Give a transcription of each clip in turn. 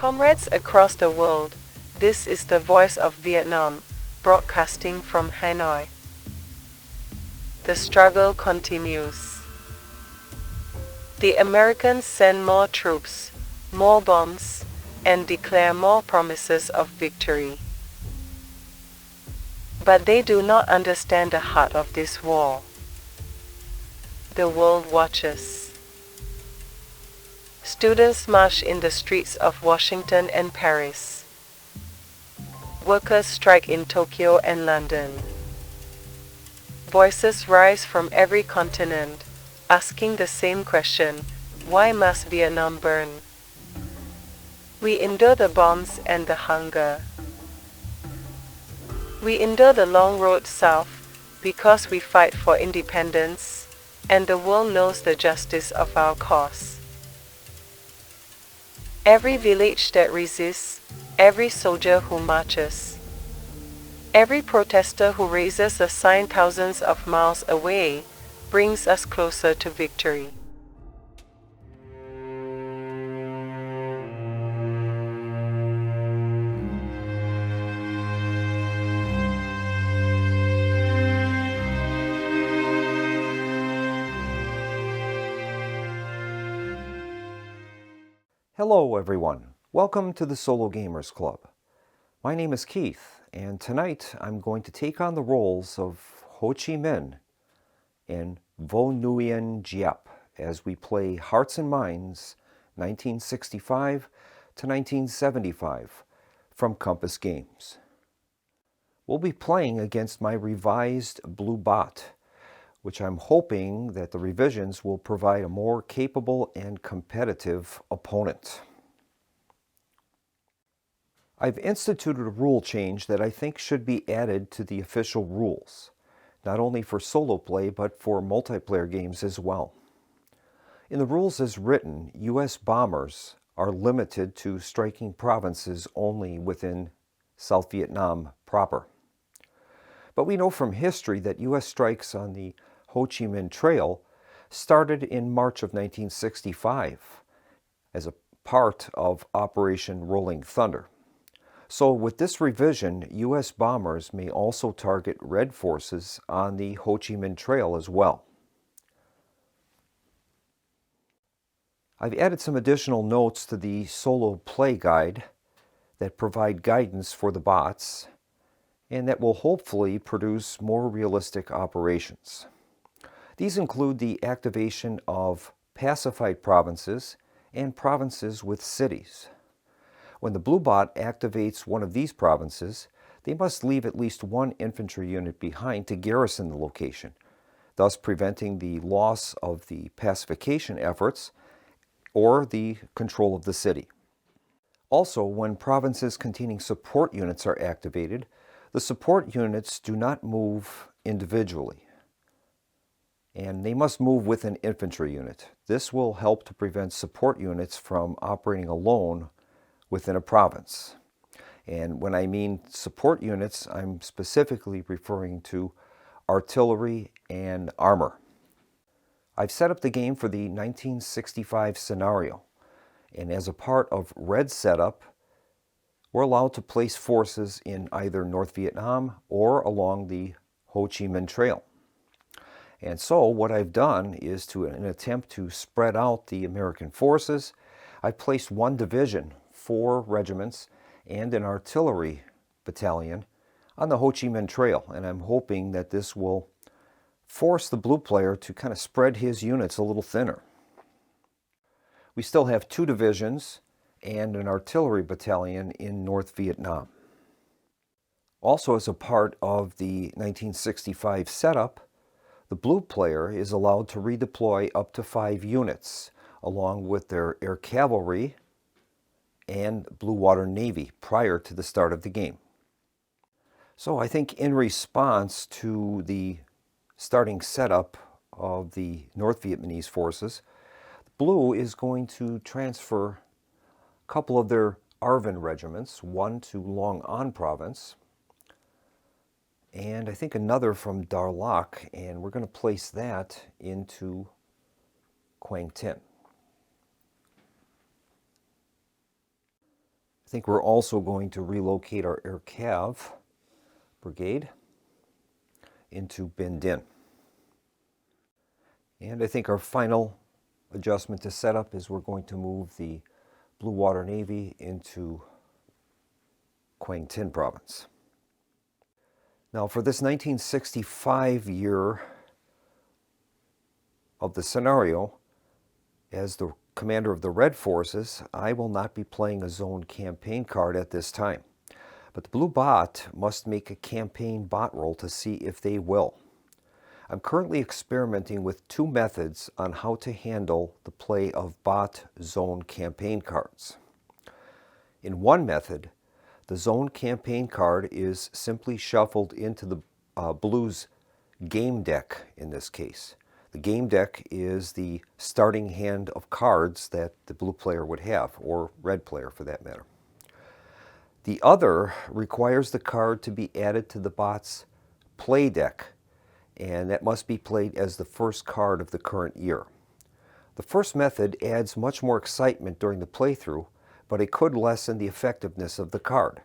Comrades across the world, this is the voice of Vietnam, broadcasting from Hanoi. The struggle continues. The Americans send more troops, more bombs, and declare more promises of victory. But they do not understand the heart of this war. The world watches. Students march in the streets of Washington and Paris. Workers strike in Tokyo and London. Voices rise from every continent, asking the same question: why must Vietnam burn? We endure the bombs and the hunger. We endure the long road south because we fight for independence, and the world knows the justice of our cause. Every village that resists, every soldier who marches, every protester who raises a sign thousands of miles away, brings us closer to victory. Hello everyone, welcome to the Solo Gamers Club. My name is Keith, and tonight I'm going to take on the roles of Ho Chi Minh and Vo Nguyen Giap as we play Hearts and Minds 1965 to 1975 from Compass Games. We'll be playing against my revised Blue Bot, which I'm hoping that the revisions will provide a more capable and competitive opponent. I've instituted a rule change that I think should be added to the official rules, not only for solo play but for multiplayer games as well. In the rules as written, U.S. bombers are limited to striking provinces only within South Vietnam proper. But we know from history that U.S. strikes on the Ho Chi Minh Trail started in March of 1965 as a part of Operation Rolling Thunder. So with this revision, U.S. bombers may also target Red forces on the Ho Chi Minh Trail as well. I've added some additional notes to the solo play guide that provide guidance for the bots and that will hopefully produce more realistic operations. These include the activation of pacified provinces and provinces with cities. When the Blue Bot activates one of these provinces, they must leave at least one infantry unit behind to garrison the location, thus preventing the loss of the pacification efforts or the control of the city. Also, when provinces containing support units are activated, the support units do not move individually, and they must move with an infantry unit. This will help to prevent support units from operating alone within a province. And when I mean support units, I'm specifically referring to artillery and armor. I've set up the game for the 1965 scenario, and as a part of Red setup, we're allowed to place forces in either North Vietnam or along the Ho Chi Minh Trail. And so what I've done is, in an attempt to spread out the American forces, I placed one division, 4 regiments, and an artillery battalion on the Ho Chi Minh Trail. And I'm hoping that this will force the blue player to kind of spread his units a little thinner. We still have 2 divisions and an artillery battalion in North Vietnam. Also, as a part of the 1965 setup, the blue player is allowed to redeploy up to 5 units, along with their air cavalry and Blue Water Navy prior to the start of the game. So I think in response to the starting setup of the North Vietnamese forces, Blue is going to transfer a couple of their Arvin regiments, one to Long An province, and I think another from Dar Lac, and we're going to place that into Quang Tin. I think we're also going to relocate our Air Cav brigade into Bin Din. And I think our final adjustment to setup is we're going to move the Blue Water Navy into Quang Tin province. Now for this 1965 year of the scenario, as the commander of the Red Forces, I will not be playing a zone campaign card at this time. But the Blue Bot must make a campaign bot roll to see if they will. I'm currently experimenting with two methods on how to handle the play of bot zone campaign cards. In one method, the zone campaign card is simply shuffled into the Blue's game deck in this case. The game deck is the starting hand of cards that the blue player would have, or red player for that matter. The other requires the card to be added to the bot's play deck, and that must be played as the first card of the current year. The first method adds much more excitement during the playthrough, but it could lessen the effectiveness of the card.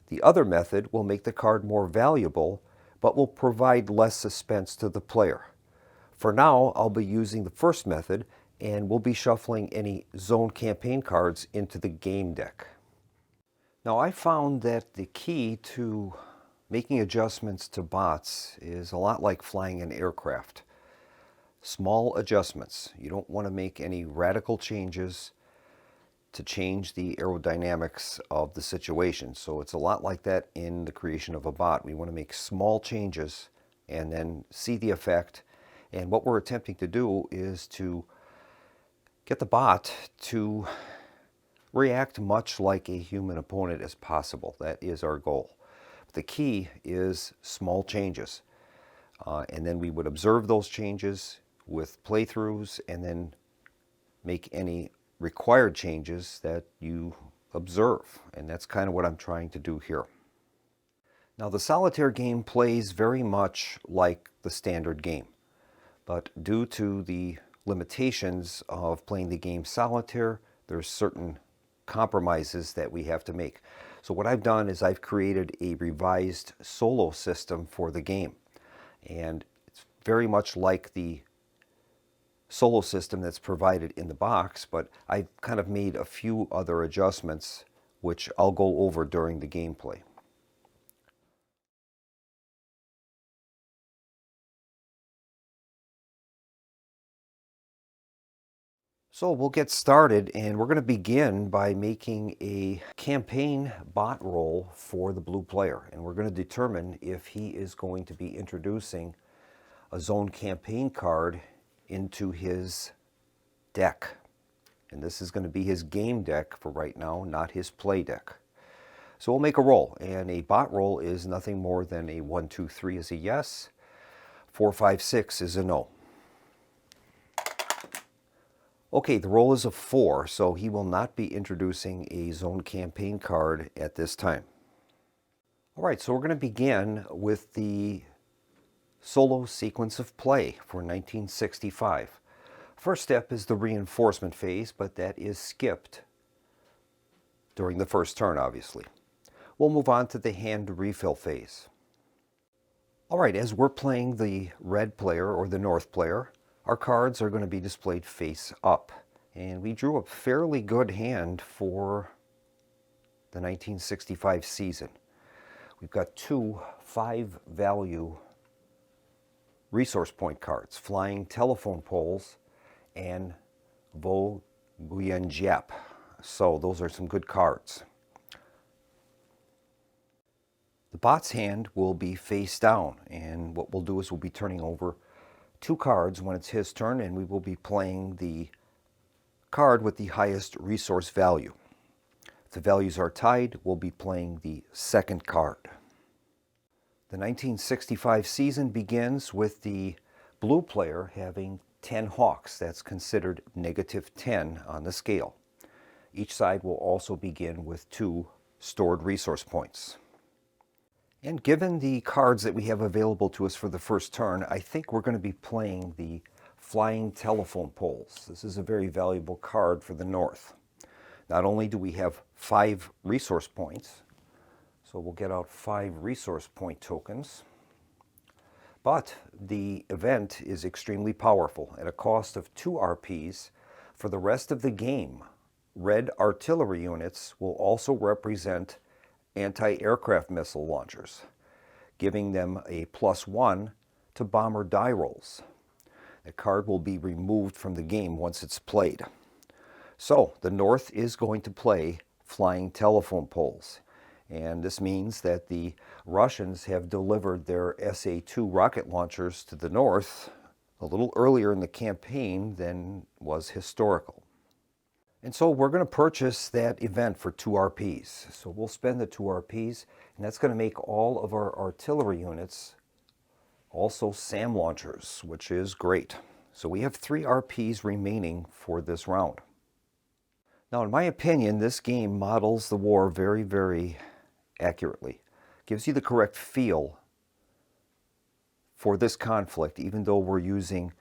The other method will make the card more valuable, but will provide less suspense to the player. For now, I'll be using the first method, and we'll be shuffling any zone campaign cards into the game deck. Now, I found that the key to making adjustments to bots is a lot like flying an aircraft. Small adjustments. You don't want to make any radical changes to change the aerodynamics of the situation. So it's a lot like that in the creation of a bot. We want to make small changes and then see the effect. And what we're attempting to do is to get the bot to react much like a human opponent as possible. That is our goal. The key is small changes. And then we would observe those changes with playthroughs and then make any required changes that you observe. And that's kind of what I'm trying to do here. Now the solitaire game plays very much like the standard game. But due to the limitations of playing the game solitaire, there's certain compromises that we have to make. So what I've done is I've created a revised solo system for the game. And it's very much like the solo system that's provided in the box, but I've kind of made a few other adjustments which I'll go over during the gameplay. So we'll get started, and we're going to begin by making a campaign bot roll for the blue player. And we're going to determine if he is going to be introducing a zone campaign card into his deck. And this is going to be his game deck for right now, not his play deck. So we'll make a roll, and a bot roll is nothing more than a 1, 2, 3 is a yes, 4, 5, 6 is a no. Okay, the roll is a 4, so he will not be introducing a zone campaign card at this time. All right, so we're going to begin with the solo sequence of play for 1965. First step is the reinforcement phase, but that is skipped during the first turn, obviously. We'll move on to the hand refill phase. All right, as we're playing the red player or the north player, our cards are going to be displayed face up. And we drew a fairly good hand for the 1965 season. We've got two 5-value resource point cards, Flying Telephone Poles and Vo Nguyen Giap. So those are some good cards. The bot's hand will be face down, and what we'll do is we'll be turning over 2 cards when it's his turn, and we will be playing the card with the highest resource value. If the values are tied, we'll be playing the second card. The 1965 season begins with the blue player having 10 hawks. That's considered -10 on the scale. Each side will also begin with 2 stored resource points. And given the cards that we have available to us for the first turn, I think we're going to be playing the Flying Telephone Poles. This is a very valuable card for the north. Not only do we have 5 resource points, so we'll get out 5 resource point tokens, but the event is extremely powerful. At a cost of 2 RPs, for the rest of the game, red artillery units will also represent anti-aircraft missile launchers, giving them a +1 to bomber die rolls. The card will be removed from the game once it's played. So the North is going to play flying telephone poles. And this means that the Russians have delivered their SA-2 rocket launchers to the North a little earlier in the campaign than was historical. And so we're going to purchase that event for 2 RPs. So we'll spend the 2 RPs, and that's going to make all of our artillery units also SAM launchers, which is great. So we have 3 RPs remaining for this round. Now, in my opinion, this game models the war very, very accurately. Gives you the correct feel for this conflict, even though we're using,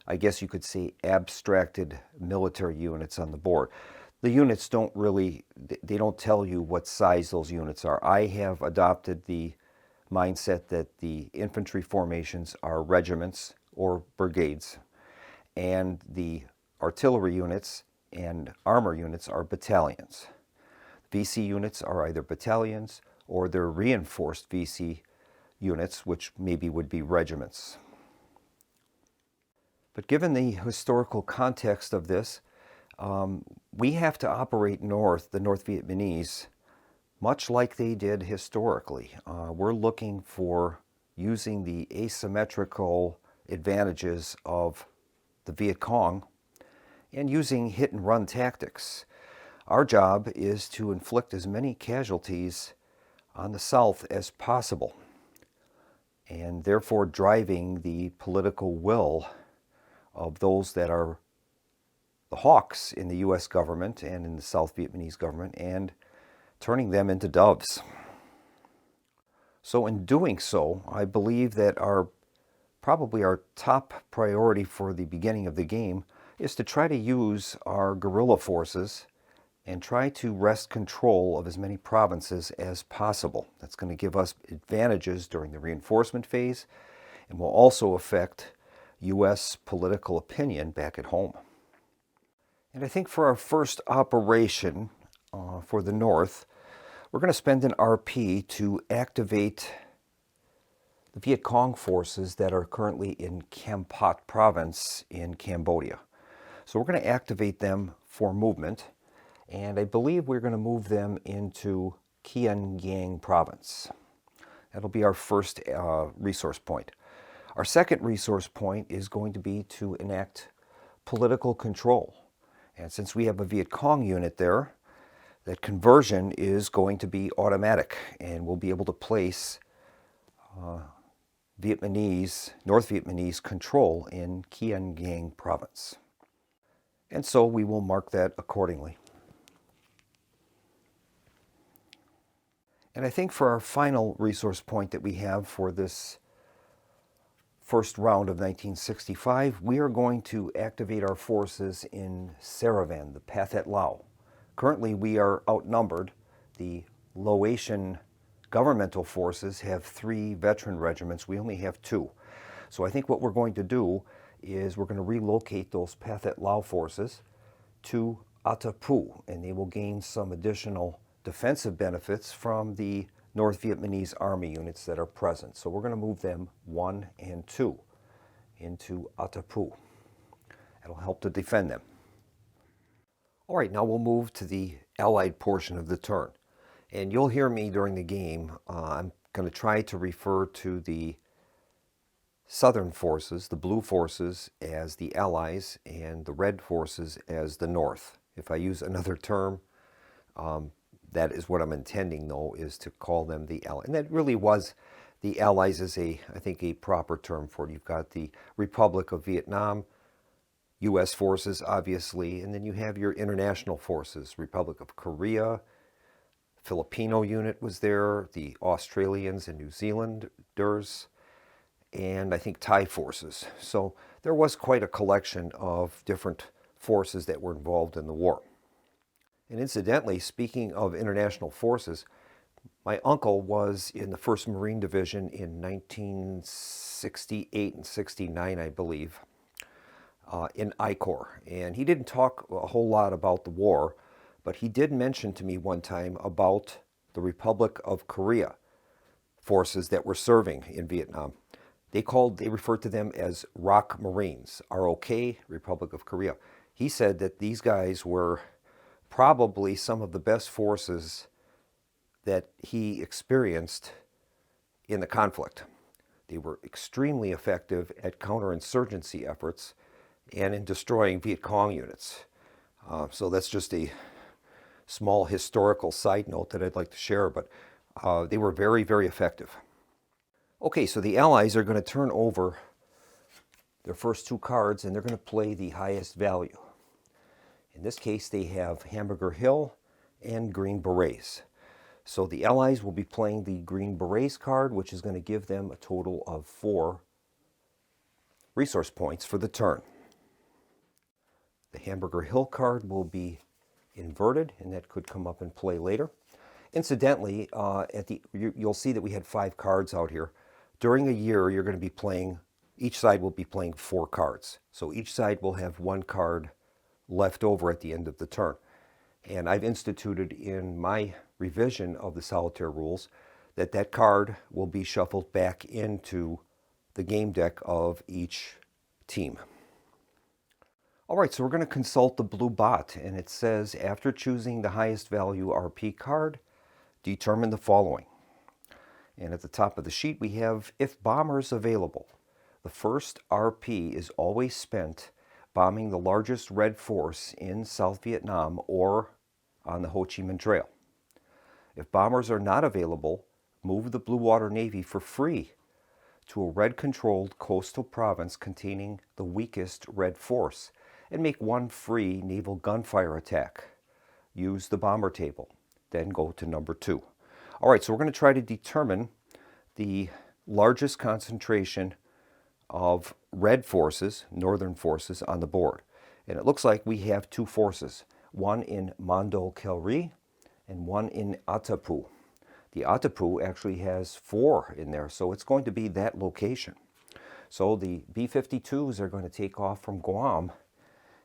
I guess you could say, abstracted military units on the board. The units don't really, they don't tell you what size those units are. I have adopted the mindset that the infantry formations are regiments or brigades, and the artillery units and armor units are battalions. VC units are either battalions or they're reinforced VC units, which maybe would be regiments. But given the historical context of this, we have to operate north, the North Vietnamese, much like they did historically. We're looking for using the asymmetrical advantages of the Viet Cong and using hit and run tactics. Our job is to inflict as many casualties on the South as possible, and therefore driving the political will of those that are the hawks in the U.S. government and in the South Vietnamese government, and turning them into doves. So in doing so, I believe that probably our top priority for the beginning of the game is to try to use our guerrilla forces and try to wrest control of as many provinces as possible. That's going to give us advantages during the reinforcement phase and will also affect U.S. political opinion back at home. And I think for our first operation for the North, we're going to spend an RP to activate the Viet Cong forces that are currently in Kampot province in Cambodia. So we're going to activate them for movement, and I believe we're going to move them intoIen Giang province. That'll be our first resource point. Our second resource point is going to be to enact political control. And since we have a Viet Cong unit there, that conversion is going to be automatic, and we'll be able to place North Vietnamese control inIen Giang province. And so we will mark that accordingly. And I think for our final resource point that we have for this first round of 1965, we are going to activate our forces in Saravan, the Pathet Lao. Currently, we are outnumbered. The Laotian governmental forces have 3 veteran regiments. We only have 2. So I think what we're going to do is we're going to relocate those Pathet Lao forces to Atapu, and they will gain some additional defensive benefits from the North Vietnamese army units that are present. So we're going to move them 1 and 2 into Atapu. That'll help to defend them. All right, now we'll move to the Allied portion of the turn. And you'll hear me during the game. I'm going to try to refer to the Southern forces, the blue forces, as the Allies, and the red forces as the North. If I use another term, that is what I'm intending, though, is to call them the Allies. And that really was, the Allies is I think, a proper term for it. You've got the Republic of Vietnam, U.S. forces, obviously, and then you have your international forces, Republic of Korea, Filipino unit was there, the Australians and New Zealanders, and I think Thai forces. So there was quite a collection of different forces that were involved in the war. And incidentally, speaking of international forces, my uncle was in the 1st Marine Division in 1968 and 69, I believe, in I Corps. And he didn't talk a whole lot about the war, but he did mention to me one time about the Republic of Korea forces that were serving in Vietnam. They referred to them as ROK Marines, ROK, Republic of Korea. He said that these guys were probably some of the best forces that he experienced in the conflict. They were extremely effective at counterinsurgency efforts and in destroying Viet Cong units. So that's just a small historical side note that I'd like to share, but they were very, very effective. Okay, so the Allies are going to turn over their first 2 cards and they're going to play the highest value. In this case, they have Hamburger Hill and Green Berets. So the Allies will be playing the Green Berets card, which is going to give them a total of 4 resource points for the turn. The Hamburger Hill card will be inverted, and that could come up in play later. Incidentally, you'll see that we had 5 cards out here. During a year, you're going to be playing, each side will be playing 4 cards. So each side will have 1 card left over at the end of the turn. And I've instituted in my revision of the solitaire rules that that card will be shuffled back into the game deck of each team. All right, so we're going to consult the blue bot, and it says, after choosing the highest value RP card, determine the following. And at the top of the sheet, we have, if bombers available, the first RP is always spent bombing the largest red force in South Vietnam or on the Ho Chi Minh Trail. If bombers are not available, move the Blue Water Navy for free to a red-controlled coastal province containing the weakest red force and make 1 free naval gunfire attack. Use the bomber table. Then go to number 2. All right, so we're going to try to determine the largest concentration of red forces, northern forces, on the board. And it looks like we have 2 forces, one in Mando Kelri and one in Atapu. The Atapu actually has 4 in there, so it's going to be that location. So the B-52s are going to take off from Guam,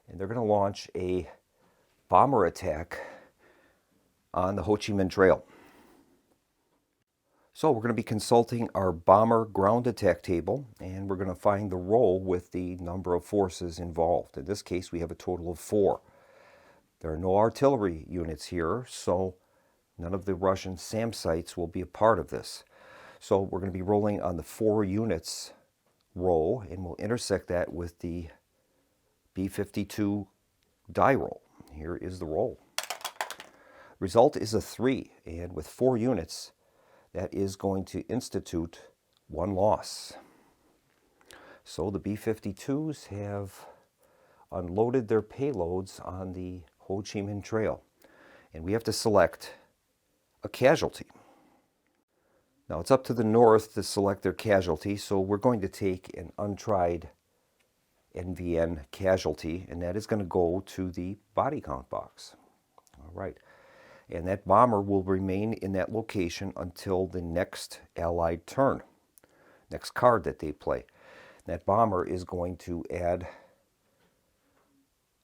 and they're going to launch a bomber attack on the Ho Chi Minh Trail. So we're going to be consulting our bomber ground attack table, and we're going to find the role with the number of forces involved. In this case, we have a total of 4. There are no artillery units here, so none of the Russian SAM sites will be a part of this. So we're going to be rolling on the 4 units row, and we'll intersect that with the B-52 die roll. Here is the roll. Result is a 3, and with 4 units, that is going to institute 1 loss. So the B-52s have unloaded their payloads on the Ho Chi Minh Trail, and we have to select a casualty. Now it's up to the North to select their casualty, so we're going to take an untried NVN casualty, and that is going to go to the body count box. All right. And that bomber will remain in that location until the next Allied turn, next card that they play. That bomber is going to add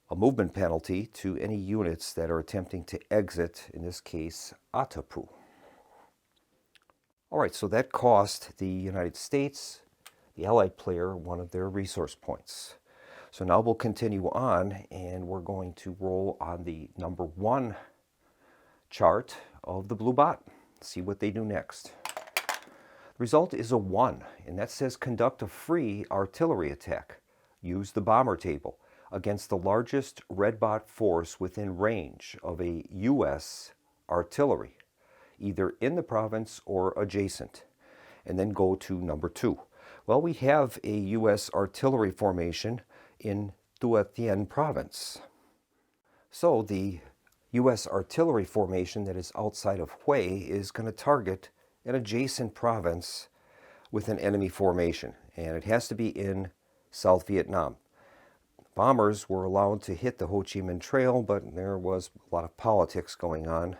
a movement penalty to any units that are attempting to exit, in this case, Atapu. All right, so that cost the United States, the Allied player, 1 of their resource points. So now we'll continue on, and we're going to roll on the number 1 chart of the blue bot. See what they do next. The result is a 1, and that says conduct a free artillery attack. Use the bomber table against the largest red bot force within range of a U.S. artillery, either in the province or adjacent. And then go to number 2. Well, we have a U.S. artillery formation inTua Thien province. So the U.S. artillery formation that is outside of Hue is going to target an adjacent province with an enemy formation, and it has to be in South Vietnam. bombers were allowed to hit the Ho Chi Minh Trail, but there was a lot of politics going on,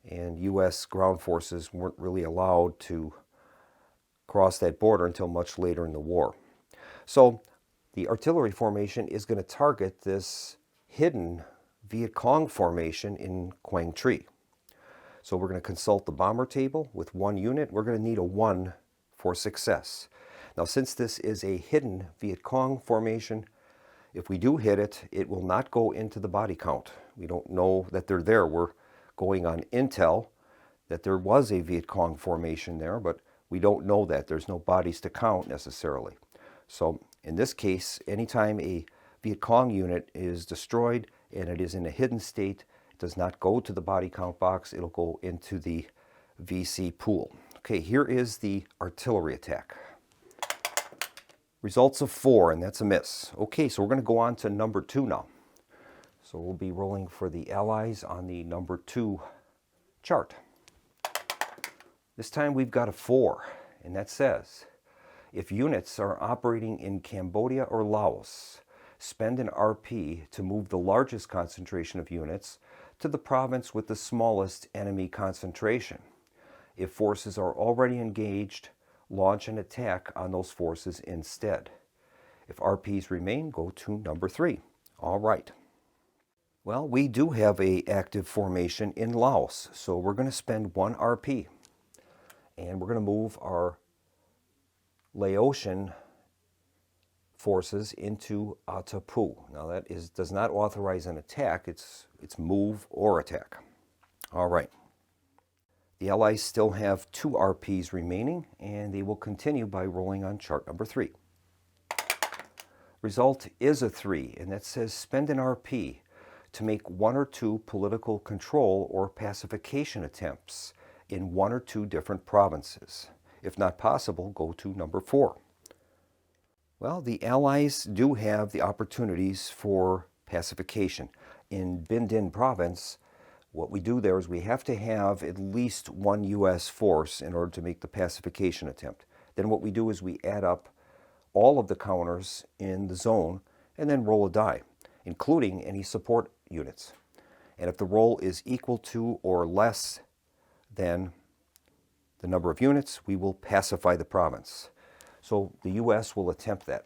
and U.S. ground forces weren't really allowed to cross that border until much later in the war. So the artillery formation is going to target this hidden Viet Cong formation in Quang Tri. So we're going to consult the bomber table with 1 unit. We're going to need a 1 for success. Now, since this is a hidden Viet Cong formation, if we do hit it, it will not go into the body count. We don't know that they're there. We're going on intel that there was a Viet Cong formation there, but we don't know that. There's no bodies to count necessarily. So in this case, anytime a Viet Cong unit is destroyed and it is in a hidden state, it does not go to the body count box. It'll go into the VC pool. Okay, here is the artillery attack. Results of 4, and that's a miss. Okay, so we're going to go on to number 2 now. So we'll be rolling for the Allies on the number 2 chart. This time we've got a 4, and that says, if units are operating in Cambodia or Laos, spend an RP to move the largest concentration of units to the province with the smallest enemy concentration. If forces are already engaged, launch an attack on those forces instead. If RPs remain, go to number 3. All right. Well, we do have an active formation in Laos, so we're going to spend 1 RP. And we're going to move our Laotian forces into Atapu. Now that does not authorize an attack, it's move or attack. All right. The Allies still have 2 RPs remaining, and they will continue by rolling on chart number 3. Result is a 3, and that says spend an RP to make 1 or 2 political control or pacification attempts in 1 or 2 different provinces. If not possible, go to number 4. Well, the Allies do have the opportunities for pacification. In Binh Dinh province, what we do there is we have to have at least 1 U.S. force in order to make the pacification attempt. Then what we do is we add up all of the counters in the zone and then roll a die, including any support units. And if the roll is equal to or less than the number of units, we will pacify the province. So the U.S. will attempt that.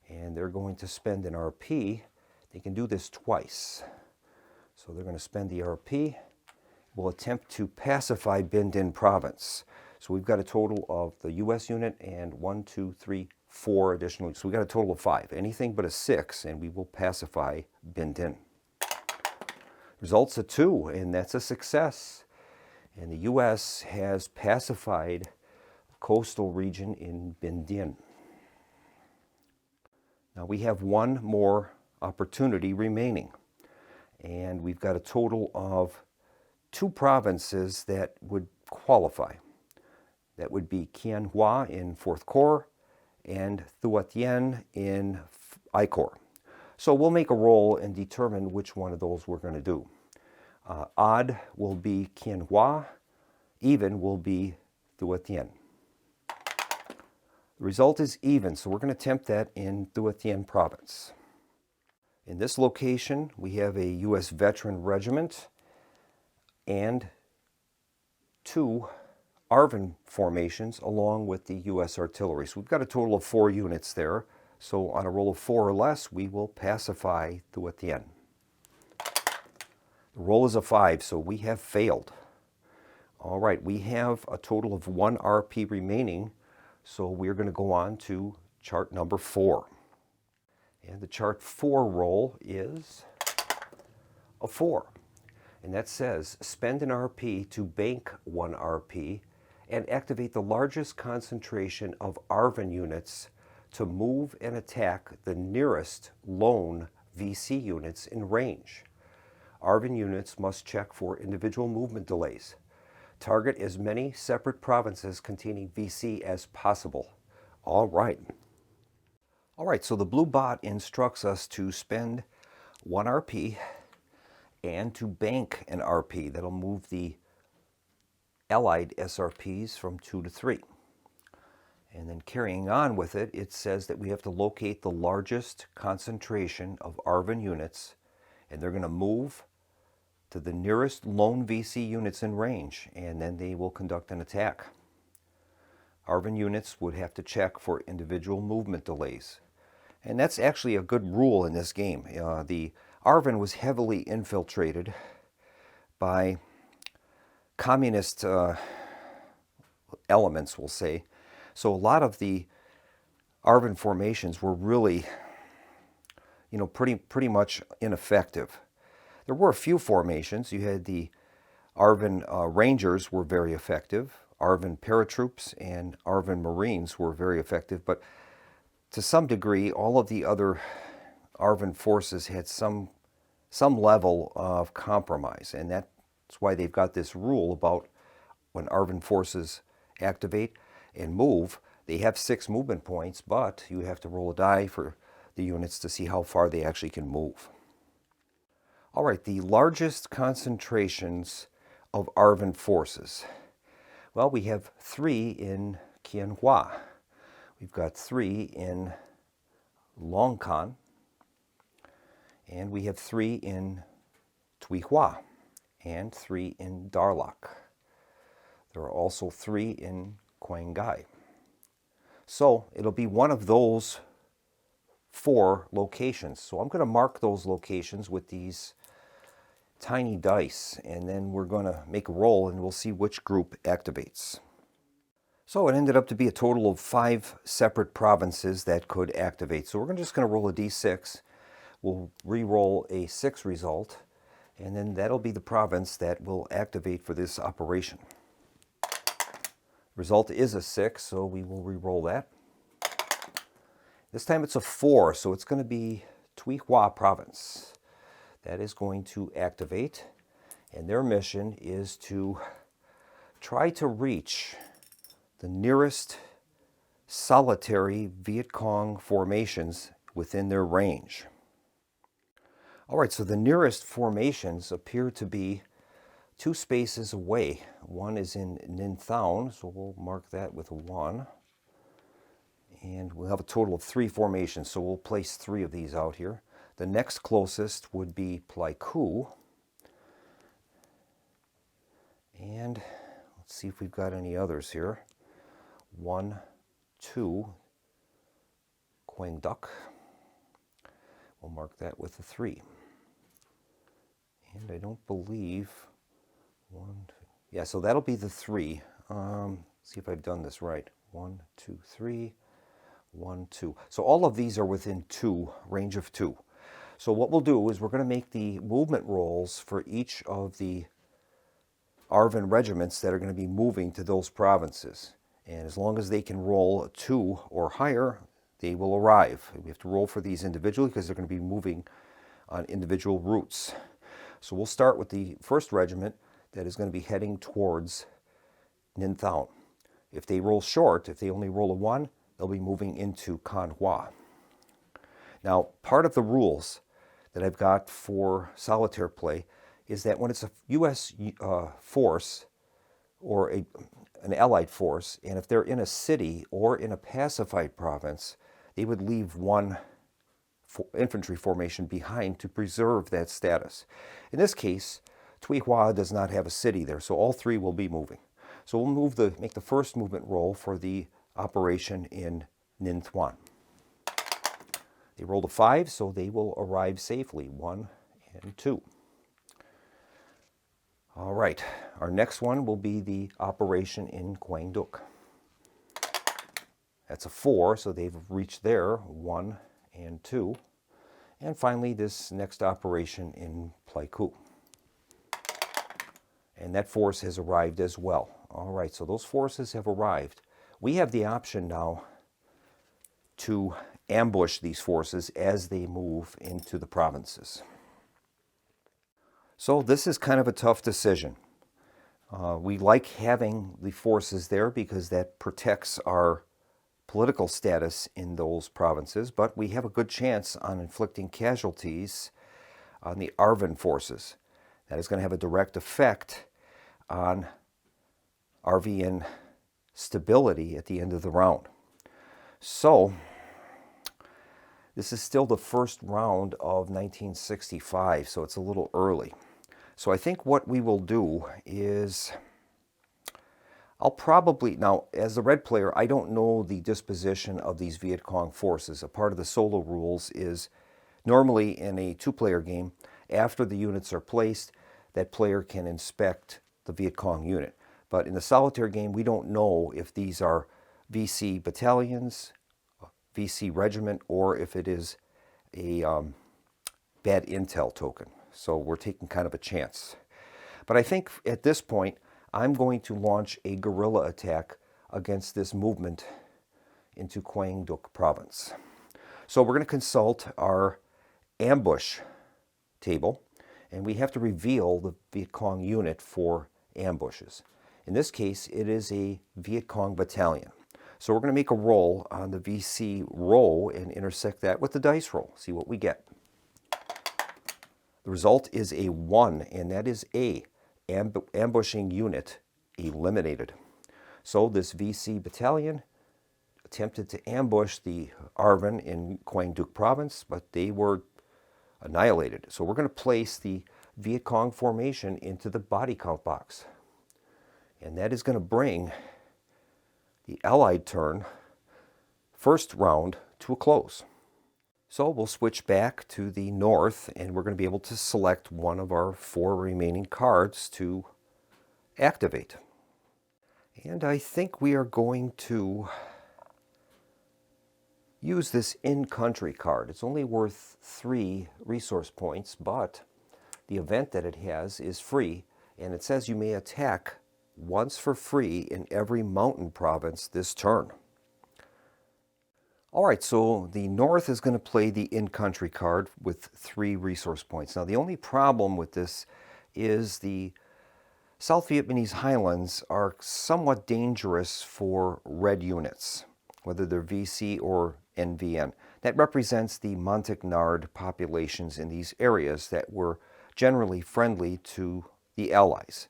And they're going to spend an RP. They can do this twice. So they're going to spend the RP. We'll attempt to pacify Binh Dinh province. So we've got a total of the U.S. unit and 1, 2, 3, 4 additional. So we've got a total of 5. Anything but a 6, and we will pacify Binh Dinh. Results a 2, and that's a success. And the U.S. has pacified the coastal region in Binh Dinh. Now we have 1 more opportunity remaining. And we've got a total of 2 provinces that would qualify. That would be Quien Hoa in 4th Corps and Thua Thien in I Corps. So we'll make a roll and determine which one of those we're going to do. Odd will be Quien Hoa, even will be Thua Thien. The result is even, so we're going to attempt that in Thua Thien province. In this location, we have a U.S. veteran regiment and 2 ARVN formations along with the U.S. artillery. So we've got a total of 4 units there. So on a roll of 4 or less, we will pacify Thua Thien. The roll is a 5, so we have failed. All right, we have a total of 1 RP remaining, so we're going to go on to chart number 4. And the chart 4 roll is a 4. And that says spend an RP to bank 1 RP and activate the largest concentration of ARVN units to move and attack the nearest lone VC units in range. ARVN units must check for individual movement delays. Target as many separate provinces containing VC as possible. All right. All right, so the blue bot instructs us to spend 1 RP and to bank an RP. That'll move the Allied SRPs from 2 to 3. And then carrying on with it, it says that we have to locate the largest concentration of ARVN units, and they're going to move to the nearest lone VC units in range, and then they will conduct an attack. ARVN units would have to check for individual movement delays. And that's actually a good rule in this game. The ARVN was heavily infiltrated by communist elements, we'll say. So a lot of the ARVN formations were really, pretty much ineffective. There were a few formations. You had the ARVN Rangers were very effective. ARVN paratroops and ARVN Marines were very effective, but to some degree, all of the other ARVN forces had some level of compromise, and that's why they've got this rule about when ARVN forces activate and move, they have 6 movement points, but you have to roll a die for the units to see how far they actually can move. All right, the largest concentrations of ARVN forces. Well, we have 3 in Quien Hoa. We've got 3 in Long Con, and we have 3 in Tuy Hoa, and 3 in Darlak. There are also 3 in Quang Ngai. So it'll be one of those 4 locations. So I'm going to mark those locations with these tiny dice, and then we're going to make a roll and we'll see which group activates. So it ended up to be a total of 5 separate provinces that could activate. So we're just going to roll a d6. We'll re-roll a 6 result, and then that'll be the province that will activate for this operation. Result is a 6, so we will re-roll that. This time it's a 4, so it's going to be Tuy Hoa province. That is going to activate, and their mission is to try to reach the nearest solitary Viet Cong formations within their range. All right, so the nearest formations appear to be 2 spaces away. One is in Ninh Thuan, so we'll mark that with a 1. And we'll have a total of 3 formations, so we'll place 3 of these out here. The next closest would be Pleiku. And let's see if we've got any others here. 1, 2, Quang Duc. We'll mark that with a 3. And I don't believe 1, 2. Yeah, so that'll be the 3. See if I've done this right. 1, 2, 3, 1, 2. So all of these are within 2, range of 2. So what we'll do is we're going to make the movement rolls for each of the ARVN regiments that are going to be moving to those provinces. And as long as they can roll a 2 or higher, they will arrive. We have to roll for these individually because they're going to be moving on individual routes. So we'll start with the 1st regiment that is going to be heading towards Ninh Thuan. If they roll short, if they only roll a 1, they'll be moving into Can Hoa. Now, part of the rules that I've got for solitaire play is that when it's a U.S. force or an allied force, and if they're in a city or in a pacified province, they would leave 1 infantry formation behind to preserve that status. In this case, Tuy Hoa does not have a city there, so all 3 will be moving. So we'll make the first movement roll for the operation in Ninh Thuan. They rolled a 5, so they will arrive safely, 1 and 2. All right, our next one will be the operation in Quang Duc. That's a 4, so they've reached there, 1 and 2. And finally, this next operation in Pleiku. And that force has arrived as well. All right, so those forces have arrived. We have the option now to ambush these forces as they move into the provinces. So this is kind of a tough decision. We like having the forces there because that protects our political status in those provinces, but we have a good chance on inflicting casualties on the ARVN forces. That is going to have a direct effect on RVN stability at the end of the round. So, this is still the first round of 1965, so it's a little early. So I think what we will do is, I'll probably, now as the red player, I don't know the disposition of these Viet Cong forces. A part of the solo rules is normally in a two-player game, after the units are placed, that player can inspect the Viet Cong unit. But in the solitaire game, we don't know if these are VC battalions, VC regiment, or if it is a bad intel token. So we're taking kind of a chance. But I think at this point, I'm going to launch a guerrilla attack against this movement into Quang Duc province. So we're going to consult our ambush table, and we have to reveal the Viet Cong unit for ambushes. In this case, it is a Viet Cong battalion. So we're going to make a roll on the VC row and intersect that with the dice roll, see what we get. The result is a 1, and that is a ambushing unit eliminated. So this VC battalion attempted to ambush the Arvin in Quang Duc province, but they were annihilated. So we're going to place the Viet Cong formation into the body count box. And that is going to bring the Allied turn, first round, to a close. So we'll switch back to the north, and we're going to be able to select one of our 4 remaining cards to activate. And I think we are going to use this in-country card. It's only worth 3 resource points, but the event that it has is free, and it says you may attack once for free in every mountain province this turn. All right, so the North is going to play the in-country card with 3 resource points. Now, the only problem with this is the South Vietnamese highlands are somewhat dangerous for red units, whether they're VC or NVN. That represents the Montagnard populations in these areas that were generally friendly to the Allies.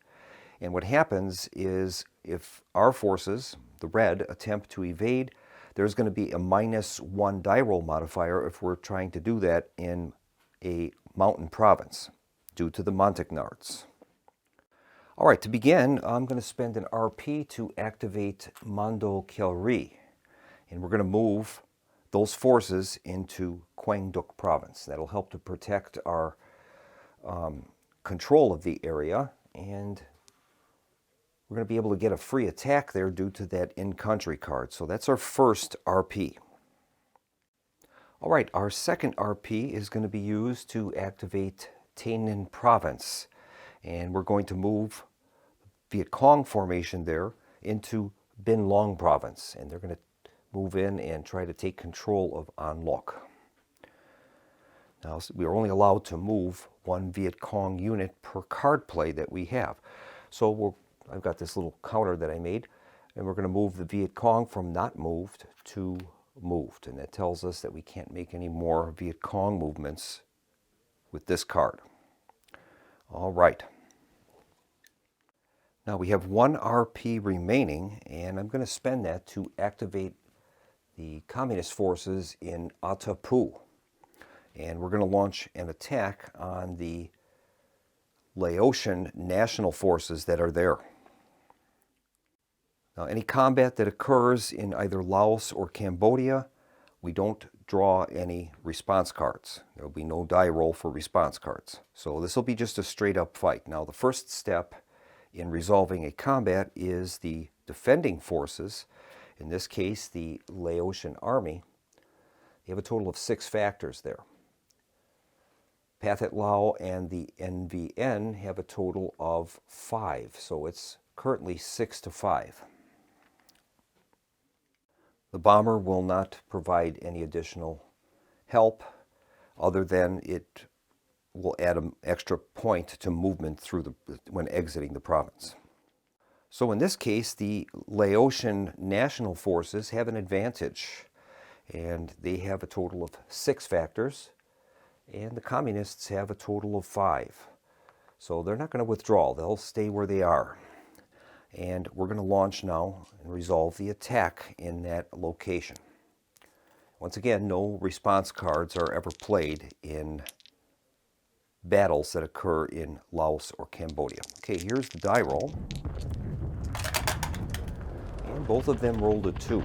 And what happens is if our forces, the red, attempt to evade, there's going to be a -1 die roll modifier if we're trying to do that in a mountain province due to the Montagnards. All right, to begin, I'm going to spend an RP to activate Mando Kelri, and we're going to move those forces into Quang Duc province. That'll help to protect our control of the area, and we're going to be able to get a free attack there due to that in-country card. So that's our first RP. All right, our second RP is going to be used to activate Tay Ninh province. And we're going to move Viet Cong formation there into Bin Long province. And they're going to move in and try to take control of An Loc. Now, we are only allowed to move 1 Viet Cong unit per card play that we have. So I've got this little counter that I made, and we're going to move the Viet Cong from not moved to moved. And that tells us that we can't make any more Viet Cong movements with this card. All right. Now we have 1 RP remaining, and I'm going to spend that to activate the communist forces in Atapu. And we're going to launch an attack on the Laotian national forces that are there. Now, any combat that occurs in either Laos or Cambodia, we don't draw any response cards. There will be no die roll for response cards. So this will be just a straight up fight. Now, the first step in resolving a combat is the defending forces, in this case the Laotian army. They have a total of 6 factors there. Pathet Lao and the NVN have a total of 5, so it's currently 6-5. The bomber will not provide any additional help other than it will add an extra point to movement through when exiting the province. So in this case, the Laotian national forces have an advantage, and they have a total of 6 factors, and the communists have a total of 5. So they're not going to withdraw. They'll stay where they are. And we're going to launch now and resolve the attack in that location. Once again, no response cards are ever played in battles that occur in Laos or Cambodia. Okay, here's the die roll. And both of them rolled a 2.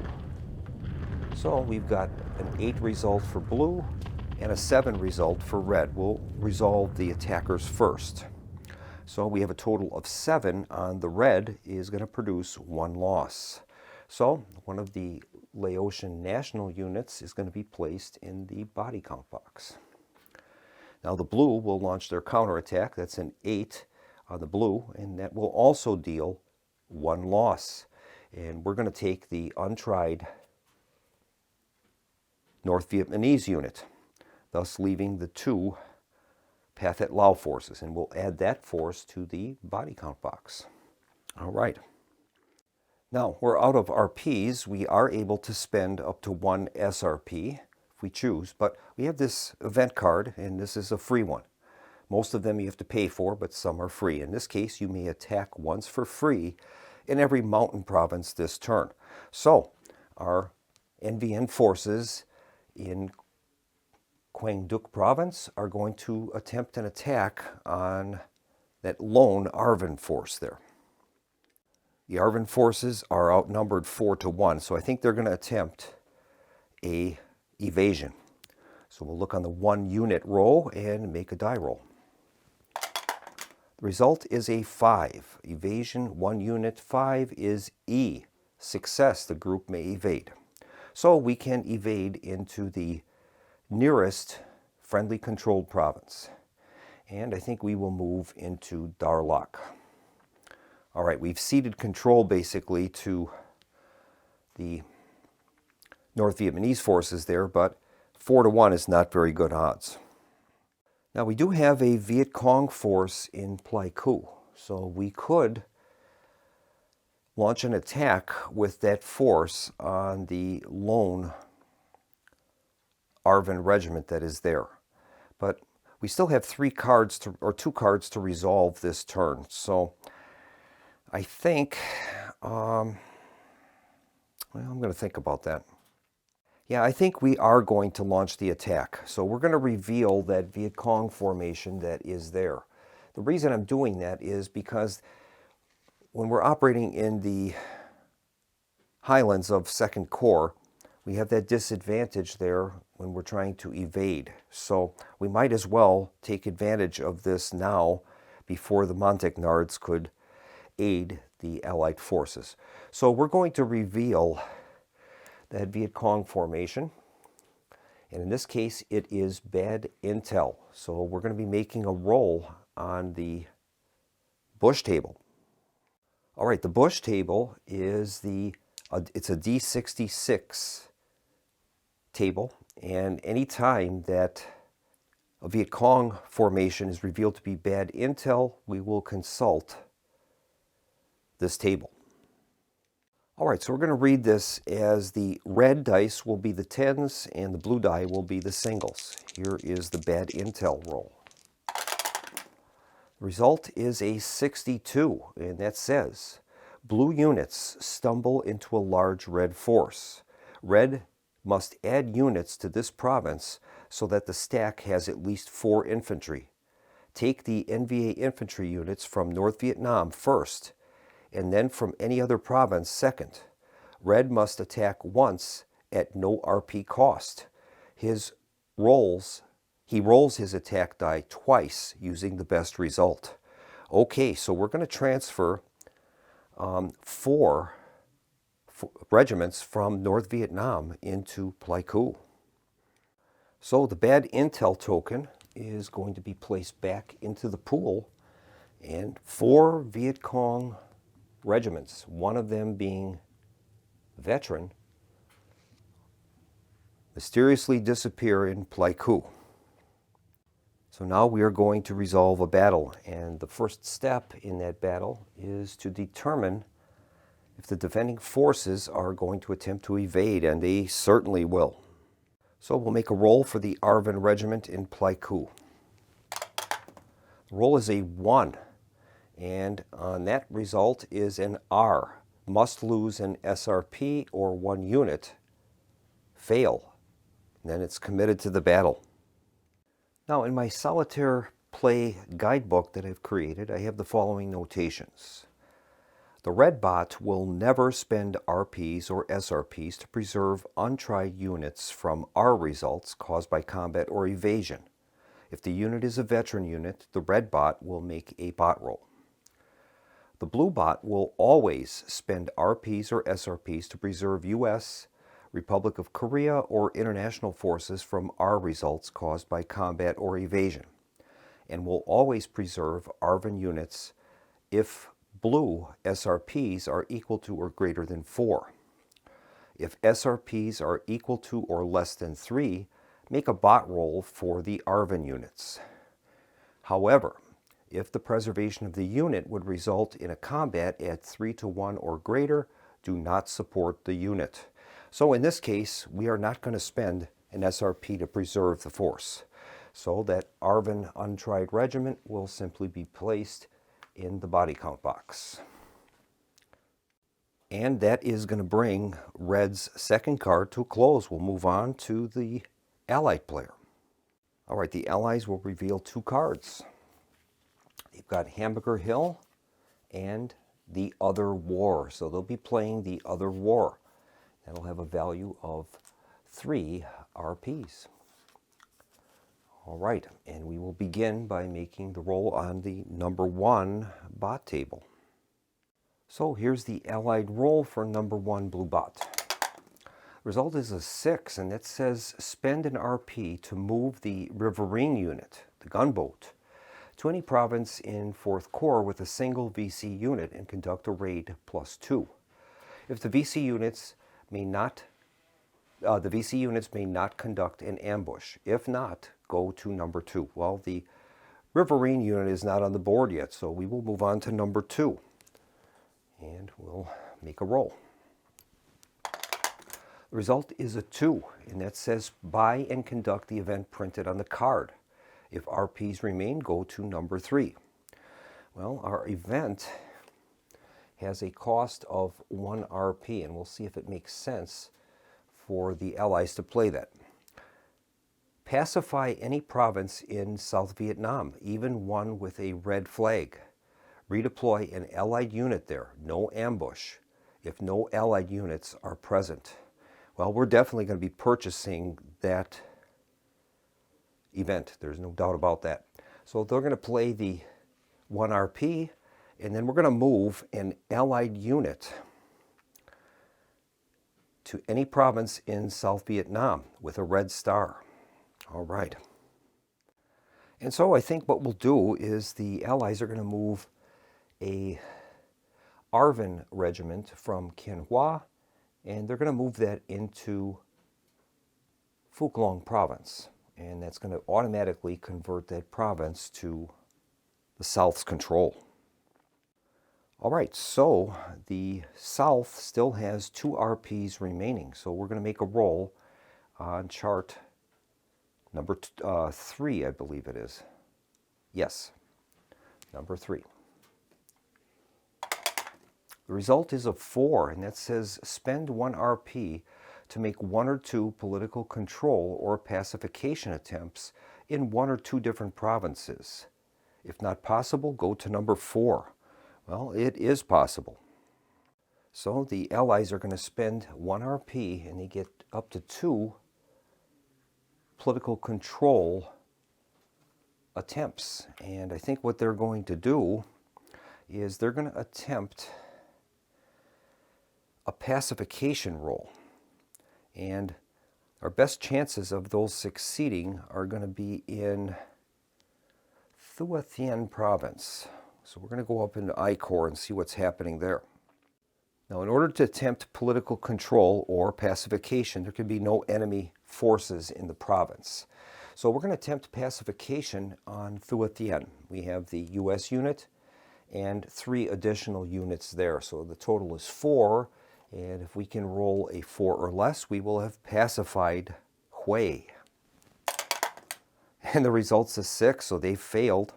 So we've got an 8 result for blue and a 7 result for red. We'll resolve the attackers first. So we have a total of 7 on the red is going to produce 1 loss. So one of the Laotian national units is going to be placed in the body count box. Now the blue will launch their counterattack. That's an 8 on the blue, and that will also deal 1 loss. And we're going to take the untried North Vietnamese unit, thus leaving the 2 Pathet Lao forces, and we'll add that force to the body count box. All right. Now, we're out of RPs. We are able to spend up to 1 SRP if we choose, but we have this event card, and this is a free one. Most of them you have to pay for, but some are free. In this case, you may attack once for free in every mountain province this turn. So, our NVN forces in Quang Duc province are going to attempt an attack on that lone Arvan force there. The Arvan forces are outnumbered 4-1, so I think they're going to attempt a evasion. So we'll look on the 1 unit row and make a die roll. The result is a 5. Evasion 1 unit, 5 is E. Success, the group may evade. So we can evade into the nearest friendly controlled province. And I think we will move into Dar Lac. All right, we've ceded control basically to the North Vietnamese forces there, but 4-1 is not very good odds. Now we do have a Viet Cong force in Pleiku, so we could launch an attack with that force on the lone Arvan regiment that is there. But we still have 2 cards to resolve this turn. So I think, well, I'm going to think about that. Yeah, I think we are going to launch the attack. So we're going to reveal that Viet Cong formation that is there. The reason I'm doing that is because when we're operating in the highlands of Second Corps, we have that disadvantage there when we're trying to evade. So we might as well take advantage of this now before the Montagnards could aid the Allied forces. So we're going to reveal that Viet Cong formation. And in this case, it is bad intel. So we're going to be making a roll on the Bush table. All right, the Bush table is it's a D66 table, and any time that a Viet Cong formation is revealed to be bad intel, we will consult this table. All right, so we're going to read this as the red dice will be the 10s and the blue die will be the singles. Here is the bad intel roll. The result is a 62, and that says, blue units stumble into a large red force. Red must add units to this province so that the stack has at least 4 infantry. Take the NVA infantry units from North Vietnam first, and then from any other province second. Red must attack once at no RP cost. He rolls his attack die twice using the best result. Okay, so we're going to transfer 4 regiments from North Vietnam into Pleiku. So the bad intel token is going to be placed back into the pool, and 4 Viet Cong regiments, one of them being veteran, mysteriously disappear in Pleiku. So now we are going to resolve a battle, and the first step in that battle is to determine if the defending forces are going to attempt to evade, and they certainly will. So we'll make a roll for the Arvan regiment in Pleiku. The roll is a 1, and on that result is an R. Must lose an SRP or 1 unit. Fail. and then it's committed to the battle. Now in my solitaire play guidebook that I've created, I have the following notations. The red bot will never spend RPs or SRPs to preserve untried units from R results caused by combat or evasion. If the unit is a veteran unit, the red bot will make a bot roll. The blue bot will always spend RPs or SRPs to preserve US, Republic of Korea, or international forces from R results caused by combat or evasion, and will always preserve ARVN units if blue SRPs are equal to or greater than 4. If SRPs are equal to or less than 3, make a bot roll for the ARVN units. However, if the preservation of the unit would result in a combat at 3-to-1 or greater, do not support the unit. So in this case, we are not going to spend an SRP to preserve the force. So that ARVN untried regiment will simply be placed in the body count box. And that is going to bring Red's second card to a close. We'll move on to the Allied player. All right, the Allies will reveal 2 cards. They've got Hamburger Hill and the Other War. So they'll be playing the Other War. That'll have a value of 3 RPs. All right, and we will begin by making the roll on the number 1 bot table. So here's the Allied roll for number 1 blue bot. Result is a 6, and it says spend an RP to move the Riverine unit, the gunboat, to any province in 4th Corps with a single VC unit and conduct a raid +2. If the VC units may not conduct an ambush. If not, go to number 2. Well, the Riverine unit is not on the board yet, so we will move on to number 2. And we'll make a roll. The result is a 2, and that says buy and conduct the event printed on the card. If RPs remain, go to number 3. Well, our event has a cost of 1 RP, and we'll see if it makes sense for the Allies to play that. Pacify any province in South Vietnam, even one with a red flag. Redeploy an Allied unit there, no ambush, if no Allied units are present. Well, we're definitely going to be purchasing that event. There's no doubt about that. So they're going to play the 1 RP, and then we're going to move an Allied unit to any province in South Vietnam with a red star. All right. And so I think what we'll do is the Allies are going to move a ARVN regiment from Quien Hoa, and they're going to move that into Phuc Long province. And that's going to automatically convert that province to the South's control. All right, so the South still has 2 RPs remaining. So we're going to make a roll on chart number 3, I believe it is. Yes, number 3. The result is a 4, and that says spend 1 RP to make 1 or 2 political control or pacification attempts in 1 or 2 different provinces. If not possible, go to number 4. Well, it is possible. So the Allies are going to spend 1 RP, and they get up to 2 political control attempts. And I think what they're going to do is they're going to attempt a pacification roll. And our best chances of those succeeding are going to be in Thu Thien province. So we're going to go up into I Corps and see what's happening there. Now, in order to attempt political control or pacification, there can be no enemy forces in the province. So we're going to attempt pacification on Thu Thien. We have the U.S. unit and 3 additional units there. So the total is 4. And if we can roll a 4 or less, we will have pacified Hue. And the result's a 6, so they failed.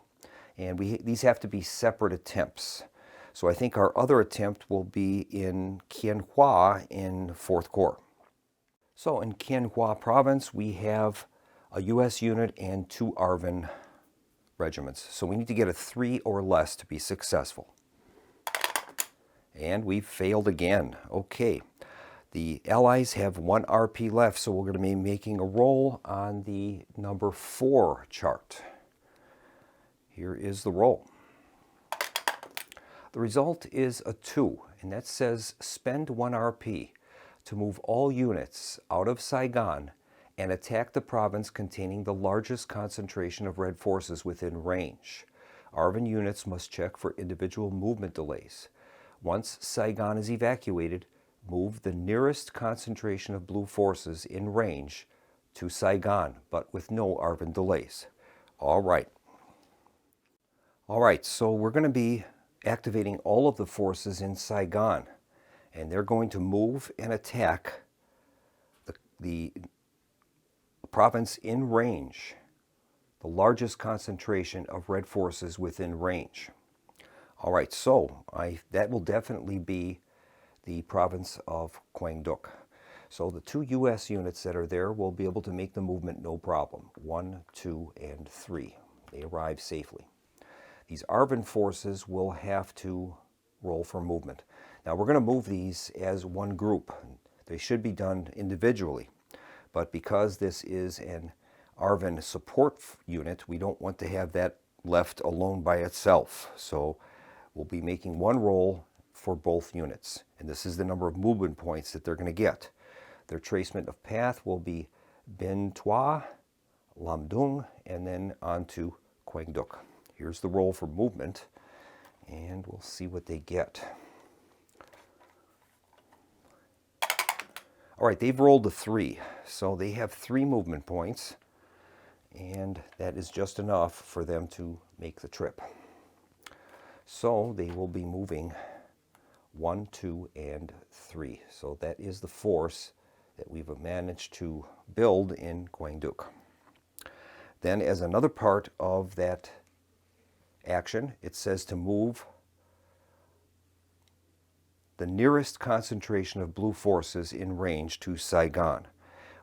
And these have to be separate attempts. So I think our other attempt will be in Quien Hoa in 4th Corps. So in Quien Hoa province, we have a U.S. unit and 2 ARVN regiments. So we need to get a 3 or less to be successful. And we failed again. Okay. The Allies have 1 RP left, so we're going to be making a roll on the number 4 chart. Here is the roll. The result is a 2, and that says spend 1 RP to move all units out of Saigon and attack the province containing the largest concentration of Red forces within range. ARVN units must check for individual movement delays. Once Saigon is evacuated, move the nearest concentration of Blue forces in range to Saigon, but with no ARVN delays. All right. All right, so we're going to be activating all of the forces in Saigon, and they're going to move and attack the province in range, the largest concentration of Red forces within range. All right, so that will definitely be the province of Quang Duc. So the 2 U.S. units that are there will be able to make the movement no problem. 1, 2, and 3. They arrive safely. These ARVN forces will have to roll for movement. Now we're going to move these as one group. They should be done individually, but because this is an ARVN support unit, we don't want to have that left alone by itself. So we'll be making one roll for both units, and this is the number of movement points that they're going to get. Their tracement of path will be Bien Trois, Lam Dung, and then on to Quang Duc. Here's the roll for movement, and we'll see what they get. All right, they've rolled a 3, so they have 3 movement points, and that is just enough for them to make the trip. So they will be moving 1, 2, and 3. So that is the force that we've managed to build in Quang Duc. Then as another part of that action, it says to move the nearest concentration of Blue forces in range to Saigon.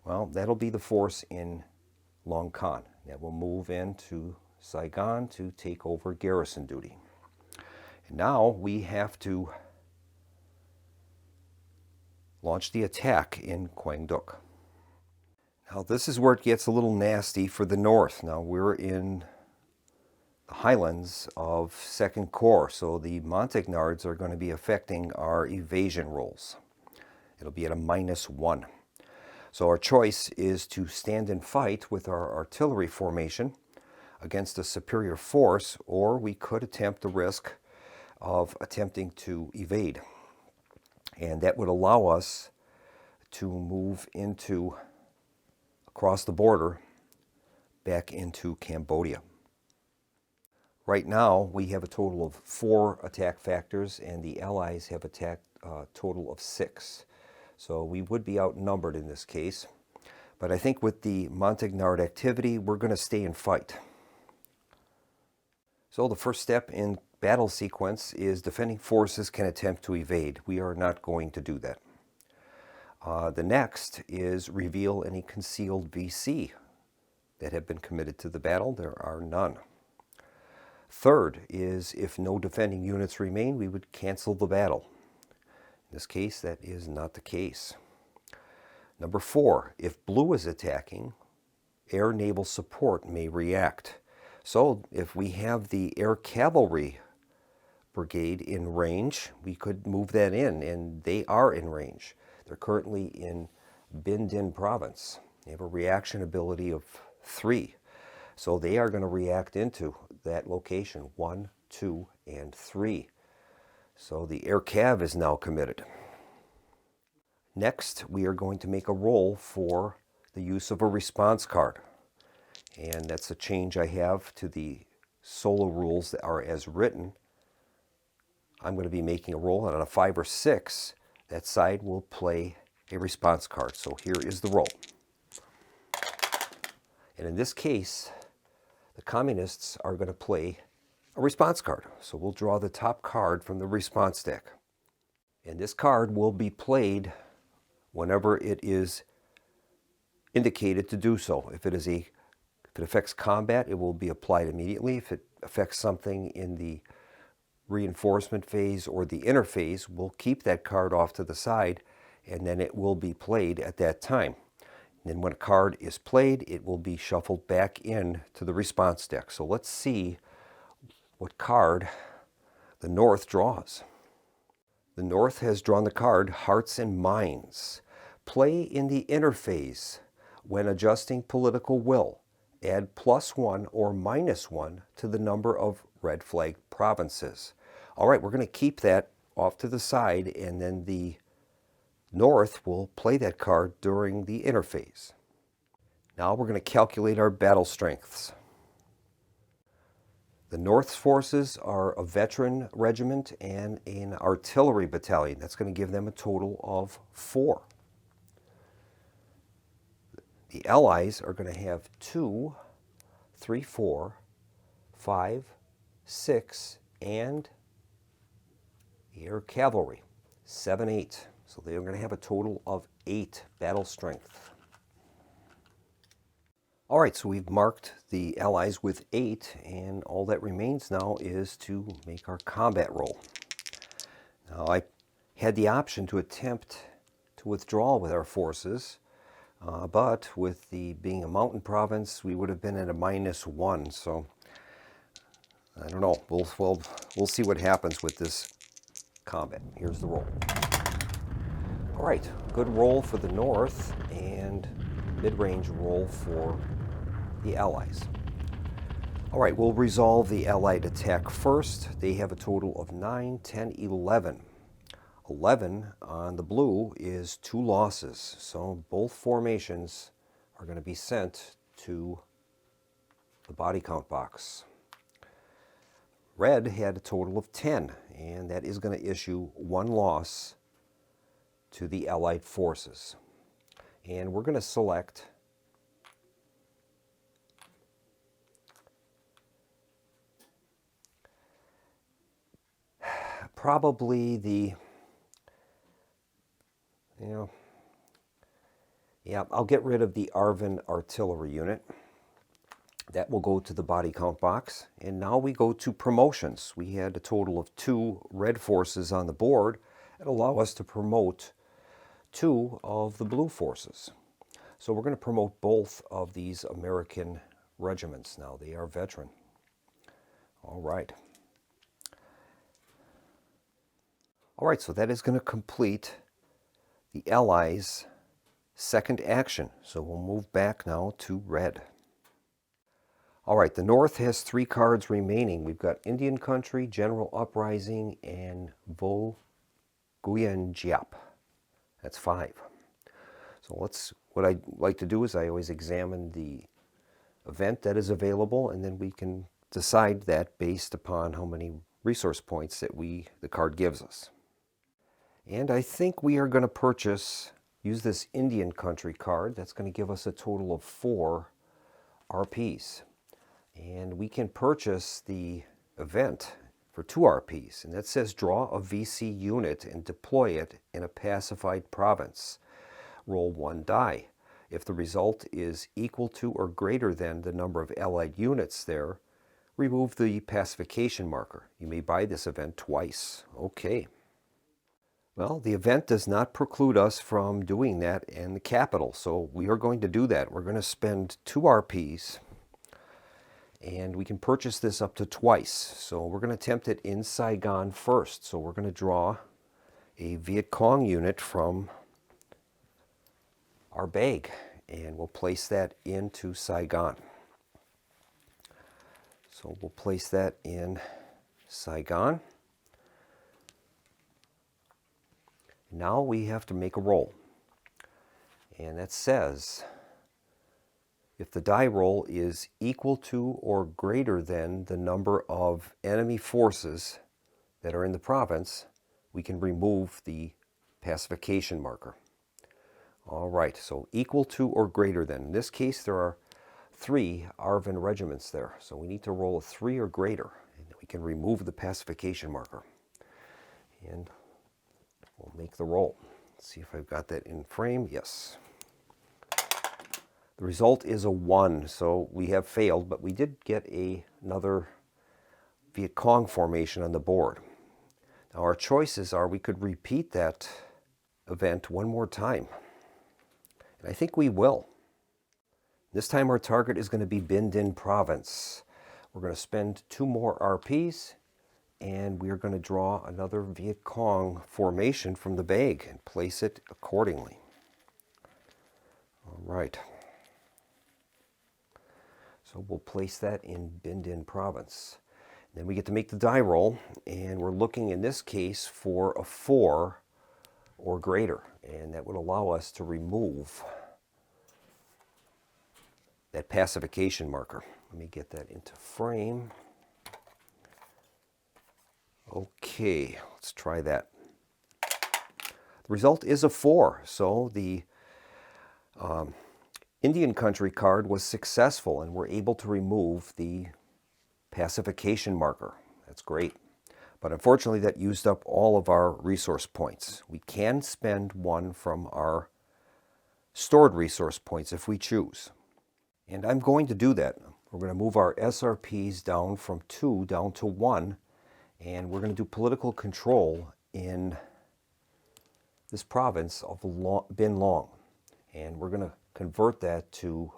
Well, that'll be the force in Long Con. That will move into Saigon to take over garrison duty. And now we have to launch the attack in Quang Duc. Now this is where it gets a little nasty for the north. Now we're in the highlands of Second Corps, so the Montagnards are going to be affecting our evasion rolls. It'll be at a -1. So our choice is to stand and fight with our artillery formation against a superior force, or we could attempt the risk of attempting to evade. And that would allow us to move across the border back into Cambodia. Right now, we have a total of 4 attack factors, and the Allies have attacked a total of 6. So we would be outnumbered in this case. But I think with the Montagnard activity, we're going to stay and fight. So the first step in battle sequence is defending forces can attempt to evade. We are not going to do that. The next is reveal any concealed VC that have been committed to the battle. There are none. Third is if no defending units remain, we would cancel the battle. In this case, that is not the case. Number 4, if Blue is attacking, air naval support may react. So if we have the air cavalry brigade in range, we could move that in, and they are in range. They're currently in Binh Dinh province. They have a reaction ability of 3. So they are going to react into that location, 1, 2, and 3. So the air cav is now committed. Next, we are going to make a roll for the use of a response card. And that's a change I have to the solo rules that are as written. I'm going to be making a roll, and on a 5 or 6, that side will play a response card. So here is the roll. And in this case, the communists are going to play a response card. So we'll draw the top card from the response deck. And this card will be played whenever it is indicated to do so. If it affects combat, it will be applied immediately. If it affects something in the reinforcement phase or the interphase, we'll keep that card off to the side, and then it will be played at that time. And then when a card is played, it will be shuffled back in to the response deck. So let's see what card the North draws. The North has drawn the card Hearts and Minds. Play in the interphase. When adjusting political will, add +1 or -1 to the number of red flag provinces. All right, we're going to keep that off to the side, and then the North will play that card during the interphase. Now we're going to calculate our battle strengths. The North's forces are a veteran regiment and an artillery battalion. That's going to give them a total of 4. The Allies are going to have 2, 3, 4, 5, 6, and air cavalry, 7, 8. So they're going to have a total of 8 battle strength. All right, so we've marked the Allies with 8, and all that remains now is to make our combat roll. Now, I had the option to attempt to withdraw with our forces, but with the being a mountain province, we would have been at a -1. So I don't know. We'll see what happens with this combat. Here's the roll. All right, good roll for the North and mid-range roll for the Allies. All right, we'll resolve the Allied attack first. They have a total of 9, 10, 11. 11 on the blue is 2 losses, so both formations are going to be sent to the body count box. Red had a total of 10, and that is going to issue 1 loss to the Allied forces. And we're going to select probably the, I'll get rid of the Arvin artillery unit. That will go to the body count box. And now we go to promotions. We had a total of 2 red forces on the board that allow us to promote 2 of the blue forces. So we're going to promote both of these American regiments now. They are veteran. All right. All right, so that is going to complete the Allies' second action. So we'll move back now to red. All right, the North has 3 cards remaining. We've got Indian Country, General Uprising, and Nguyen Giap. That's 5. So what I like to do is I always examine the event that is available, and then we can decide that based upon how many resource points that the card gives us. And I think we are going to use this Indian Country card. That's going to give us a total of 4 RPs. And we can purchase the event for 2 RPs. And that says draw a VC unit and deploy it in a pacified province. Roll 1 die. If the result is equal to or greater than the number of allied units there, remove the pacification marker. You may buy this event twice. Okay. Well, the event does not preclude us from doing that in the capital, so we are going to do that. We're going to spend 2 RPs, and we can purchase this up to twice. So we're going to attempt it in Saigon first. So we're going to draw a Viet Cong unit from our bag, and we'll place that into Saigon. So we'll place that in Saigon. Now we have to make a roll. And that says, if the die roll is equal to or greater than the number of enemy forces that are in the province, we can remove the pacification marker. All right, so equal to or greater than. In this case, there are 3 Arvin regiments there. So we need to roll a 3 or greater, and we can remove the pacification marker. And we'll make the roll. Let's see if I've got that in frame. Yes. The result is a 1, so we have failed, but we did get another Viet Cong formation on the board. Now our choices are we could repeat that event one more time, and I think we will. This time our target is going to be Binh Dinh Province. We're going to spend 2 more RPs, and we're going to draw another Viet Cong formation from the bag and place it accordingly. All right. So we'll place that in Binh Dinh Province. Then we get to make the die roll, and we're looking in this case for a 4 or greater, and that would allow us to remove that pacification marker. Let me get that into frame. Okay, let's try that. The result is a 4, so the Indian country card was successful, and we're able to remove the pacification marker. That's great. But unfortunately, that used up all of our resource points. We can spend 1 from our stored resource points if we choose. And I'm going to do that. We're going to move our SRPs down from 2 down to 1, and we're going to do political control in this province of Bin Long. And we're going to convert that to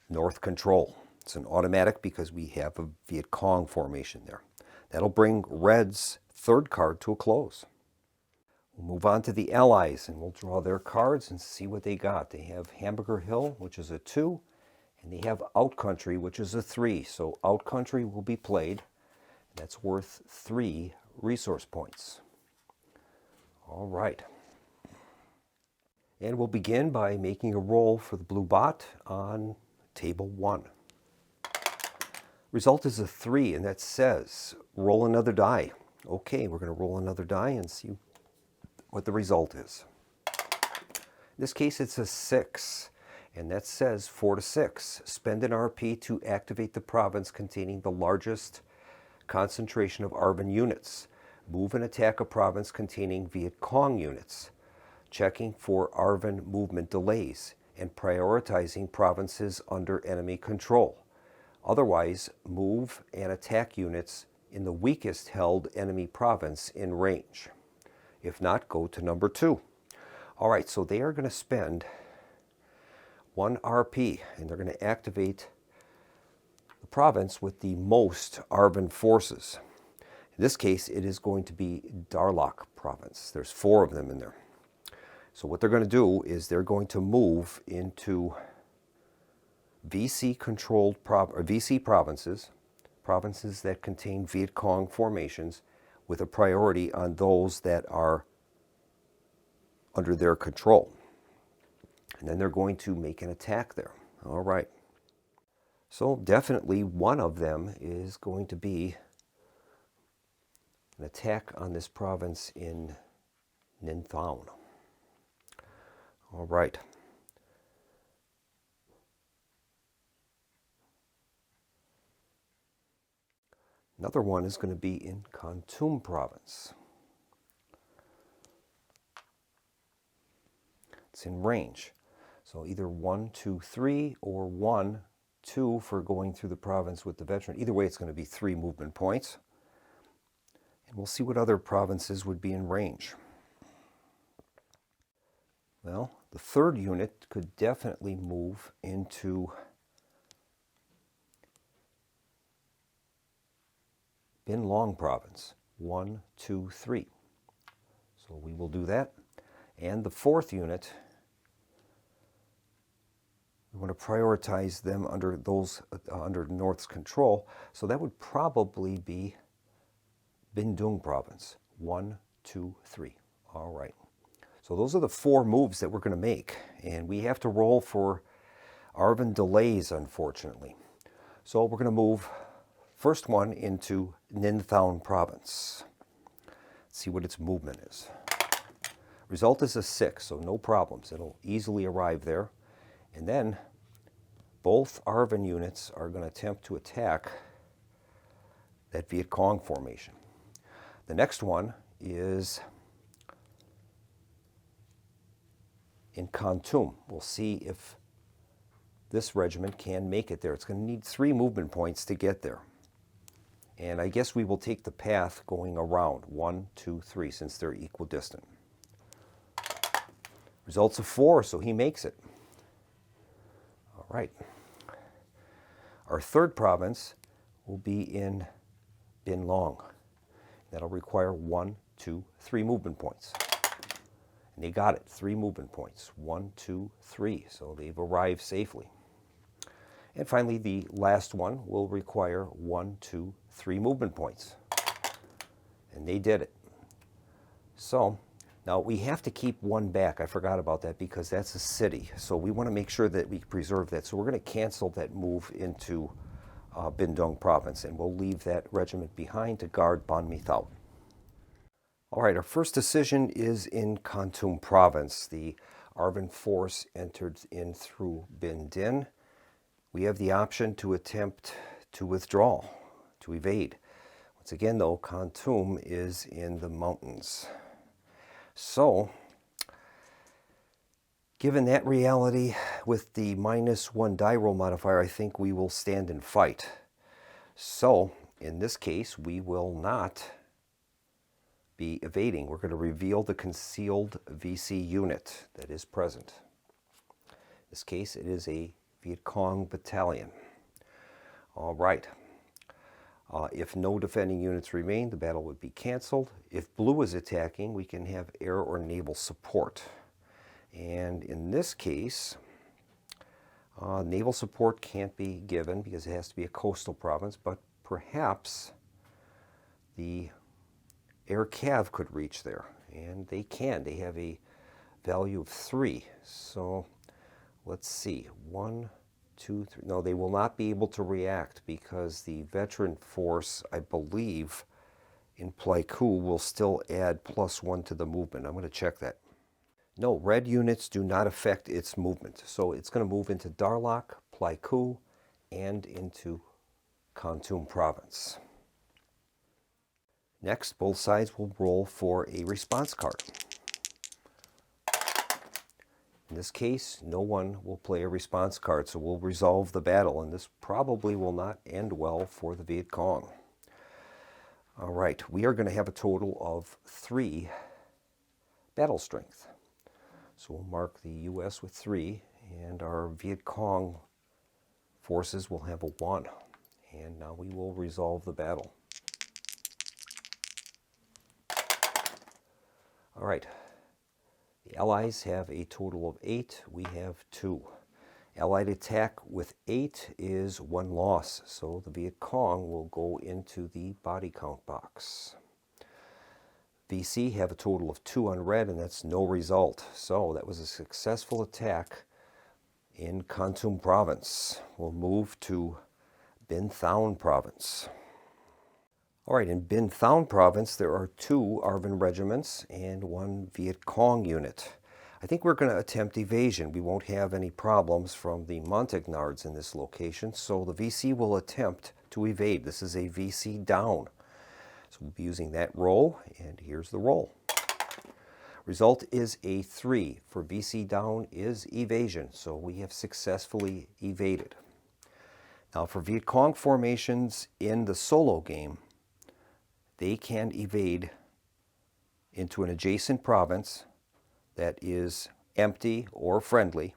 North Control. It's an automatic because we have a Viet Cong formation there. That'll bring Red's 3rd card to a close. We'll move on to the Allies, and we'll draw their cards and see what they got. They have Hamburger Hill, which is a 2, and they have Out Country, which is a 3. So Out Country will be played. That's worth 3 resource points. All right. And we'll begin by making a roll for the blue bot on table 1. Result is a 3, and that says roll another die. Okay, we're going to roll another die and see what the result is. In this case, it's a 6, and that says 4 to 6. Spend an RP to activate the province containing the largest concentration of ARVN units. Move and attack a province containing Viet Cong units. Checking for ARVN movement delays and prioritizing provinces under enemy control. Otherwise, move and attack units in the weakest held enemy province in range. If not, go to number 2. All right, so they are going to spend 1 RP, and they're going to activate the province with the most ARVN forces. In this case, it is going to be Darlak province. There's 4 of them in there. So what they're going to do is they're going to move into VC-controlled VC provinces, provinces that contain Viet Cong formations, with a priority on those that are under their control. And then they're going to make an attack there. All right. So definitely one of them is going to be an attack on this province in Ninh Thuan. All right. Another one is going to be in Kon Tum province. It's in range. So either 1, 2, 3 or 1, 2 for going through the province with the veteran. Either way, it's going to be 3 movement points. And we'll see what other provinces would be in range. Well, the 3rd unit could definitely move into Bin Long province. 1, 2, 3. So we will do that. And the 4th unit, we want to prioritize them under those under North's control. So that would probably be Binh Dung province. 1, 2, 3. All right. So those are the 4 moves that we're going to make. And we have to roll for ARVN delays, unfortunately. So we're going to move first one into Ninh Thuan province. Let's see what its movement is. Result is a 6, so no problems. It'll easily arrive there. And then both ARVN units are going to attempt to attack that Viet Cong formation. The next one is in Kon Tum. We'll see if this regiment can make it there. It's going to need 3 movement points to get there. And I guess we will take the path going around 1, 2, 3 since they're equidistant. Results of 4, so he makes it. All right. Our third province will be in Bin Long. That'll require 1, 2, 3 movement points. And they got it, 3 movement points. 1, 2, 3. So they've arrived safely. And finally, the last one will require 1, 2, 3 movement points. And they did it. So now we have to keep one back. I forgot about that because that's a city. So we want to make sure that we preserve that. So we're going to cancel that move into Bin Dung province, and we'll leave that regiment behind to guard Ban Mi Thao. All right, our first decision is in Kon Tum province. The Arvin force entered in through Bin Din. We have the option to attempt to withdraw, to evade. Once again, though, Kon Tum is in the mountains. So, given that reality, with the -1 die roll modifier, I think we will stand and fight. So, in this case, we will not be evading. We're going to reveal the concealed VC unit that is present. In this case, it is a Viet Cong battalion. All right. If no defending units remain, the battle would be canceled. If blue is attacking, we can have air or naval support. And in this case, naval support can't be given because it has to be a coastal province, but perhaps the air cav could reach there. And they can. They have a value of 3. So let's see. 1, 2, 3. No, they will not be able to react because the veteran force, I believe, in Pleiku will still add +1 to the movement. I'm going to check that. No, red units do not affect its movement. So it's going to move into Darlak, Pleiku, and into Kon Tum province. Next, both sides will roll for a response card. In this case, no one will play a response card, so we'll resolve the battle, and this probably will not end well for the Viet Cong. All right, we are going to have a total of 3 battle strength. So we'll mark the U.S. with 3, and our Viet Cong forces will have a 1. And now we will resolve the battle. All right. The Allies have a total of 8. We have 2. Allied attack with 8 is 1 loss. So the Viet Cong will go into the body count box. VC have a total of 2 on red, and that's no result. So that was a successful attack in Kon Tum province. We'll move to Bin Thao province. All right, in Bin Thao province, there are 2 Arvin regiments and 1 Viet Cong unit. I think we're going to attempt evasion. We won't have any problems from the Montagnards in this location, so the VC will attempt to evade. This is a VC down. So we'll be using that roll, and here's the roll. Result is a 3. For VC down is evasion, so we have successfully evaded. Now for Viet Cong formations in the solo game, they can evade into an adjacent province that is empty or friendly,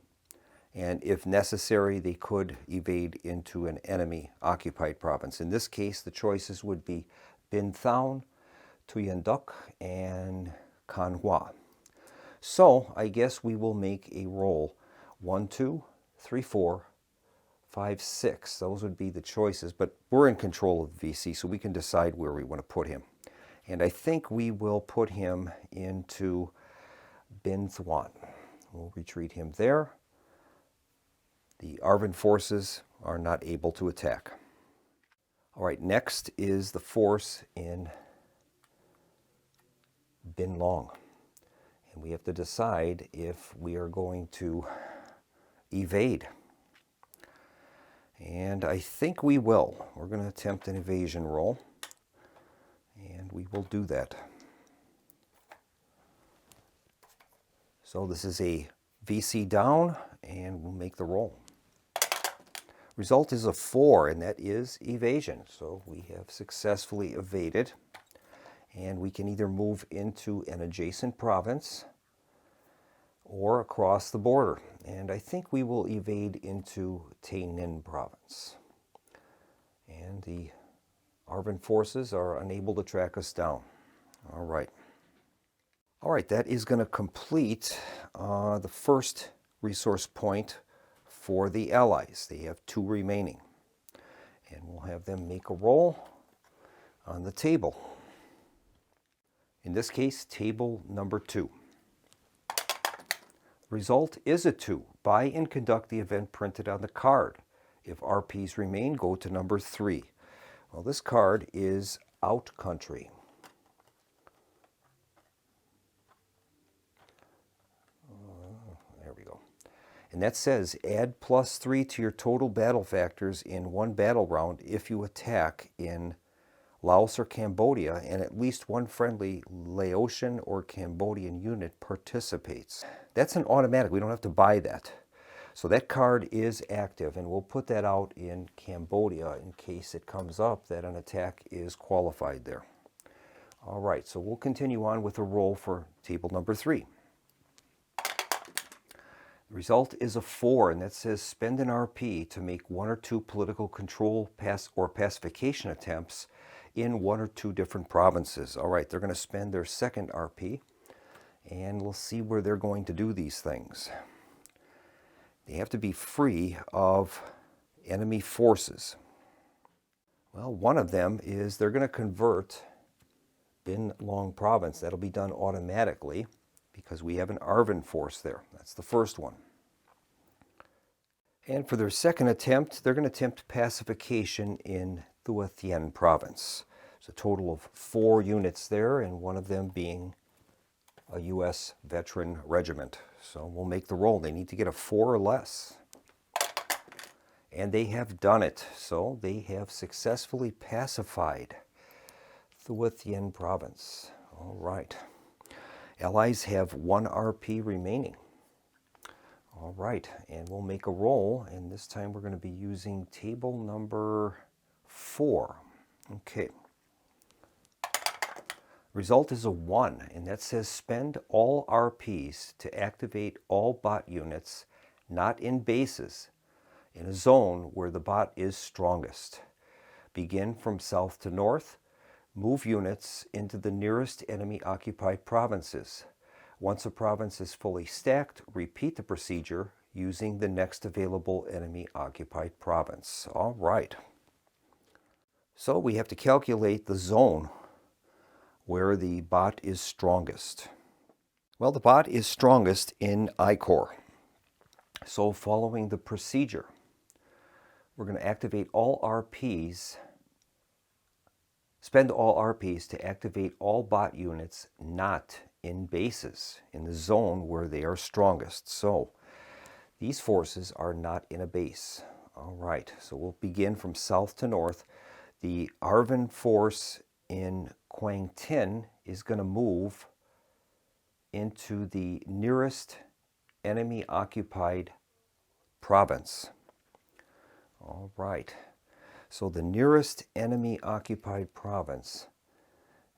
and if necessary, they could evade into an enemy-occupied province. In this case, the choices would be Bin Thao, Thuyen Duc, and Can Hoa. So I guess we will make a roll. 1, 2, 3, 4, 5, 6. Those would be the choices, but we're in control of the VC, so we can decide where we want to put him. And I think we will put him into Bin Thuan. We'll retreat him there. The Arvin forces are not able to attack. All right, next is the force in Bin Long. And we have to decide if we are going to evade. And I think we will. We're going to attempt an evasion roll. And we will do that. So this is a VC down, and we'll make the roll. Result is a 4, and that is evasion. So we have successfully evaded, and we can either move into an adjacent province or across the border. And I think we will evade into Tay Ninh province. And the Arvan forces are unable to track us down. All right. All right, that is going to complete the first resource point for the Allies. They have 2 remaining. And we'll have them make a roll on the table. In this case, table number 2. Result is a 2. Buy and conduct the event printed on the card. If RPs remain, go to number 3. Well, this card is Out Country. There we go. And that says add +3 to your total battle factors in 1 battle round if you attack in Laos or Cambodia and at least 1 friendly Laotian or Cambodian unit participates. That's an automatic. We don't have to buy that. So that card is active, and we'll put that out in Cambodia in case it comes up that an attack is qualified there. All right, so we'll continue on with a roll for table number 3. The result is a 4, and that says spend an RP to make 1 or 2 political control or pacification attempts in 1 or 2 different provinces. All right, they're going to spend their second RP, and we'll see where they're going to do these things. They have to be free of enemy forces. Well, one of them is they're going to convert Bin Long province. That'll be done automatically because we have an Arvan force there. That's the first one. And for their second attempt, they're going to attempt pacification in Thua Thien province. There's a total of 4 units there, and one of them being a U.S. veteran regiment. So we'll make the roll. They need to get a 4 or less. And they have done it. So they have successfully pacified Thua Thien province. All right. Allies have 1 RP remaining. All right, and we'll make a roll, and this time we're going to be using table number 4. Okay. Result is a 1, and that says spend all RPs to activate all bot units not in bases in a zone where the bot is strongest. Begin from south to north. Move units into the nearest enemy-occupied provinces. Once a province is fully stacked, repeat the procedure using the next available enemy-occupied province. All right. So we have to calculate the zone where the bot is strongest. Well, the bot is strongest in I-Corps. So following the procedure, we're going to activate all RPs, spend all RPs to activate all bot units not in bases, in the zone where they are strongest. So these forces are not in a base. All right, so we'll begin from south to north. The Arvan force in Quang Tin is going to move into the nearest enemy-occupied province. All right, so the nearest enemy-occupied province,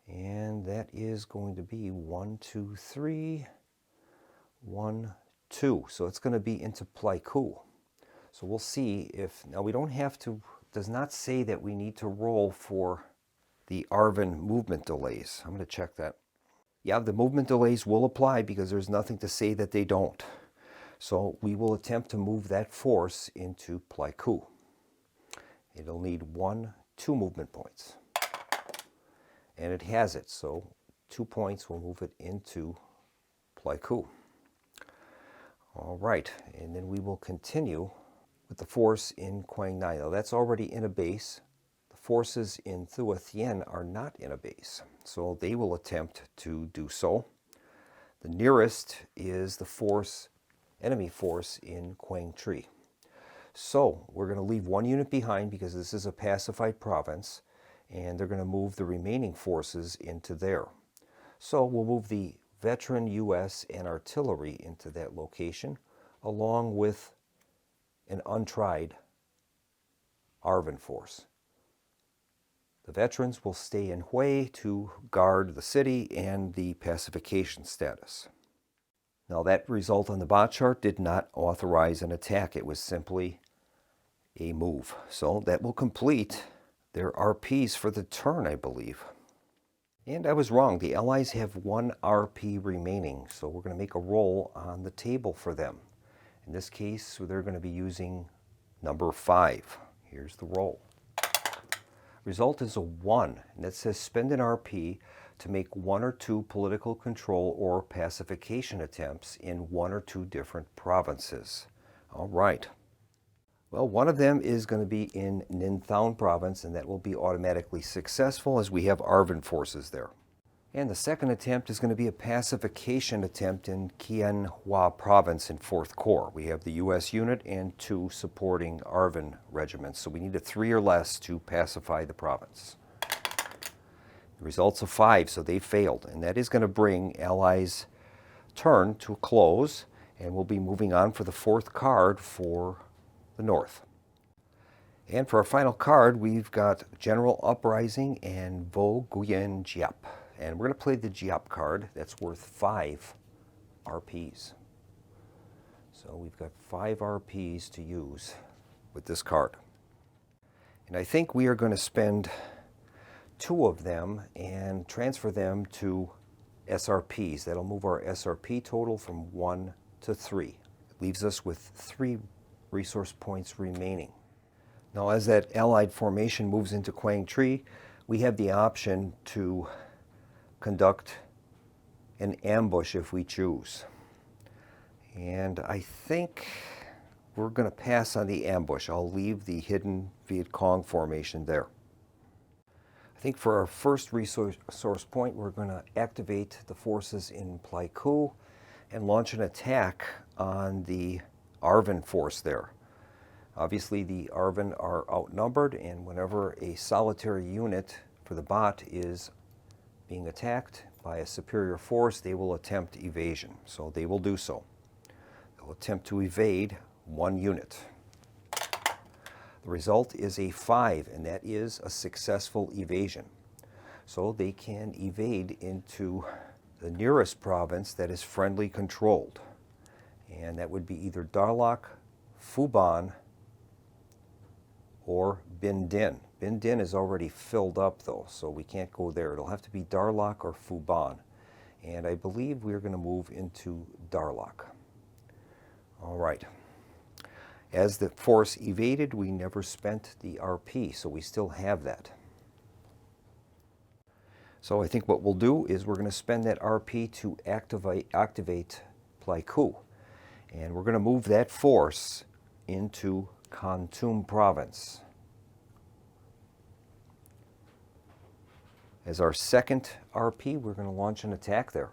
and that is going to be 1, 2, 3, 1, 2. So it's going to be into Pleiku. So we'll see if, now we don't have to, does not say that we need to roll for the Arvan movement delays. I'm going to check that. Yeah, the movement delays will apply because there's nothing to say that they don't. So we will attempt to move that force into Pleiku. It'll need 1, 2 movement points. And it has it, so 2 points will move it into Pleiku. All right, and then we will continue with the force in Quang Nai. Now that's already in a base. The forces in Thua Thien are not in a base, so they will attempt to do so. The nearest is the force, enemy force in Quang Tri. So we're going to leave 1 unit behind because this is a pacified province, and they're going to move the remaining forces into there. So we'll move the veteran U.S. and artillery into that location, along with an untried ARVN force. The veterans will stay in Hue to guard the city and the pacification status. Now that result on the bot chart did not authorize an attack. It was simply a move. So that will complete their RPs for the turn, I believe. And I was wrong. The Allies have 1 RP remaining. So we're going to make a roll on the table for them. In this case, they're going to be using number 5. Here's the roll. Result is a 1, and that says spend an RP to make 1 or 2 political control or pacification attempts in 1 or 2 different provinces. All right. Well, one of them is going to be in Ninh Thuan province, and that will be automatically successful as we have ARVN forces there. And the second attempt is going to be a pacification attempt in Quyen Hoa province in 4th Corps. We have the U.S. unit and 2 supporting ARVN regiments, so we need a 3 or less to pacify the province. The result's a 5, so they failed, and that is going to bring Allies' turn to a close, and we'll be moving on for the 4th card for the North. And for our final card, we've got General Uprising and Vo Nguyen Giap. And we're going to play the Giap card. That's worth 5 RPs. So we've got 5 RPs to use with this card. And I think we are going to spend 2 of them and transfer them to SRPs. That'll move our SRP total from 1 to 3. It leaves us with 3 resource points remaining. Now, as that Allied formation moves into Quang Tri, we have the option to conduct an ambush if we choose. And I think we're going to pass on the ambush. I'll leave the hidden Viet Cong formation there. I think for our first resource point, we're going to activate the forces in Pleiku and launch an attack on the ARVN force there. Obviously, the ARVN are outnumbered, and whenever a solitary unit for the bot is being attacked by a superior force, they will attempt evasion. So they will do so. They'll attempt to evade 1 unit. The result is a 5, and that is a successful evasion. So they can evade into the nearest province that is friendly controlled. And that would be either Darlak, Phu or Binh Dinh. Binh Dinh is already filled up though, so we can't go there. It'll have to be Darlak or Phu. And I believe we're going to move into Darlak. All right. As the force evaded, we never spent the RP, so we still have that. So I think what we'll do is we're going to spend that RP to activate Pleiku. And we're going to move that force into Kon Tum province. As our second RP, we're going to launch an attack there.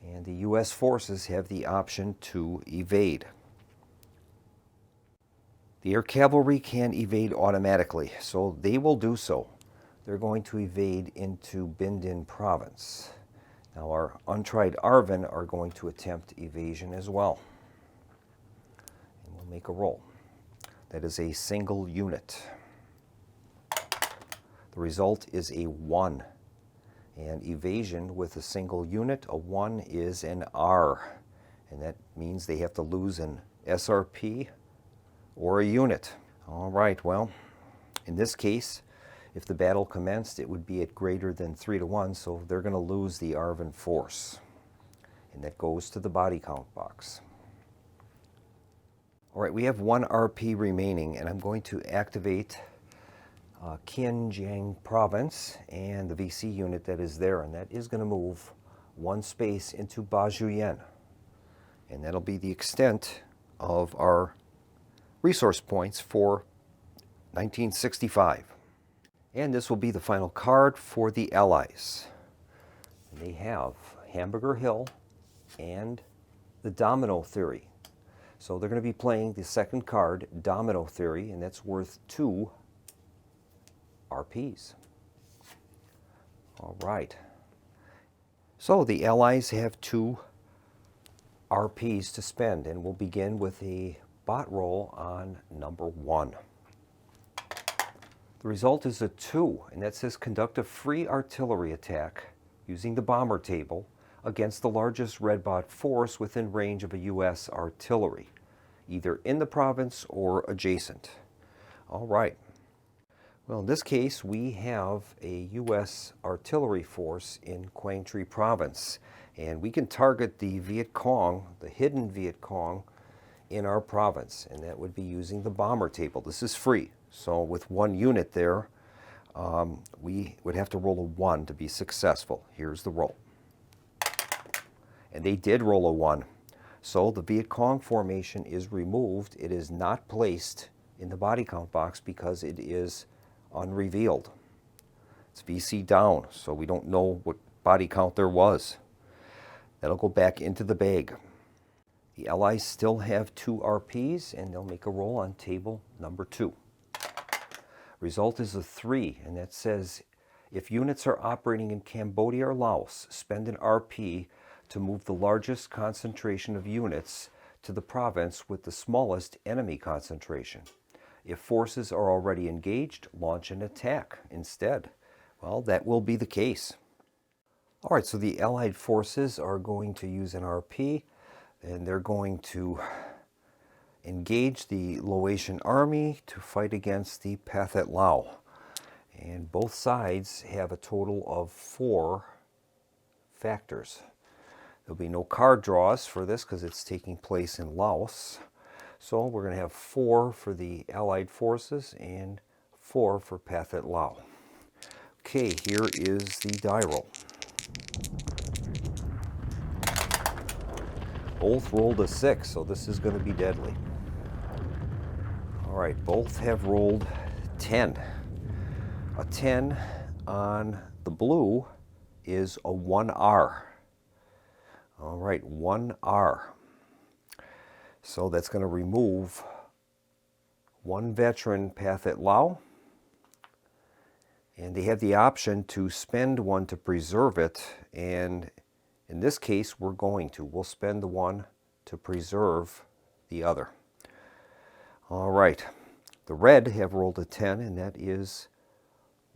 And the U.S. forces have the option to evade. The air cavalry can evade automatically, so they will do so. They're going to evade into Binh Dinh province. Now our untried ARVN are going to attempt evasion as well. And we'll make a roll. That is a single unit. The result is a 1. And evasion with a single unit, a 1 is an R. And that means they have to lose an SRP or a unit. All right, well, in this case, if the battle commenced, it would be at greater than 3 to 1, so they're going to lose the ARVN force. And that goes to the body count box. All right, we have 1 RP remaining, and I'm going to activate Quyen Giang province and the VC unit that is there, and that is going to move 1 space into Ba Juyen. And that'll be the extent of our resource points for 1965. And this will be the final card for the Allies. They have Hamburger Hill and the Domino Theory. So they're going to be playing the second card, Domino Theory, and that's worth 2 RPs. All right. So the Allies have 2 RPs to spend, and we'll begin with a bot roll on number 1. The result is a 2, and that says conduct a free artillery attack using the bomber table against the largest red bot force within range of a U.S. artillery, either in the province or adjacent. All right. Well, in this case, we have a U.S. artillery force in Quang Tri province, and we can target the Viet Cong, the hidden Viet Cong, in our province, and that would be using the bomber table. This is free, so with 1 unit there, we would have to roll a 1 to be successful. Here's the roll. And they did roll a 1. So the Viet Cong formation is removed. It is not placed in the body count box because it is unrevealed. It's VC down, so we don't know what body count there was. That'll go back into the bag. The Allies still have 2 RPs, and they'll make a roll on table number 2. Result is a 3, and that says if units are operating in Cambodia or Laos, spend an RP to move the largest concentration of units to the province with the smallest enemy concentration. If forces are already engaged, launch an attack instead. Well, that will be the case. All right, so the Allied forces are going to use an RP, and they're going to engage the Laotian army to fight against the Pathet Lao. And both sides have a total of 4 factors. There'll be no card draws for this because it's taking place in Laos. So we're going to have 4 for the Allied forces and 4 for Pathet Lao. Okay, here is the die roll. Both rolled a 6, so this is going to be deadly. All right, both have rolled 10. A 10 on the blue is a 1R. All right, 1R. So that's going to remove 1 veteran Pathet Lao. And they have the option to spend 1 to preserve it. And in this case, we'll spend the 1 to preserve the other. All right. The red have rolled a 10, and that is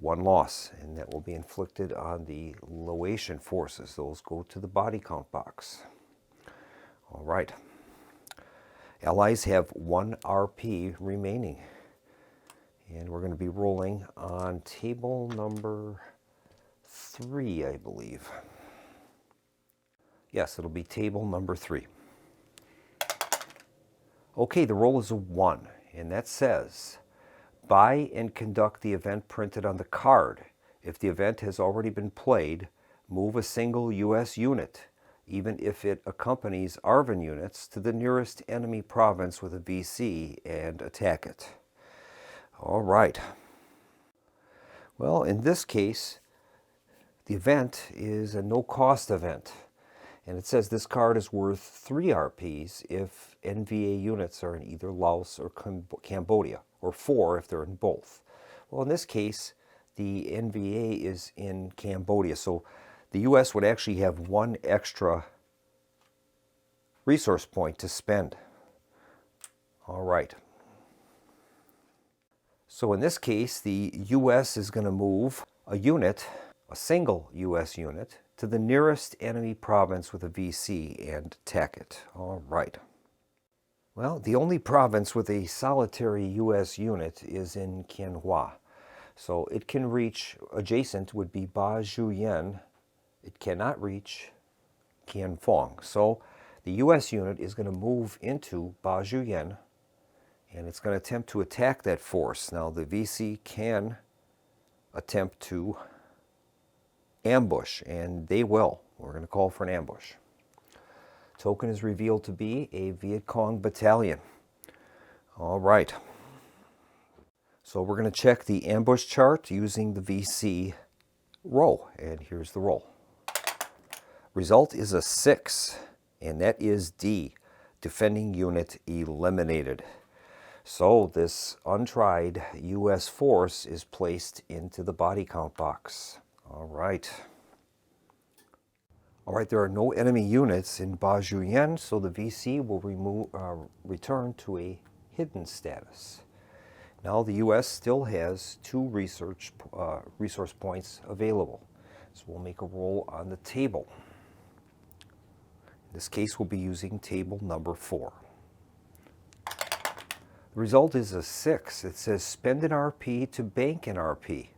1 loss. And that will be inflicted on the Laotian forces. Those go to the body count box. All right. Allies have 1 RP remaining. And we're going to be rolling on table number 3, I believe. Yes, it'll be table number 3. Okay, the roll is a 1, and that says, buy and conduct the event printed on the card. If the event has already been played, move a single U.S. unit, even if it accompanies ARVN units, to the nearest enemy province with a VC and attack it. All right. Well, in this case, the event is a no-cost event. And it says this card is worth 3 RPs if NVA units are in either Laos or Cambodia, or 4 if they're in both. Well, in this case, the NVA is in Cambodia, so the U.S. would actually have 1 extra resource point to spend. All right. So in this case, the U.S. is going to move a unit, a single U.S. unit, to the nearest enemy province with a VC and attack it. All right. Well, the only province with a solitary U.S. unit is in Quang Hoa. So it can reach, adjacent would be Ba Juyen. It cannot reach Quang Phong. So the U.S. unit is going to move into Ba Juyen, and it's going to attempt to attack that force. Now the VC can attempt to ambush, and they will. We're going to call for an ambush. Token is revealed to be a Viet Cong battalion. All right. So we're going to check the ambush chart using the VC roll, and here's the roll. Result is a 6, and that is D, defending unit eliminated. So this untried U.S. force is placed into the body count box. All right. All right, there are no enemy units in Nguyen, so the VC will return to a hidden status. Now the U.S. still has 2 resource points available. So we'll make a roll on the table. In this case, we'll be using table number 4. The result is a 6. It says spend an RP to bank an RP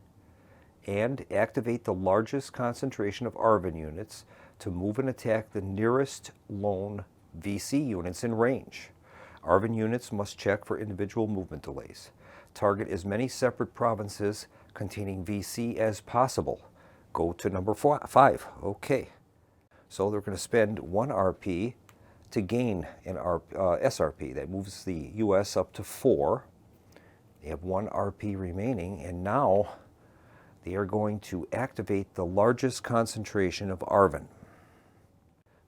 and activate the largest concentration of ARVN units to move and attack the nearest lone VC units in range. ARVN units must check for individual movement delays. Target as many separate provinces containing VC as possible. Go to number 5. Okay. So they're going to spend 1 RP to gain an SRP. That moves the US up to 4. They have 1 RP remaining, and now they are going to activate the largest concentration of ARVN.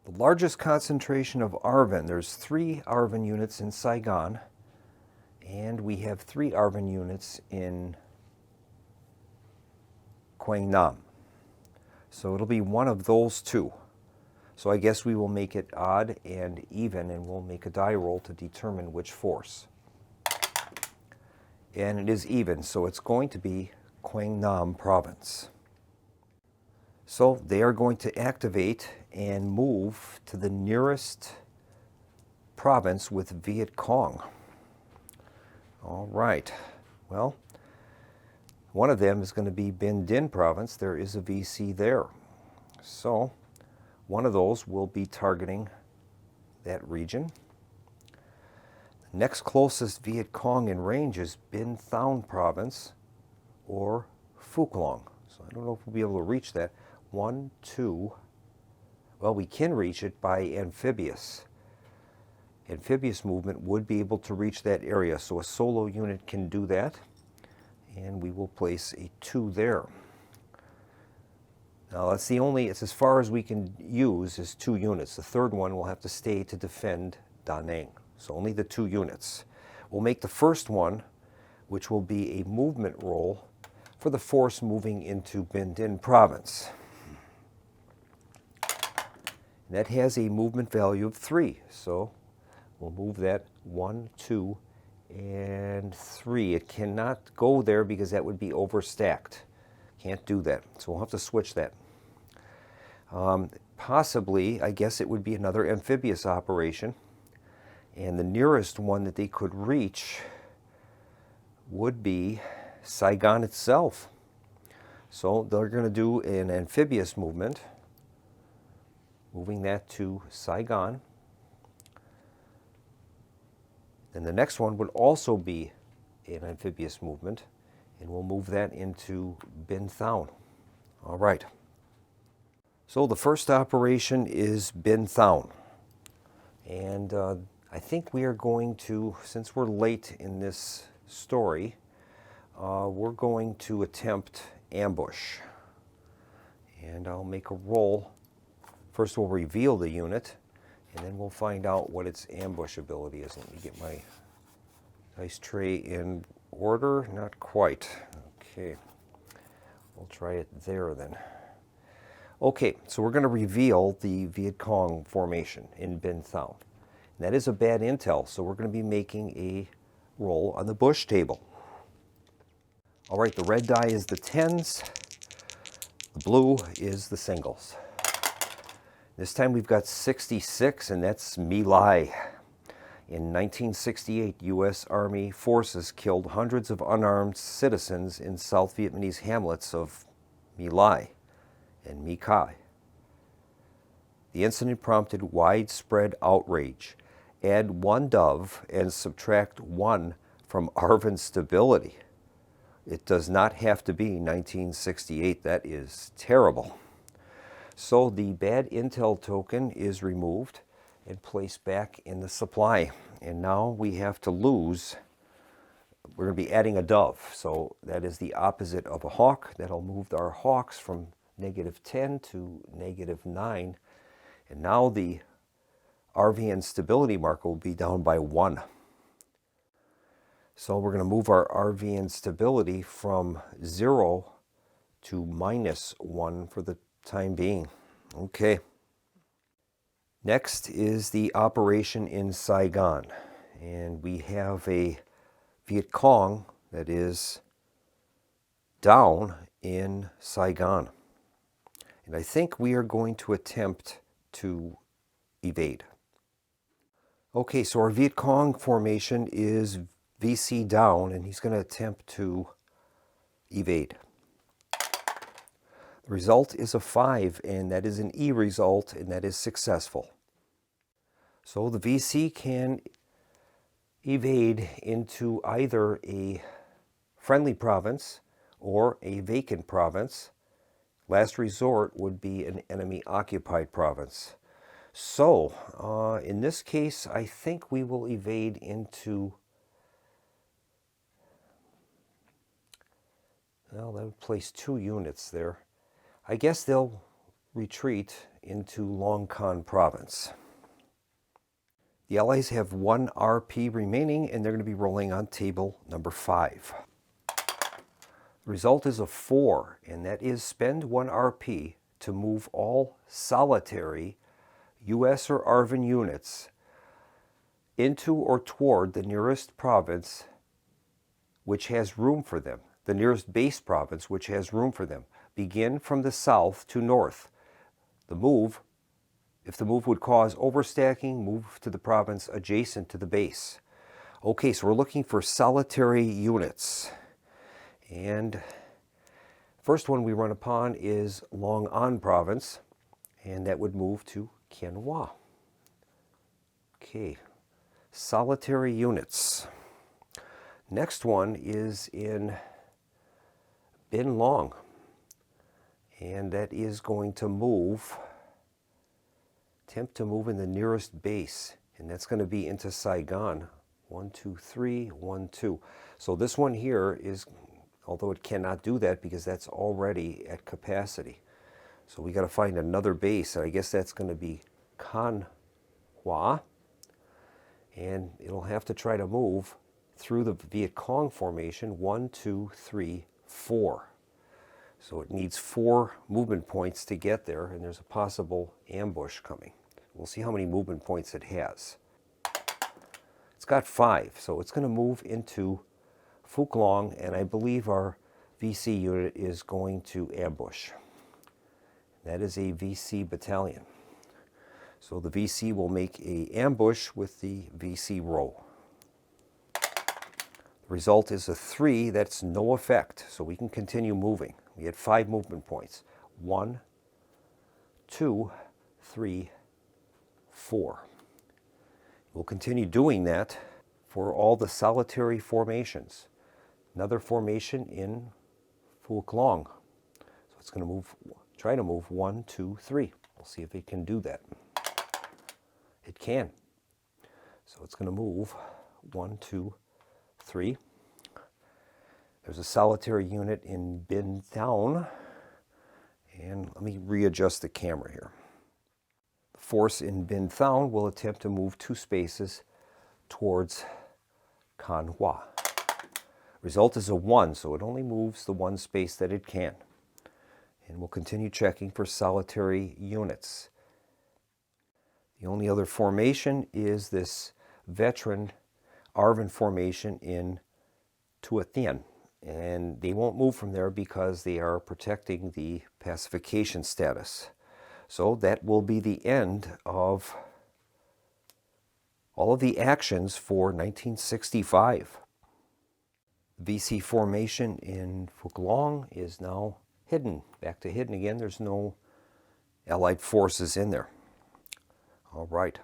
The largest concentration of ARVN, there's 3 ARVN units in Saigon, and we have 3 ARVN units in Quang Nam. So it'll be one of those 2. So I guess we will make it odd and even, and we'll make a die roll to determine which force. And it is even, so it's going to be Quang Nam province. So they are going to activate and move to the nearest province with Viet Cong. All right. Well, one of them is going to be Binh Dinh province. There is a VC there. So one of those will be targeting that region. The next closest Viet Cong in range is Binh Thao province or Phuc Long. So I don't know if we'll be able to reach that. 1, 2. Well, we can reach it by amphibious. Amphibious movement would be able to reach that area, so a solo unit can do that. And we will place a 2 there. Now that's it's as far as we can use is 2 units. The third one will have to stay to defend Da Nang. So only the 2 units. We'll make the first one, which will be a movement roll for the force moving into Binh Dinh province. That has a movement value of 3. So we'll move that 1, 2, and 3. It cannot go there because that would be overstacked. Can't do that. So we'll have to switch that. Possibly, I guess it would be another amphibious operation. And the nearest one that they could reach would be Saigon itself. So they're going to do an amphibious movement, moving that to Saigon. And the next one would also be an amphibious movement, and we'll move that into Binh Thao. All right. So the first operation is Binh Thao. And I think we are going to, since we're late in this story, we're going to attempt ambush. And I'll make a roll. First we'll reveal the unit, and then we'll find out what its ambush ability is. Let me get my dice tray in order. Not quite. Okay. We'll try it there then. Okay, so we're going to reveal the Viet Cong formation in Binh Thao. That is a bad intel, so we're going to be making a roll on the bush table. All right, the red die is the 10s. The blue is the singles. This time we've got 66, and that's My Lai. In 1968, U.S. Army forces killed hundreds of unarmed citizens in South Vietnamese hamlets of My Lai and My Khai. The incident prompted widespread outrage. Add 1 dove and subtract 1 from ARVN stability. It does not have to be 1968. That is terrible. So the bad intel token is removed and placed back in the supply. And now we have to lose. We're going to be adding a dove. So that is the opposite of a hawk. That'll move our hawks from -10 to -9. And now the RVN stability marker will be down by 1. So we're going to move our RVN stability from 0 to -1 for the time being. Okay, Next is the operation in Saigon, and we have a Viet Cong that is down in Saigon. And I think we are going to attempt to evade. Okay, so our Viet Cong formation is VC down, and he's going to attempt to evade. The result is a 5, and that is an E result, and that is successful. So the VC can evade into either a friendly province or a vacant province. Last resort would be an enemy-occupied province. So, in this case, I think we will evade into, well, that would place 2 units there. I guess they'll retreat into Long Con province. The Allies have 1 RP remaining, and they're going to be rolling on table number 5. The result is a 4, and that is spend 1 RP to move all solitary US or ARVN units into or toward the nearest province which has room for them, the nearest base province which has room for them. Begin from the south to north. If the move would cause overstacking, move to the province adjacent to the base. Okay, so we're looking for solitary units. And first one we run upon is Long An province, and that would move to Quien Hoa. Okay, solitary units. Next one is in Bin Long, and that is going to attempt to move in the nearest base, and that's going to be into Saigon. 1, 2, 3, 1, 2. So this one here is, although it cannot do that because that's already at capacity. So we got to find another base, and I guess that's going to be Can Hoa, and it'll have to try to move through the Viet Cong formation. 1, 2, 3, 4. So it needs 4 movement points to get there, and there's a possible ambush coming. We'll see how many movement points it has. It's got 5, so it's going to move into Phuc Long, and I believe our VC unit is going to ambush. That is a VC battalion. So the VC will make an ambush with the VC row. The result is a 3. That's no effect, so we can continue moving. We had 5 movement points. 1, 2, 3, 4. We'll continue doing that for all the solitary formations. Another formation in Phuc Long. So it's going to try to move 1, 2, 3. We'll see if it can do that. It can. So it's going to move 1, 2, 3. There's a solitary unit in Bin Town. And let me readjust the camera here. The force in Bin Town will attempt to move 2 spaces towards Can Hoa. Result is a 1, so it only moves the 1 space that it can. And we'll continue checking for solitary units. The only other formation is this veteran ARVN formation in Tua Thien. And they won't move from there because they are protecting the pacification status. So that will be the end of all of the actions for 1965. VC formation in Phuc Long is now hidden. Back to hidden again. There's no Allied forces in there. All right.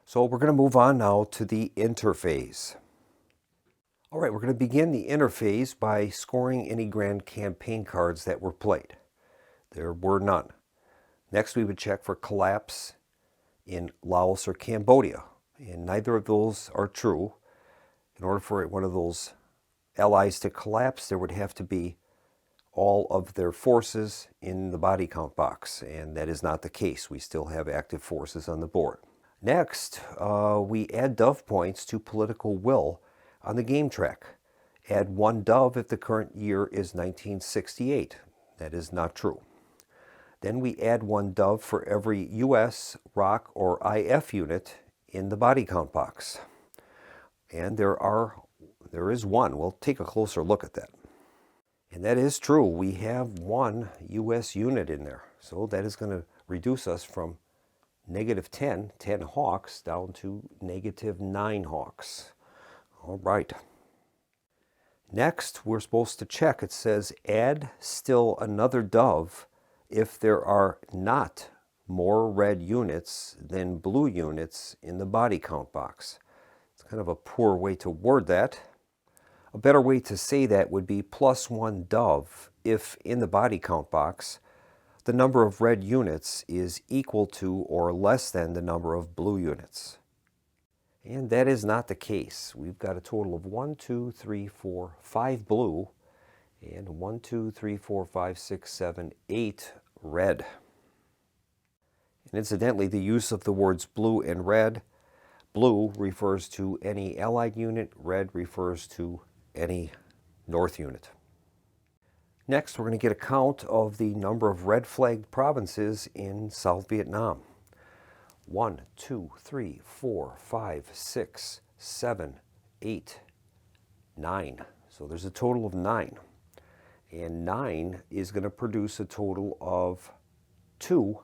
So we're going to move on now to the interphase. All right, we're going to begin the interphase by scoring any grand campaign cards that were played. There were none. Next, we would check for collapse in Laos or Cambodia. And neither of those are true. In order for one of those allies to collapse, there would have to be all of their forces in the body count box. And that is not the case. We still have active forces on the board. Next, we add dove points to political will on the game track. Add 1 dove if the current year is 1968. That is not true. Then we add 1 dove for every US, ROC, or IF unit in the body count box. And there is one. We'll take a closer look at that. And that is true. We have 1 US unit in there. So that is going to reduce us from -10 hawks, down to -9 hawks. All right. Next, we're supposed to check. It says add still another dove if there are not more red units than blue units in the body count box. It's kind of a poor way to word that. A better way to say that would be +1 dove if in the body count box the number of red units is equal to or less than the number of blue units. And that is not the case. We've got a total of 1, 2, 3, 4, 5 blue, and 1, 2, 3, 4, 5, 6, 7, 8 red. And incidentally, the use of the words blue and red, blue refers to any Allied unit, red refers to any North unit. Next, we're going to get a count of the number of red flagged provinces in South Vietnam. 1, 2, 3, 4, 5, 6, 7, 8, 9. So there's a total of 9. And 9 is going to produce a total of two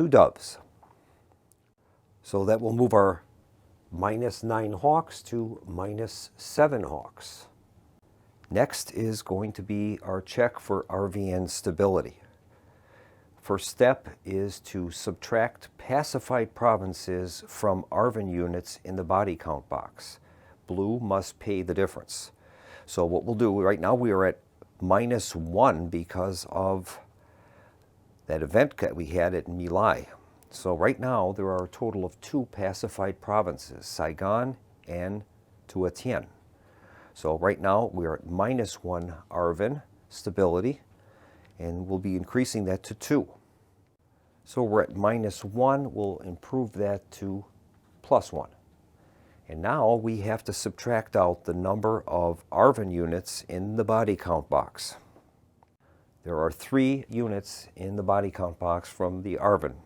doves. So that will move our -9 hawks to -7 hawks. Next is going to be our check for RVN stability. First step is to subtract pacified provinces from ARVN units in the body count box. Blue must pay the difference. So what we'll do, right now we are at -1 because of that event that we had at My Lai. So right now there are a total of 2 pacified provinces, Saigon andTua Tien. So right now we are at -1 ARVN stability, and we'll be increasing that to 2. So we're at -1, we'll improve that to +1. And now we have to subtract out the number of ARVN units in the body count box. There are 3 units in the body count box from the ARVN.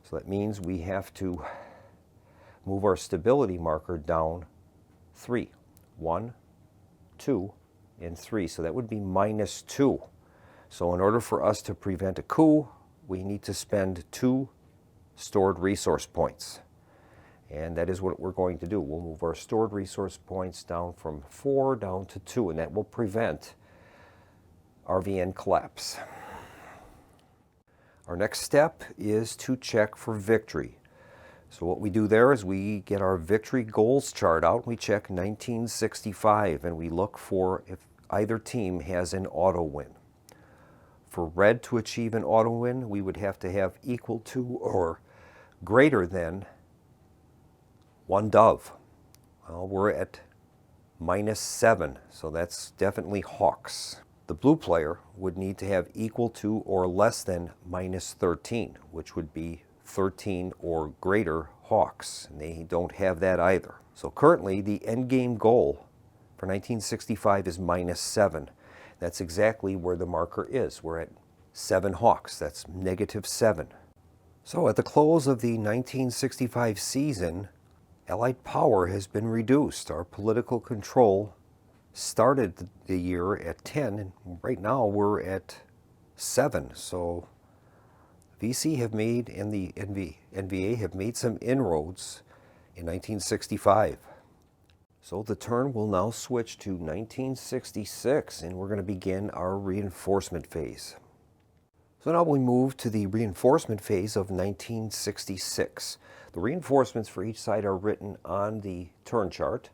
So that means we have to move our stability marker down 3. 1, 2, and 3. So that would be -2. So in order for us to prevent a coup, we need to spend 2 stored resource points. And that is what we're going to do. We'll move our stored resource points down from 4 down to 2, and that will prevent RVN collapse. Our next step is to check for victory. So what we do there is we get our victory goals chart out. We check 1965, and we look for if either team has an auto win. For red to achieve an auto win, we would have to have equal to or greater than 1 dove. Well, we're at -7, so that's definitely hawks. The blue player would need to have equal to or less than -13, which would be 13 or greater hawks, and they don't have that either. So currently the endgame goal for 1965 is -7. That's exactly where the marker is. We're at 7 hawks. That's -7. So at the close of the 1965 season, Allied power has been reduced. Our political control started the year at 10, and right now we're at 7. So VC have made, and the NVA have made some inroads in 1965. So the turn will now switch to 1966, and we're going to begin our reinforcement phase. So now we move to the reinforcement phase of 1966. The reinforcements for each side are written on the turn chart,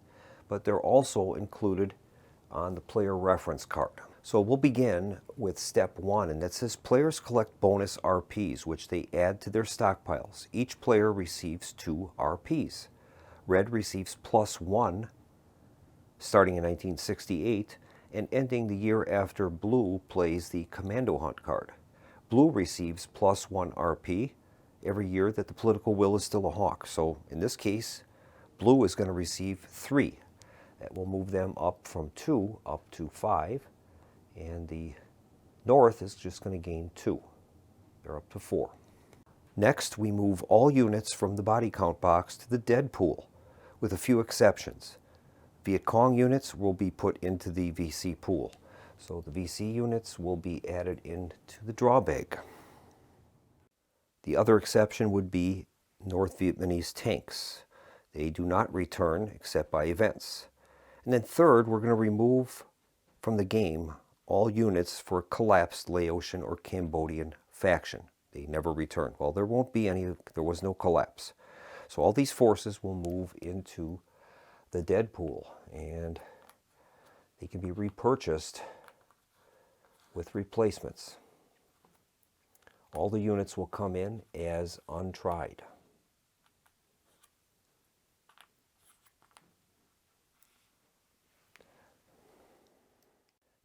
but they're also included on the player reference card. So we'll begin with step 1, and that says players collect bonus RPs, which they add to their stockpiles. Each player receives 2 RPs. Red receives +1 starting in 1968 and ending the year after blue plays the Commando Hunt card. Blue receives +1 RP every year that the political will is still a hawk. So in this case, blue is going to receive 3. That will move them up from 2 up to 5, and the North is just going to gain 2. They're up to 4. Next, we move all units from the body count box to the dead pool, with a few exceptions. Viet Cong units will be put into the VC pool, so the VC units will be added into the draw bag. The other exception would be North Vietnamese tanks. They do not return except by events. And then third, we're going to remove from the game all units for collapsed Laotian or Cambodian faction. They never return. Well, there won't be any, there was no collapse. So all these forces will move into the dead pool, and they can be repurchased with replacements. All the units will come in as untried.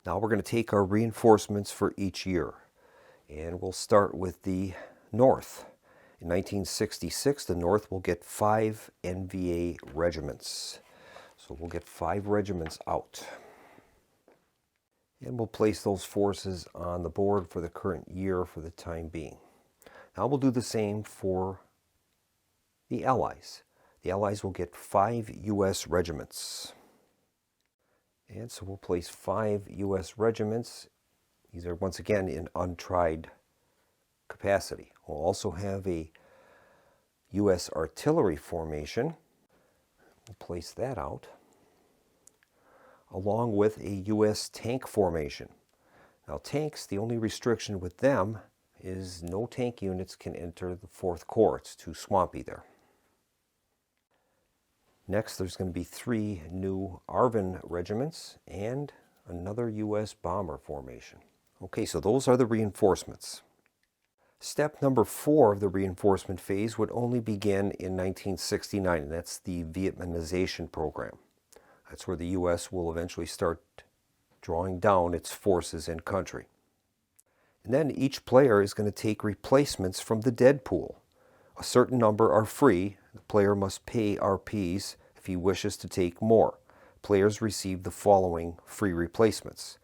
Now we're going to take our reinforcements for each year, and we'll start with the North. In 1966, the North will get 5 NVA regiments. So we'll get 5 regiments out. And we'll place those forces on the board for the current year for the time being. Now we'll do the same for the Allies. The Allies will get 5 U.S. regiments. And so we'll place 5 U.S. regiments. These are once again in untried capacity. We'll also have a U.S. artillery formation. We'll place that out, along with a U.S. tank formation. Now tanks, the only restriction with them is no tank units can enter the 4th Corps. It's too swampy there. Next, there's going to be 3 new ARVN regiments and another U.S. bomber formation. Okay, so those are the reinforcements. Step number 4 of the reinforcement phase would only begin in 1969, and that's the Vietnamization program. That's where the U.S. will eventually start drawing down its forces in country. And then each player is going to take replacements from the dead pool. A certain number are free. The player must pay RPs if he wishes to take more. Players receive the following free replacements: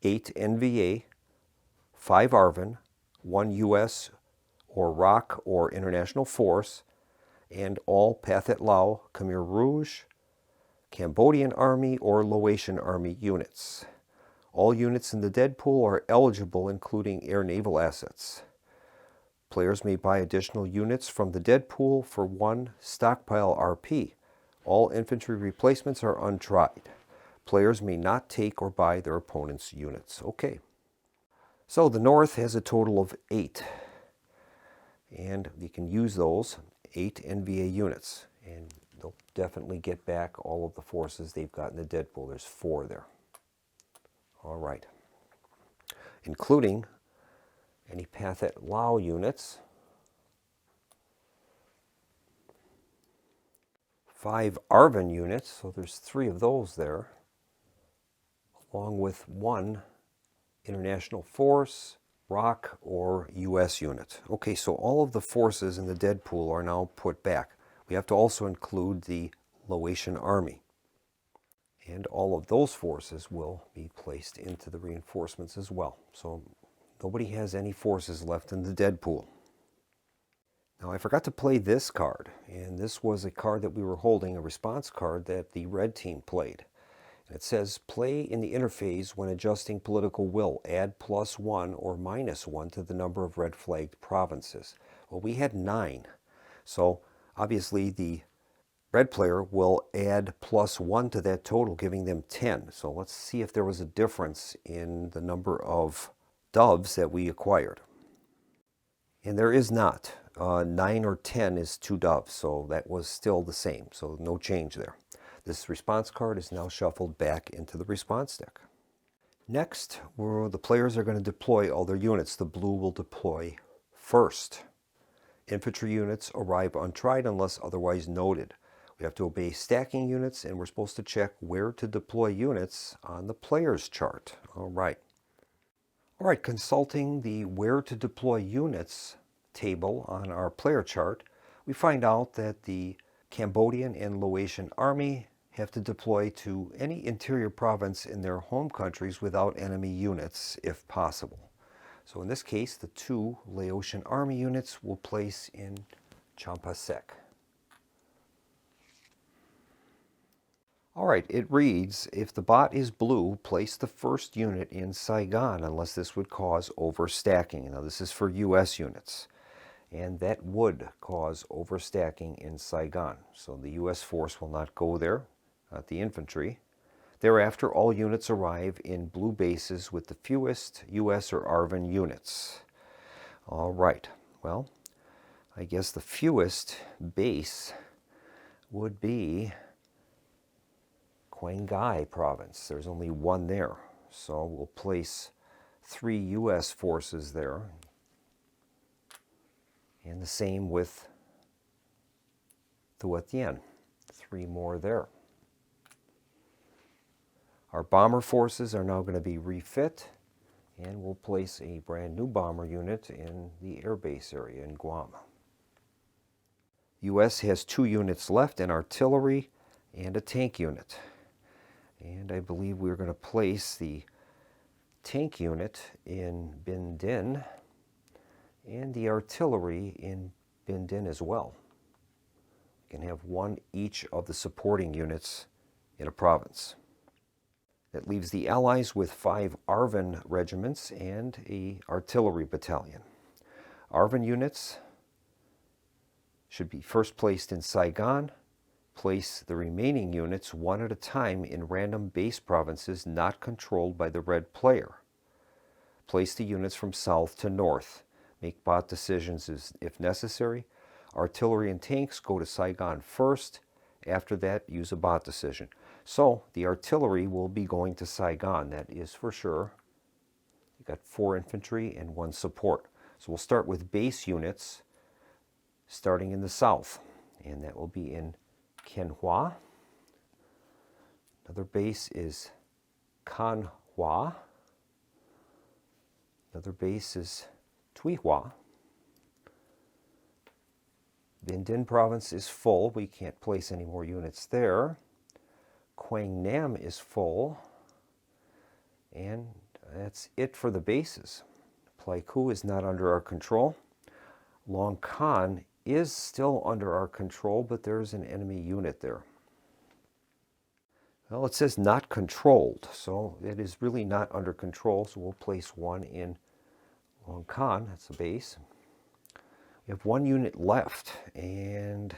8 NVA, 5 ARVN, 1 U.S. or ROC or International Force, and all Pathet Lao, Khmer Rouge, Cambodian Army or Laotian Army units. All units in the dead pool are eligible, including air naval assets. Players may buy additional units from the dead pool for 1 stockpile RP. All infantry replacements are untried. Players may not take or buy their opponent's units. Okay. So the North has a total of 8. And you can use those 8 NVA units. And they'll definitely get back all of the forces they've got in the dead pool. There's 4 there. All right. Including any Pathet Lao units. 5 ARVN units, so there's 3 of those there, along with 1 International Force, ROC, or U.S. unit. Okay, so all of the forces in the dead pool are now put back. We have to also include the Laotian Army. And all of those forces will be placed into the reinforcements as well. So nobody has any forces left in the dead pool. Now I forgot to play this card, and this was a card that we were holding, a response card that the red team played. And it says, play in the interphase when adjusting political will. Add +1 or -1 to the number of red flagged provinces. Well, we had 9. So obviously the red player will add +1 to that total, giving them 10. So let's see if there was a difference in the number of doves that we acquired. And there is not. 9 or 10 is 2 doves, so that was still the same. So no change there. This response card is now shuffled back into the response deck. Next, the players are going to deploy all their units. The blue will deploy first. Infantry units arrive untried unless otherwise noted. We have to obey stacking units, and we're supposed to check where to deploy units on the player's chart. All right, consulting the where to deploy units table on our player chart, we find out that the Cambodian and Laotian Army have to deploy to any interior province in their home countries without enemy units if possible. So in this case, the 2 Laotian Army units will place in Champasak. All right, it reads, if the bot is blue, place the first unit in Saigon unless this would cause overstacking. Now this is for U.S. units, and that would cause overstacking in Saigon. So the U.S. force will not go there, not the infantry. Thereafter, all units arrive in blue bases with the fewest U.S. or ARVN units. All right, well, I guess the fewest base would be Quang Ngai province. There's only 1 there, so we'll place 3 U.S. forces there. And the same with Thu Tien, 3 more there. Our bomber forces are now going to be refit, and we'll place a brand new bomber unit in the air base area in Guam. U.S. has 2 units left, an artillery and a tank unit. And I believe we're going to place the tank unit in Bin Din and the artillery in Bin Din as well. We can have 1 each of the supporting units in a province. That leaves the Allies with 5 ARVN regiments and an artillery battalion. ARVN units should be first placed in Saigon. Place the remaining units 1 at a time in random base provinces not controlled by the red player. Place the units from south to north. Make bot decisions if necessary. Artillery and tanks go to Saigon first. After that, use a bot decision. So the artillery will be going to Saigon, that is for sure. You've got 4 infantry and 1 support. So we'll start with base units starting in the south, and that will be in Ken Hua. Another base is Kan Hua. Another base is Tui Hua. Bin Din province is full. We can't place any more units there. Quang Nam is full. And that's it for the bases. Pleiku is not under our control. Long Khan is still under our control, but there's an enemy unit there. Well, it says not controlled, so it is really not under control, so we'll place 1 in Long Khan, that's a base. We have 1 unit left, and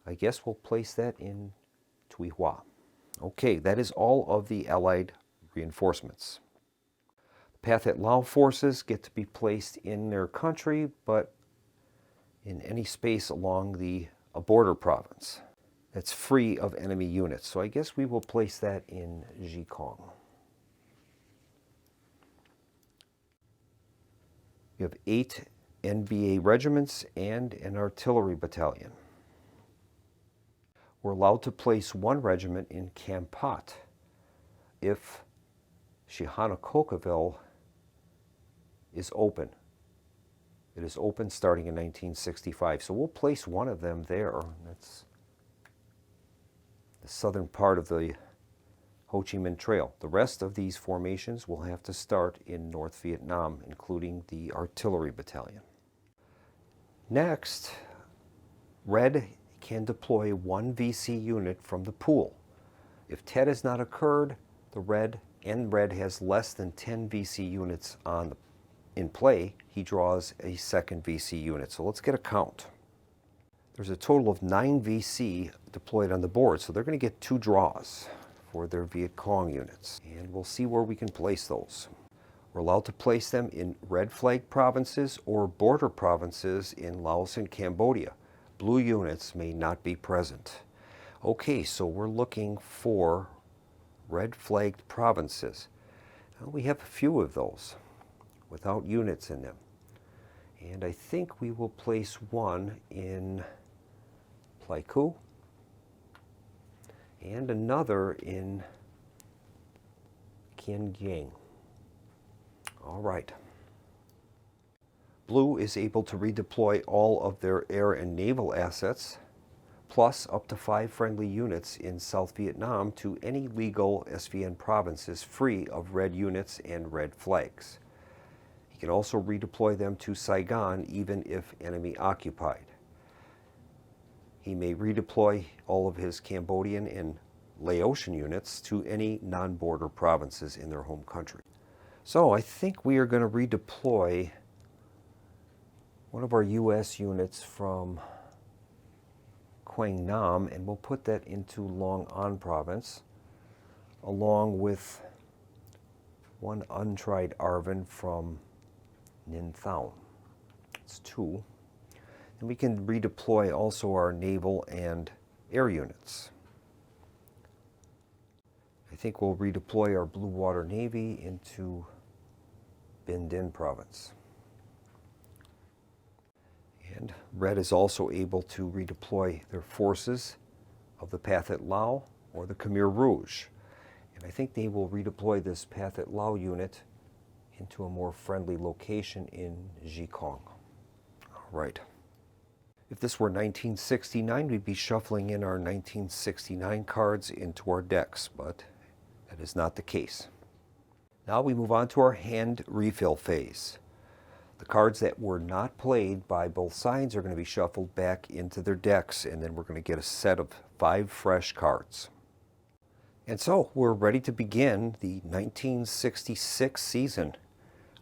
I guess we'll place that in Tui Hua. Okay, that is all of the Allied reinforcements. The Pathet Lao forces get to be placed in their country, but in any space along a border province that's free of enemy units. So I guess we will place that in Zhikong. We have 8 NBA regiments and an artillery battalion. We're allowed to place 1 regiment in Kampat if Sihanoukville is open. It is open starting in 1965, so we'll place 1 of them there. That's the southern part of the Ho Chi Minh Trail. The rest of these formations will have to start in North Vietnam, including the artillery battalion. Next, Red can deploy 1 VC unit from the pool. If TED has not occurred, the Red has less than 10 VC units in play, he draws a second VC unit. So let's get a count. There's a total of 9 VC deployed on the board, so they're going to get 2 draws for their Viet Cong units. And we'll see where we can place those. We're allowed to place them in red flag provinces or border provinces in Laos and Cambodia. Blue units may not be present. Okay, so we're looking for red flagged provinces. Well, we have a few of those without units in them. And I think we will place 1 in Pleiku and another in Kien Giang. All right. Blue is able to redeploy all of their air and naval assets, plus up to 5 friendly units in South Vietnam to any legal SVN provinces free of red units and red flags. He He can also redeploy them to Saigon even if enemy occupied. He may redeploy all of his Cambodian and Laotian units to any non-border provinces in their home country. So I think we are going to redeploy one of our U.S. units from Quang Nam, and we'll put that into Long An province, along with one untried Arvin from Ninh Thuan. It's 2. And we can redeploy also our naval and air units. I think we'll redeploy our Blue Water Navy into Binh Dinh province. And Red is also able to redeploy their forces of the Pathet Lao or the Khmer Rouge. And I think they will redeploy this Pathet Lao unit into a more friendly location in Zhikong. All right. If this were 1969, we'd be shuffling in our 1969 cards into our decks, but that is not the case. Now we move on to our hand refill phase. The cards that were not played by both sides are going to be shuffled back into their decks, and then we're going to get a set of 5 fresh cards. And so we're ready to begin the 1966 season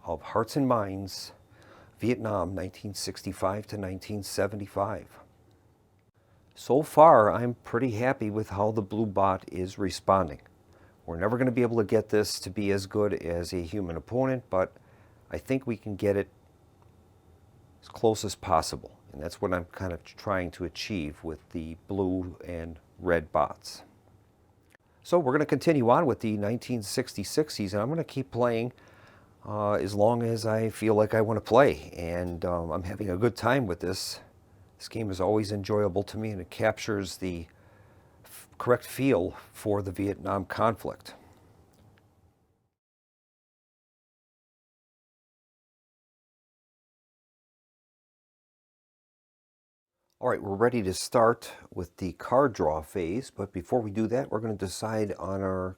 of Hearts and Minds, Vietnam, 1965 to 1975. So far, I'm pretty happy with how the blue bot is responding. We're never going to be able to get this to be as good as a human opponent, but I think we can get it as close as possible. And that's what I'm kind of trying to achieve with the blue and red bots. So we're going to continue on with the 1966 season. I'm going to keep playing as long as I feel like I want to play. And I'm having a good time with this. This game is always enjoyable to me, and it captures the correct feel for the Vietnam conflict. All right, we're ready to start with the card draw phase, but before we do that, we're going to decide on our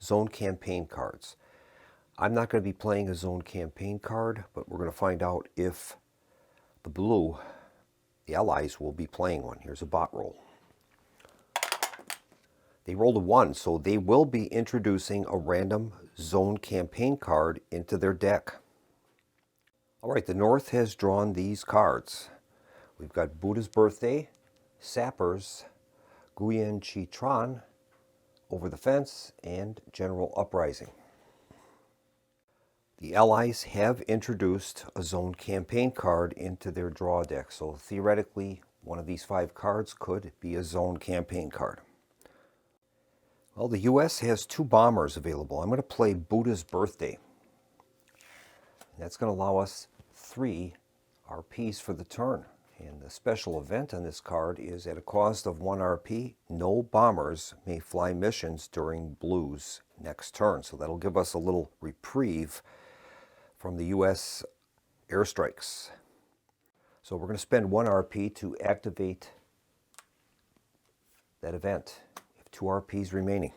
zone campaign cards. I'm not going to be playing a zone campaign card, but we're going to find out if the blue, the allies, will be playing one. Here's a bot roll. They rolled a 1, so they will be introducing a random zone campaign card into their deck. All right, the North has drawn these cards. We've got Buddha's Birthday, Sappers, Nguyen Chi Tran, Over the Fence, and General Uprising. The Allies have introduced a zone campaign card into their draw deck, so theoretically, one of these 5 cards could be a zone campaign card. Well, the U.S. has 2 bombers available. I'm going to play Buddha's Birthday. That's going to allow us 3 RPs for the turn. And the special event on this card is at a cost of 1 RP, no bombers may fly missions during Blue's next turn. So that'll give us a little reprieve from the U.S. airstrikes. So we're going to spend 1 RP to activate that event. We have 2 RPs remaining.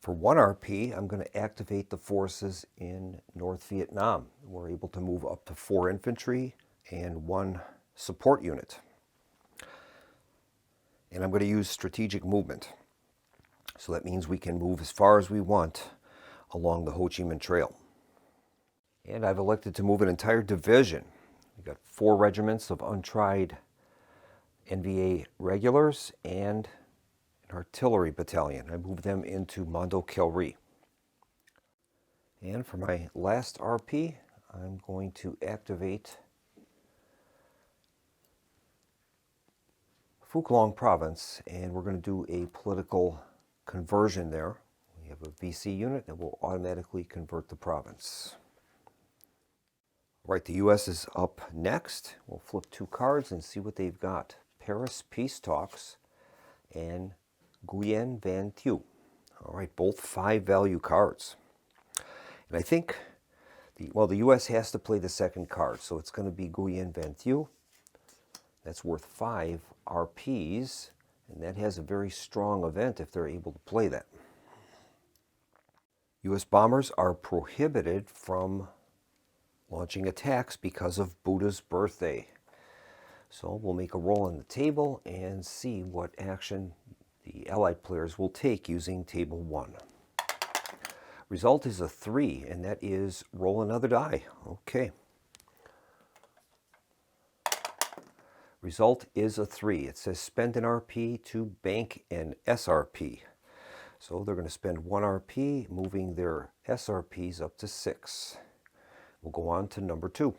For 1 RP, I'm going to activate the forces in North Vietnam. We're able to move up to 4 infantry and 1 support unit. And I'm going to use strategic movement. So that means we can move as far as we want along the Ho Chi Minh Trail. And I've elected to move an entire division. We've got 4 regiments of untried NVA regulars and an artillery battalion. I moved them into Mondo Kelri. And for my last RP, I'm going to activate Phuc Long province, and we're going to do a political conversion there. We have a VC unit that will automatically convert the province. All right, the U.S. is up next. We'll flip 2 cards and see what they've got. Paris Peace Talks and Nguyen Van Thieu. All right, both 5 value cards. And I think, the U.S. has to play the second card, so it's going to be Nguyen Van Thieu. That's worth 5 RPs, and that has a very strong event if they're able to play that. U.S. bombers are prohibited from launching attacks because of Buddha's birthday. So we'll make a roll on the table and see what action the Allied players will take using table 1. Result is a 3, and that is roll another die. Okay. Result is a 3. It says spend an RP to bank an SRP. So they're going to spend 1 RP, moving their SRPs up to 6. We'll go on to number 2.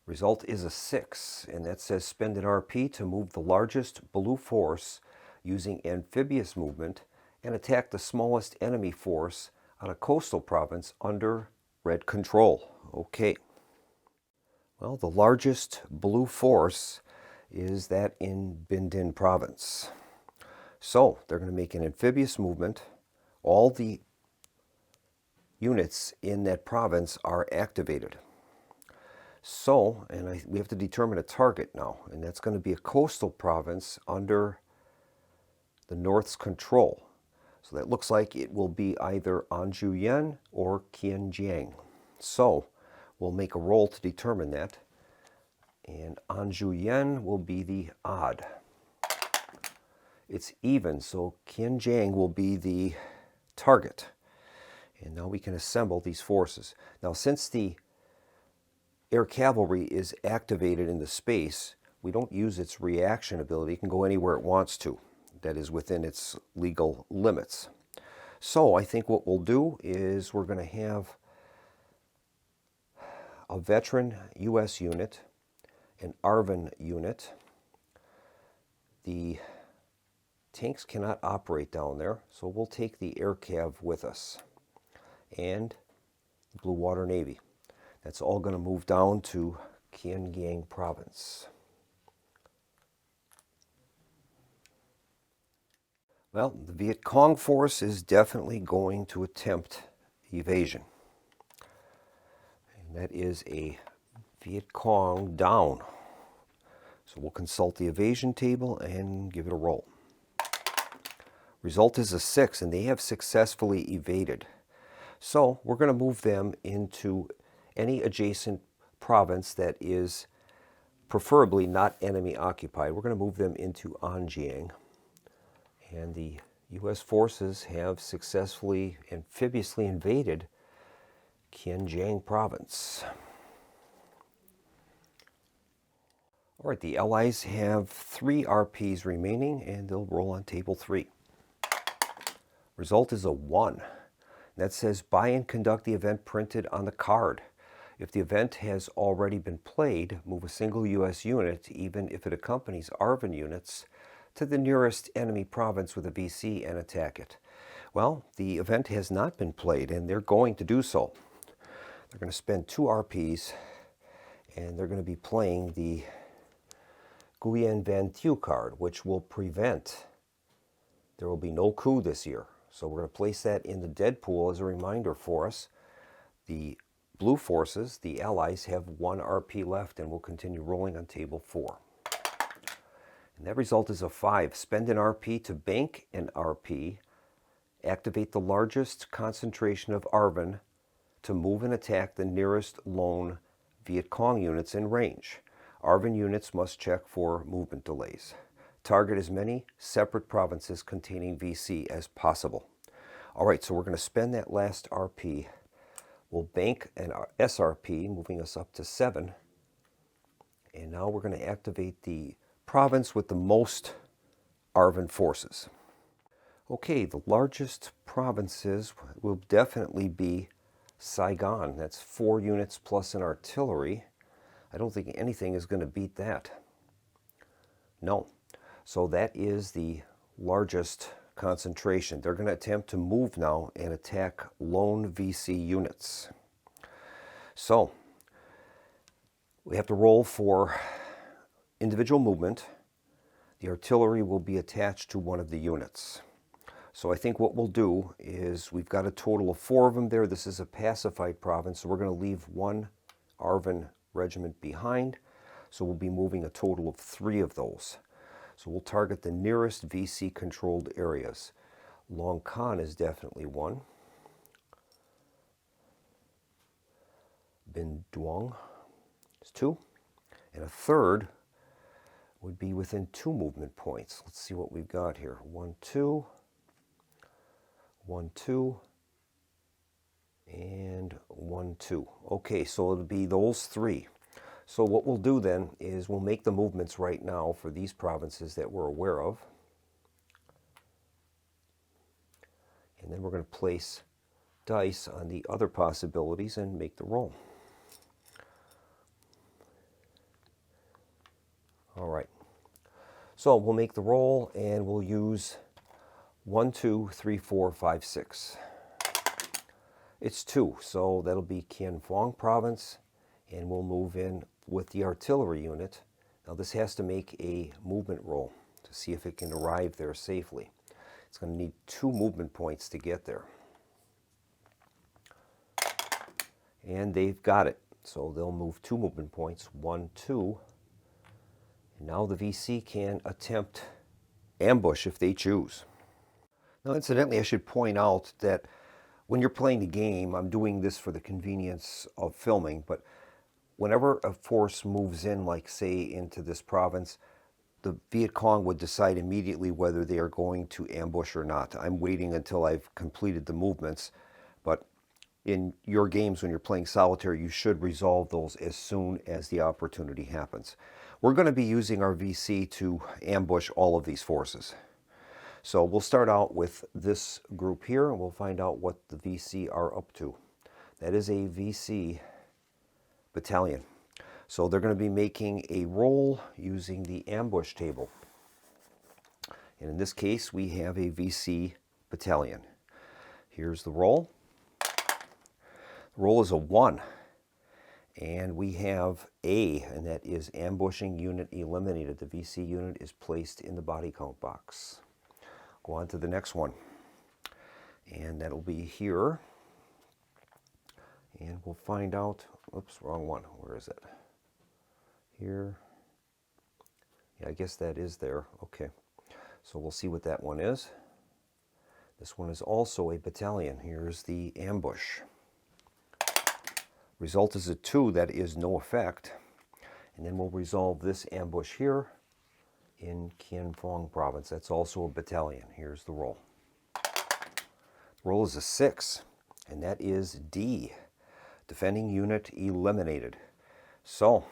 Result is a 6, and that says spend an RP to move the largest blue force using amphibious movement and attack the smallest enemy force on a coastal province under red control. Okay. Well, the largest blue force is that in Binh Dinh province. So they're going to make an amphibious movement. All the units in that province are activated. So, we have to determine a target now, and that's going to be a coastal province under the North's control. So that looks like it will be either Anjuyen or Kianjiang. So we'll make a roll to determine that. And Anjuyen will be the odd. It's even, so Kianjiang will be the target. And now we can assemble these forces. Now, since the air cavalry is activated in the space, we don't use its reaction ability. It can go anywhere it wants to. That is within its legal limits. So I think what we'll do is we're going to have a veteran U.S. unit, an ARVN unit. The tanks cannot operate down there, so we'll take the air cav with us and the Blue Water Navy. That's all going to move down to Kianjiang province. Well, the Viet Cong force is definitely going to attempt evasion. And that is a Viet Cong down. So we'll consult the evasion table and give it a roll. Result is a 6, and they have successfully evaded. So we're going to move them into any adjacent province that is preferably not enemy occupied. We're going to move them into Anjiang. And the U.S. forces have successfully amphibiously invaded Kianjiang province. All right, the Allies have 3 RPs remaining, and they'll roll on table 3. Result is a 1. That says buy and conduct the event printed on the card. If the event has already been played, move a single U.S. unit, even if it accompanies ARVN units, to the nearest enemy province with a VC and attack it. Well, the event has not been played, and they're going to do so. They're going to spend 2 RPs, and they're going to be playing the Nguyen Van Thieu card, which will prevent, there will be no coup this year. So we're going to place that in the dead pool as a reminder for us. The blue forces, the Allies, have 1 RP left, and we'll continue rolling on table 4. And that result is a 5. Spend an RP to bank an RP. Activate the largest concentration of ARVN to move and attack the nearest lone Viet Cong units in range. ARVN units must check for movement delays. Target as many separate provinces containing VC as possible. All right, so we're going to spend that last RP. We'll bank an SRP, moving us up to 7. And now we're going to activate the province with the most ARVN forces. Okay, the largest provinces will definitely be Saigon. That's 4 units plus an artillery. I don't think anything is going to beat that. No. So that is the largest concentration. They're going to attempt to move now and attack lone VC units. So we have to roll for individual movement. The artillery will be attached to one of the units. So I think what we'll do is, we've got a total of 4 of them there. This is a pacified province, so we're going to leave 1 ARVN regiment behind. So we'll be moving a total of 3 of those. So we'll target the nearest VC controlled areas. Long Khan is definitely one. Bin Duong is two. And a third would be within 2 movement points. Let's see what we've got here. 1, 2, 1, 2, and 1, 2. Okay, so it'll be those 3. So what we'll do then is we'll make the movements right now for these provinces that we're aware of. And then we're going to place dice on the other possibilities and make the roll. All right. So we'll make the roll and we'll use 1, 2, 3, 4, 5, 6. It's 2, so that'll be Kien Phong province, and we'll move in with the artillery unit. Now this has to make a movement roll to see if it can arrive there safely. It's going to need 2 movement points to get there. And they've got it. So they'll move 2 movement points, 1, 2. And now the VC can attempt ambush if they choose. Now incidentally, I should point out that when you're playing the game, I'm doing this for the convenience of filming, but whenever a force moves in, like say into this province, the Viet Cong would decide immediately whether they are going to ambush or not. I'm waiting until I've completed the movements, but in your games when you're playing solitaire, you should resolve those as soon as the opportunity happens. We're going to be using our VC to ambush all of these forces. So we'll start out with this group here, and we'll find out what the VC are up to. That is a VC battalion. So they're going to be making a roll using the ambush table. And in this case, we have a VC battalion. Here's the roll. The roll is a 1. And we have A, and that is ambushing unit eliminated. The VC unit is placed in the body count box. Go on to the next one. And that'll be here. And we'll find out, oops, wrong one. Where is it? Here. Yeah, I guess that is there. Okay. So we'll see what that one is. This one is also a battalion. Here's the ambush. Result is a 2. That is no effect. And then we'll resolve this ambush here in Kien Phong province. That's also a battalion. Here's the roll. Roll is a 6, and that is D. Defending unit eliminated. So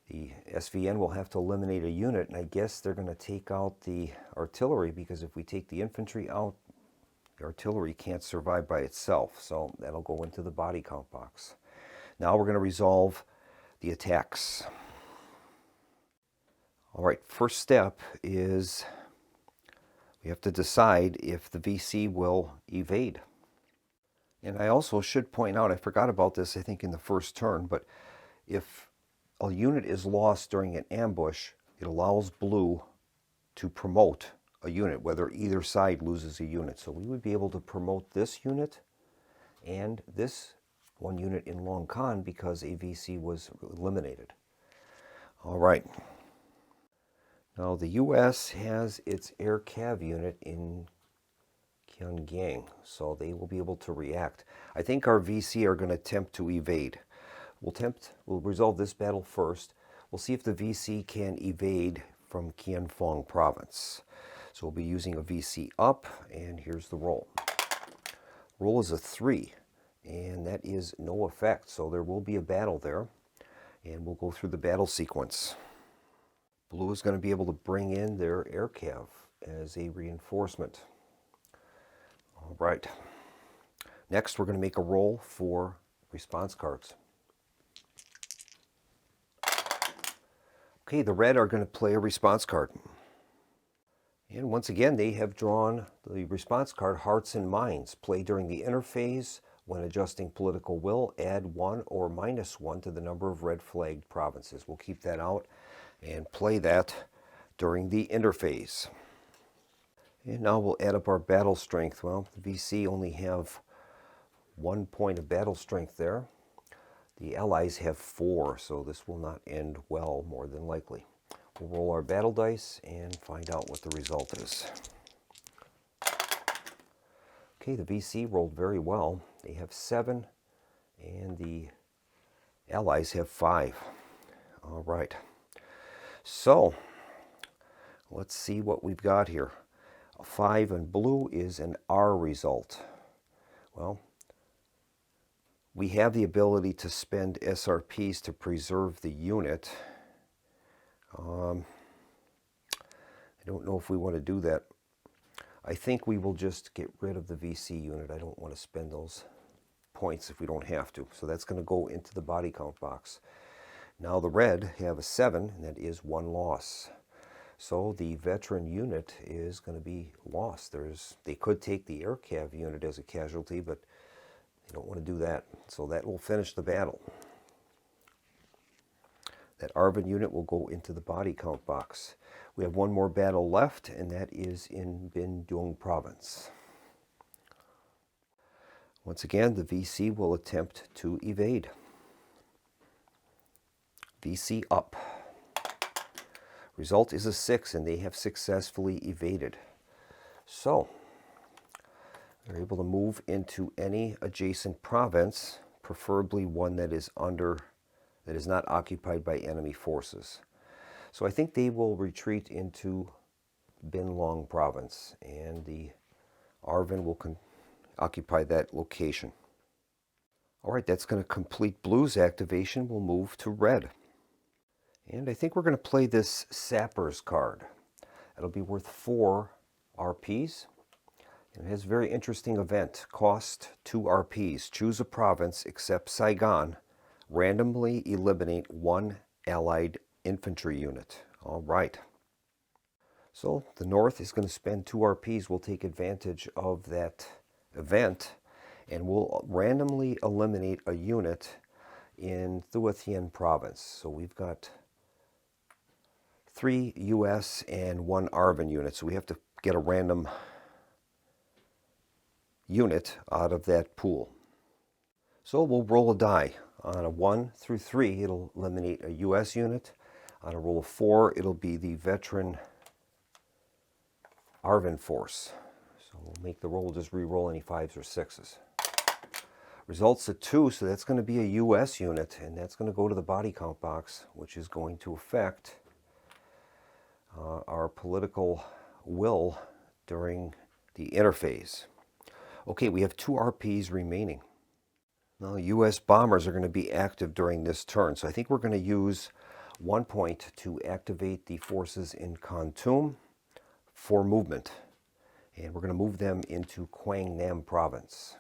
the SVN will have to eliminate a unit, and I guess they're going to take out the artillery, because if we take the infantry out, the artillery can't survive by itself. So that'll go into the body count box. Now we're going to resolve the attacks. All right, first step is we have to decide if the VC will evade. And I also should point out, I forgot about this, I think, in the first turn, but if a unit is lost during an ambush, it allows blue to promote a unit, whether either side loses a unit. So we would be able to promote this unit and this one unit in Long Khan because a VC was eliminated. All right. Now the U.S. has its air cav unit in Pyongyang, so they will be able to react. I think our VC are going to attempt to evade. We'll resolve this battle first. We'll see if the VC can evade from Kien Phong province. So we'll be using a VC up, and here's the roll. Roll is a 3, and that is no effect, so there will be a battle there, and we'll go through the battle sequence. Blue is going to be able to bring in their air cav as a reinforcement. All right. Next, we're going to make a roll for response cards. Okay, the red are going to play a response card. And once again, they have drawn the response card, Hearts and Minds. Play during the interphase. When adjusting political will, add 1 or -1 to the number of red flagged provinces. We'll keep that out and play that during the interphase. And now we'll add up our battle strength. Well, the VC only have 1 point of battle strength there. The Allies have 4, so this will not end well, more than likely. We'll roll our battle dice and find out what the result is. Okay, the VC rolled very well. They have 7, and the Allies have 5. All right. So, let's see what we've got here. A 5 in blue is an R result. Well, we have the ability to spend SRPs to preserve the unit. I don't know if we want to do that. I think we will just get rid of the VC unit. I don't want to spend those points if we don't have to. So that's going to go into the body count box. Now the red have a 7, and that is 1 loss. So the veteran unit is going to be lost. They could take the air cav unit as a casualty, but they don't want to do that. So that will finish the battle. That Arvin unit will go into the body count box. We have one more battle left, and that is in Binh Duong province. Once again, the VC will attempt to evade. VC up. Result is a 6, and they have successfully evaded. So, they're able to move into any adjacent province, preferably one that is not occupied by enemy forces. So I think they will retreat into Binh Long province, and the Arvin will occupy that location. All right, that's going to complete blue's activation. We'll move to red. And I think we're going to play this Sapper's card. It'll be worth 4 RPs. And it has a very interesting event. Cost 2 RPs. Choose a province except Saigon. Randomly eliminate 1 Allied infantry unit. All right. So the North is going to spend 2 RPs. We'll take advantage of that event, and we'll randomly eliminate a unit in Thu Thien province. So we've got 3 US and 1 Arvin unit. So we have to get a random unit out of that pool. So we'll roll a die. On a 1 through 3, it'll eliminate a US unit. On a roll of 4, it'll be the veteran Arvin force. So we'll make the roll, just re-roll any 5s or 6s. Results at 2, so that's going to be a US unit, and that's going to go to the body count box, which is going to affect our political will during the interphase. Okay, we have 2 RPs remaining. Now, US bombers are going to be active during this turn, so I think we're going to use 1 point to activate the forces in Kon Tum for movement. And we're going to move them into Quang Nam province.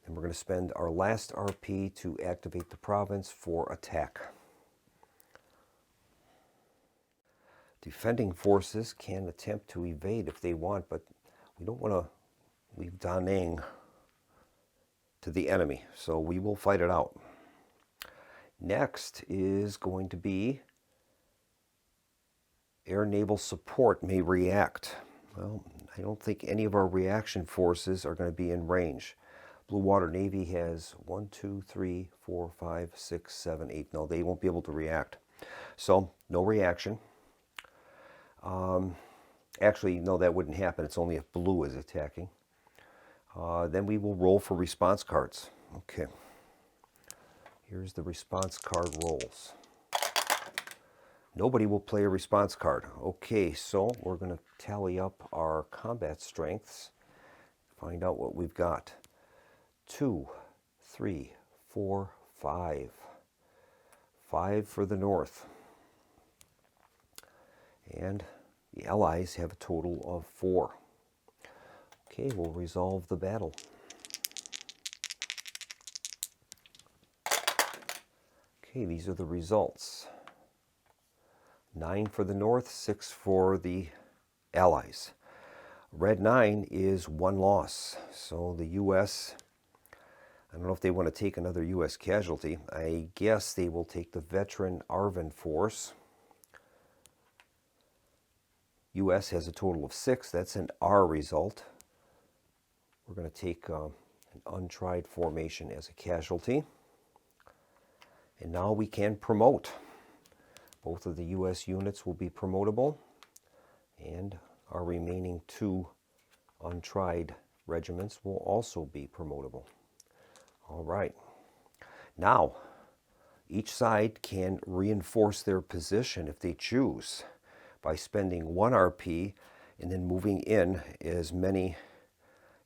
And we're going to spend our last RP to activate the province for attack. Defending forces can attempt to evade if they want, but we don't want to leave Da Nang to the enemy, so we will fight it out. Next is going to be air naval support may react. Well, I don't think any of our reaction forces are going to be in range. Blue Water Navy has 1, 2, 3, 4, 5, 6, 7, 8. No, they won't be able to react. So, no reaction. Actually, no, that wouldn't happen. It's only if blue is attacking. Then we will roll for response cards. Okay. Here's the response card rolls. Nobody will play a response card. Okay, so we're going to tally up our combat strengths, find out what we've got. 2, 3, 4, 5. 5 for the North. And the Allies have a total of 4. Okay, we'll resolve the battle. Okay, these are the results. 9 for the North, 6 for the Allies. Red 9 is 1 loss. So the U.S., I don't know if they want to take another U.S. casualty. I guess they will take the veteran Arvin force. U.S. has a total of 6. That's an R result. We're going to take an untried formation as a casualty. And now we can promote. Both of the U.S. units will be promotable, and our remaining 2 untried regiments will also be promotable. All right. Now, each side can reinforce their position if they choose by spending 1 RP and then moving in as many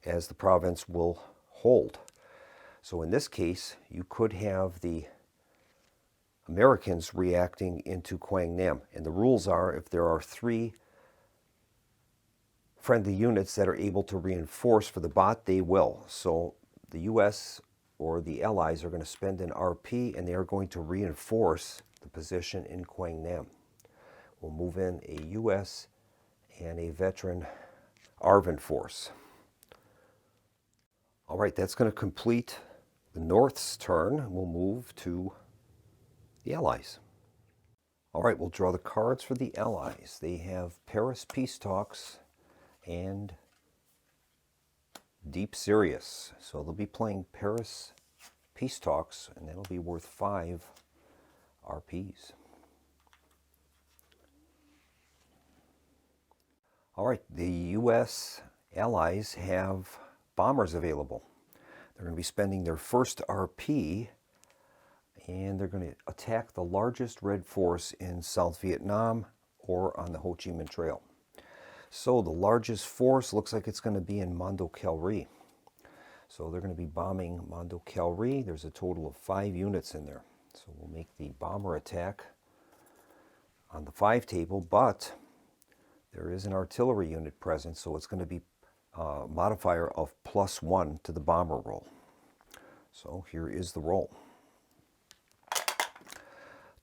as the province will hold. So in this case, you could have the Americans reacting into Quang Nam. And the rules are if there are 3 friendly units that are able to reinforce for the bot, they will. So the US or the Allies are going to spend an RP and they are going to reinforce the position in Quang Nam. We'll move in a US and a veteran ARVN force. All right, that's going to complete the North's turn. We'll move to the Allies. All right, we'll draw the cards for the Allies. They have Paris Peace Talks and Deep Sirius. So they'll be playing Paris Peace Talks, and that'll be worth 5 RPs. All right, the U.S. allies have bombers available. They're going to be spending their first RP, and they're going to attack the largest red force in South Vietnam or on the Ho Chi Minh Trail. So the largest force looks like it's going to be in Mando Calri. So they're going to be bombing Mando Calri. There's a total of 5 units in there. So we'll make the bomber attack on the 5 table, but there is an artillery unit present, so it's going to be a modifier of +1 to the bomber roll. So here is the roll.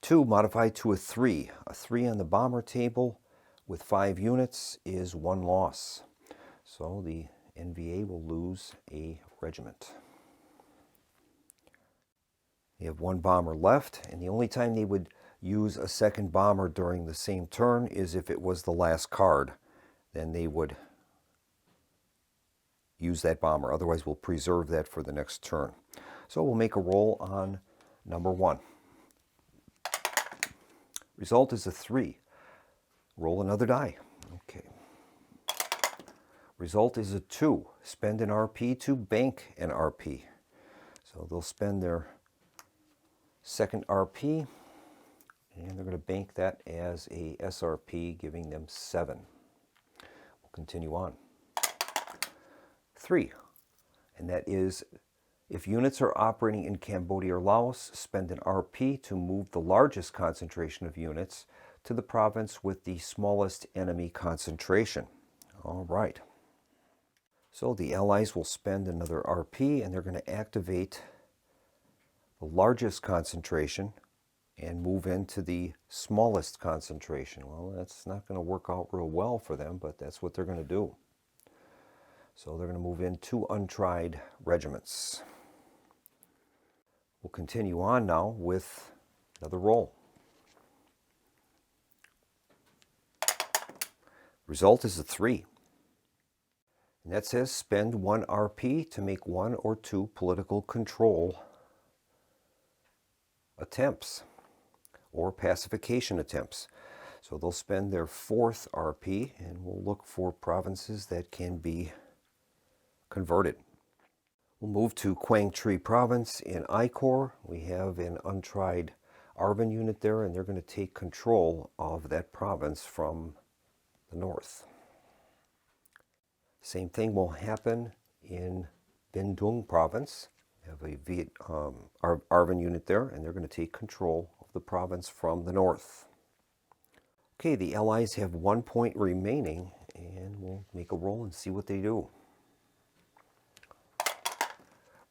2 modified to a 3. A 3 on the bomber table with 5 units is 1 loss. So the NVA will lose a regiment. They have 1 bomber left, and the only time they would use a second bomber during the same turn is if it was the last card. Then they would use that bomber. Otherwise, we'll preserve that for the next turn. So we'll make a roll on number 1. Result is a 3. Roll another die. Okay. Result is a 2. Spend an RP to bank an RP. So they'll spend their second RP, and they're going to bank that as a SRP, giving them 7. We'll continue on. 3. And that is, if units are operating in Cambodia or Laos, spend an RP to move the largest concentration of units to the province with the smallest enemy concentration. All right. So the Allies will spend another RP, and they're going to activate the largest concentration and move into the smallest concentration. Well, that's not going to work out real well for them, but that's what they're going to do. So they're going to move in 2 untried regiments. We'll continue on now with another roll. Result is a 3. And that says spend 1 RP to make 1 or 2 political control attempts or pacification attempts. So they'll spend their 4th RP, and we'll look for provinces that can be converted. We'll move to Quang Tri province in I Corps. We have an untried ARVN unit there, and they're going to take control of that province from the north. Same thing will happen in Binh Duong province. We have a ARVN unit there, and they're going to take control of the province from the north. Okay, the Allies have 1 point remaining, and we'll make a roll and see what they do.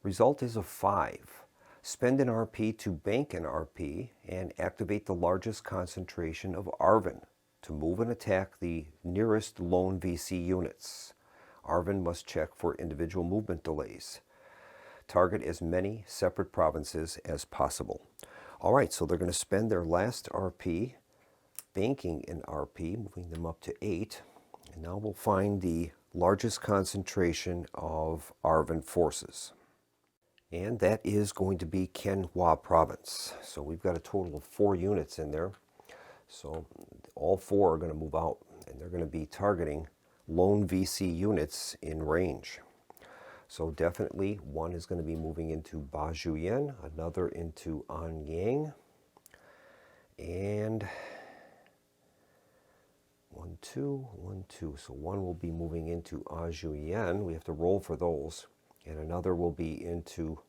Result is a 5. Spend an RP to bank an RP and activate the largest concentration of ARVN to move and attack the nearest lone VC units. ARVN must check for individual movement delays. Target as many separate provinces as possible. All right, so they're going to spend their last RP, banking an RP, moving them up to 8. And now we'll find the largest concentration of ARVN forces. And that is going to be Can Hoa province. So we've got a total of 4 units in there. So all 4 are going to move out, and they're going to be targeting lone VC units in range. So definitely one is going to be moving into Bajuyen, another into Anyang, and 1, 2, 1, 2. So one will be moving into Ajuyen. We have to roll for those. And another will be into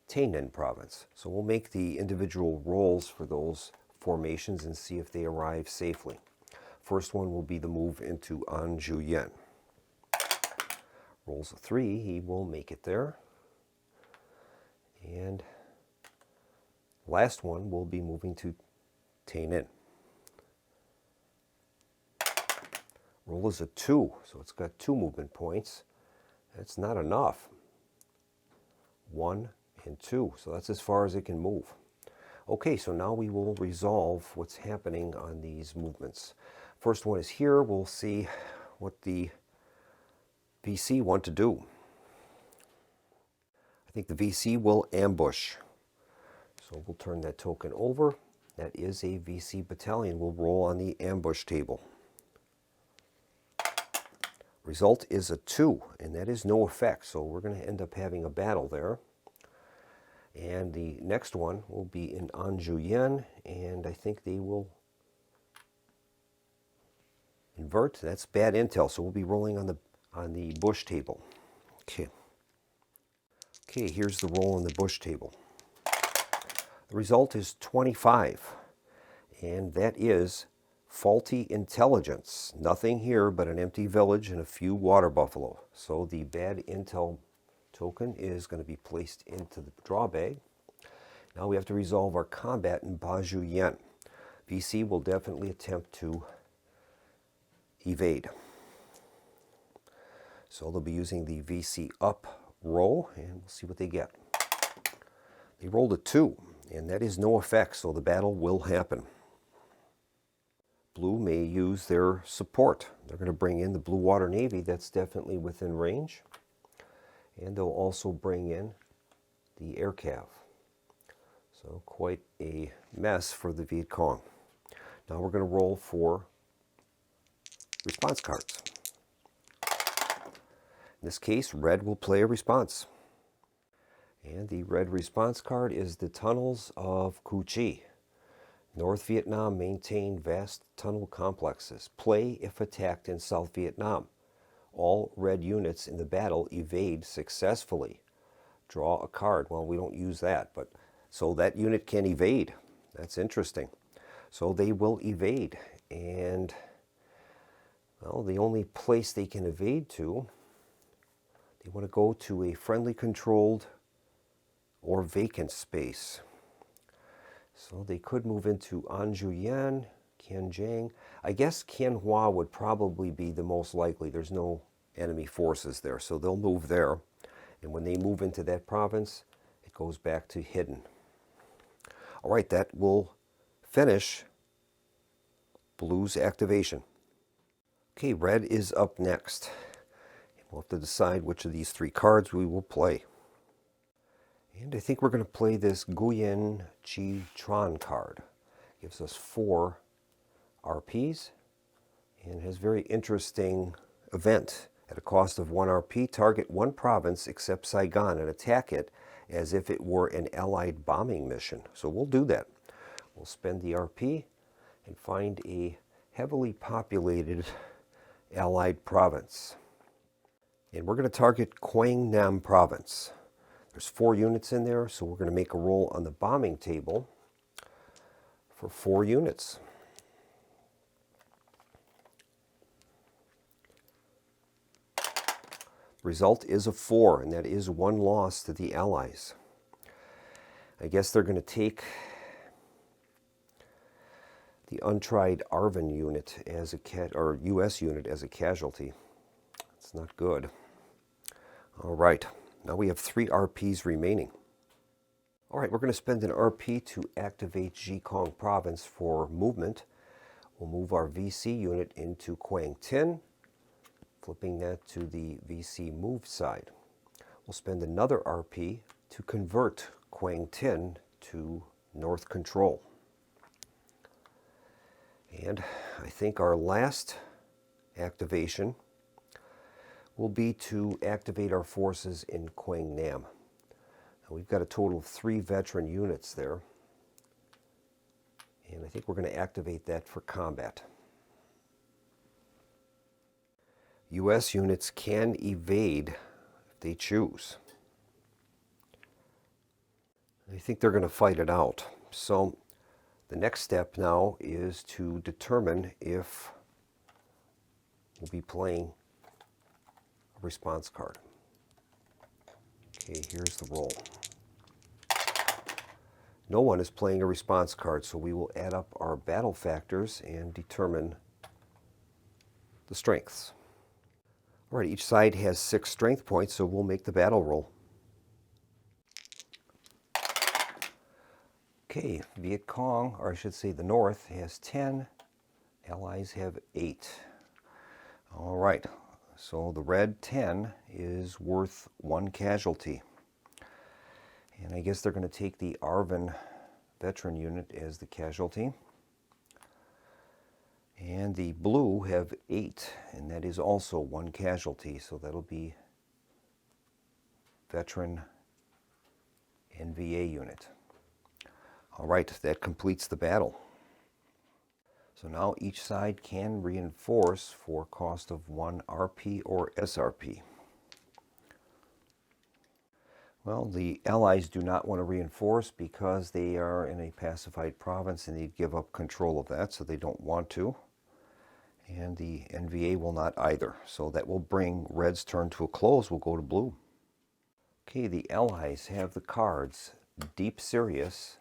Tainan province. So we'll make the individual rolls for those formations and see if they arrive safely. First one will be the move into Anjuyen. Rolls a 3, he will make it there. And last one will be moving to Tainan. Roll is a 2, so it's got 2 movement points. That's not enough. 1 and 2, so that's as far as it can move. Okay, so now we will resolve what's happening on these movements. First one is here. We'll see what the VC want to do. I think the VC will ambush. So we'll turn that token over. That is a VC battalion. We'll roll on the ambush table. Result is a 2, and that is no effect, so we're going to end up having a battle there. And the next one will be in Anjuyen, and I think they will invert. That's bad intel, so we'll be rolling on the bush table. Okay. Okay, here's the roll on the bush table. The result is 25, and that is faulty intelligence. Nothing here but an empty village and a few water buffalo. So the bad intel token is going to be placed into the draw bag. Now we have to resolve our combat in Bajuyen. VC will definitely attempt to evade. So they'll be using the VC up roll, and we'll see what they get. They rolled a 2, and that is no effect, so the battle will happen. Blue may use their support. They're going to bring in the Blue Water Navy. That's definitely within range. And they'll also bring in the air cav. So quite a mess for the Viet Cong. Now we're going to roll for response cards. In this case, red will play a response. And the red response card is the Tunnels of Cu Chi. North Vietnam maintained vast tunnel complexes. Play if attacked in South Vietnam. All red units in the battle evade successfully. Draw a card. Well, we don't use that, but so that unit can evade. That's interesting. So they will evade, and well, the only place they can evade to, they want to go to a friendly controlled or vacant space. So they could move into Anjuyen, Kianjiang. I guess Quien Hoa would probably be the most likely. There's no enemy forces there, so they'll move there. And when they move into that province, it goes back to hidden. All right, that will finish Blue's activation. Okay, red is up next. We'll have to decide which of these 3 cards we will play. And I think we're going to play this Nguyen Chi Tran card. Gives us 4 RPs and has very interesting event. At a cost of 1 RP, target 1 province except Saigon and attack it as if it were an Allied bombing mission. So we'll do that. We'll spend the RP and find a heavily populated Allied province. And we're going to target Quang Nam province. There's 4 units in there, so we're going to make a roll on the bombing table for 4 units. The result is a 4, and that is 1 loss to the Allies. I guess they're going to take the untried ARVN unit as a U.S. unit as a casualty. It's not good. All right. Now we have 3 RPs remaining. All right, we're going to spend an RP to activate Jikong province for movement. We'll move our VC unit into Quang Tin, flipping that to the VC move side. We'll spend another RP to convert Quang Tin to North Control. And I think our last activation will be to activate our forces in Quang Nam. Now, we've got a total of 3 veteran units there, and I think we're going to activate that for combat. U.S. units can evade if they choose. I think they're going to fight it out. So the next step now is to determine if we'll be playing a response card. Okay, here's the roll. No one is playing a response card, so we will add up our battle factors and determine the strengths. All right, each side has 6 strength points, so we'll make the battle roll. Okay, Viet Cong, or I should say the North, has 10. Allies have 8. All right, so the red 10 is worth 1 casualty. And I guess they're going to take the Arvin veteran unit as the casualty. And the blue have 8, and that is also 1 casualty, so that'll be veteran NVA unit. All right, that completes the battle. So now each side can reinforce for cost of 1 RP or SRP. Well, the Allies do not want to reinforce because they are in a pacified province and they give up control of that, so they don't want to. And the NVA will not either. So that will bring Red's turn to a close. We'll go to blue. Okay, the Allies have the cards Deep Sirius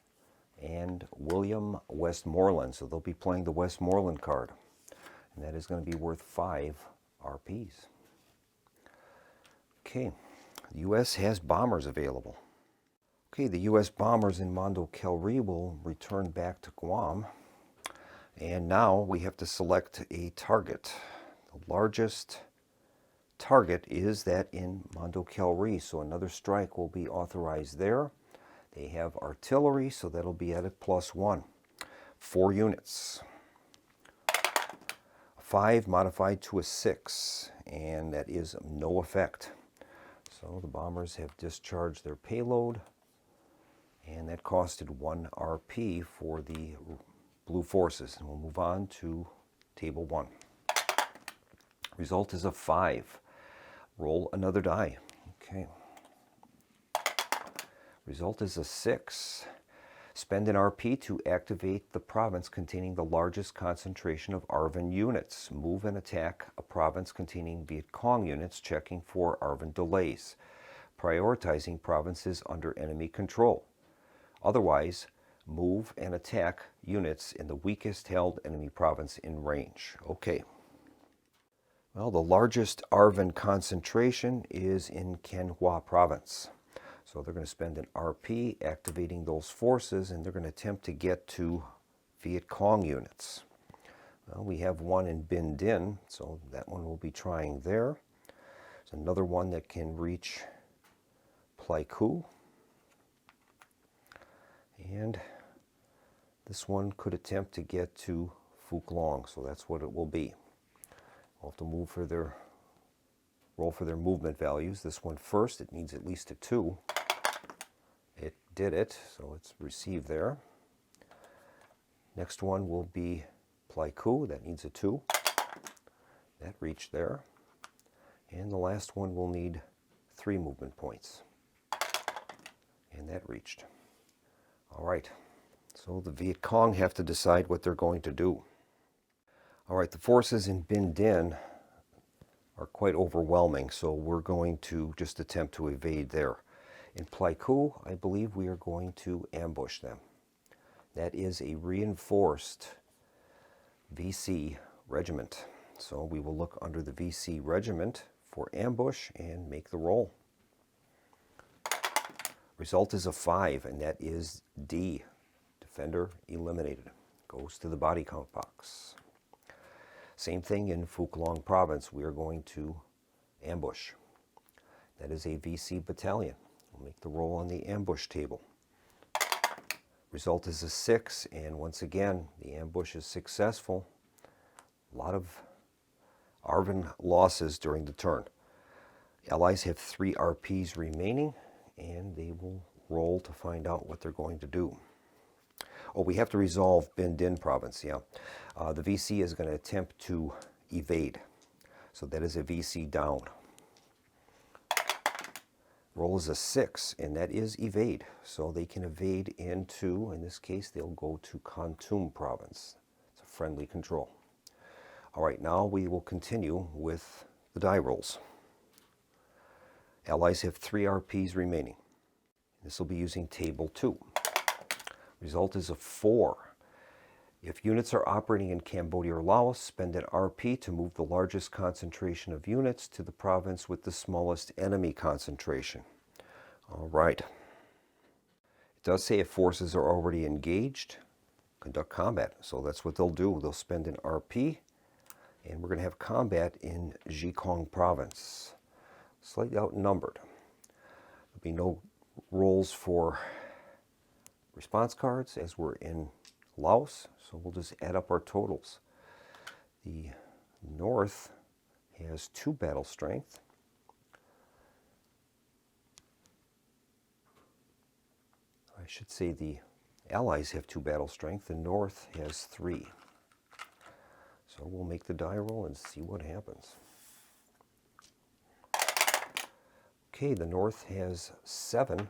and William Westmoreland. So they'll be playing the Westmoreland card. And that is going to be worth 5 RPs. Okay, the U.S. has bombers available. Okay, the U.S. bombers in Mondo Kelri will return back to Guam. And now we have to select a target. The largest target is that in Mondo Kelri, so another strike will be authorized there. They have artillery, so that'll be at a +1. 4 units. A 5 modified to a 6, and that is no effect. So the bombers have discharged their payload, and that costed 1 RP for the blue forces. And we'll move on to table 1. Result is a 5. Roll another die. Okay. Result is a 6. Spend an RP to activate the province containing the largest concentration of Arvin units. Move and attack a province containing Viet Cong units, checking for Arvin delays, prioritizing provinces under enemy control. Otherwise, move and attack units in the weakest held enemy province in range. Okay. Well, the largest Arvin concentration is in Can Hoa province. So they're going to spend an RP activating those forces, and they're going to attempt to get to Viet Cong units. Well, we have one in Bin Din, so that one will be trying there. There's another one that can reach Pleiku. And this one could attempt to get to Phuc Long, so that's what it will be. We'll have to move for their roll for their movement values. This one first, it needs at least a 2. It did it, so it's received there. Next one will be Pleiku, that needs a 2. That reached there. And the last one will need 3 movement points. And that reached. All right, so the Viet Cong have to decide what they're going to do. All right, the forces in Bin Din are quite overwhelming, so we're going to just attempt to evade there. In Pleiku, I believe we are going to ambush them. That is a reinforced VC regiment. So we will look under the VC regiment for ambush and make the roll. Result is a 5, and that is D. Defender eliminated. Goes to the body count box. Same thing in Phuc Long province. We are going to ambush. That is a VC battalion. We'll make the roll on the ambush table. Result is a 6, and once again, the ambush is successful. A lot of Arvin losses during the turn. Allies have 3 RPs remaining, and they will roll to find out what they're going to do. Oh, we have to resolve Bin Din province, yeah. The VC is going to attempt to evade. So that is a VC down. Roll is a 6, and that is evade. So they can evade into, in this case, they'll go to Kontum province. It's a friendly control. All right, now we will continue with the die rolls. Allies have 3 RPs remaining. This will be using table 2. Result is a 4. If units are operating in Cambodia or Laos, spend an RP to move the largest concentration of units to the province with the smallest enemy concentration. All right. It does say if forces are already engaged, conduct combat. So that's what they'll do. They'll spend an RP, and we're going to have combat in Zhikong province. Slightly outnumbered. There'll be no rolls for response cards as we're in Laos, so we'll just add up our totals. The North has 2 battle strength. I should say the Allies have 2 battle strength. The North has 3. So we'll make the die roll and see what happens. Okay, the North has 7,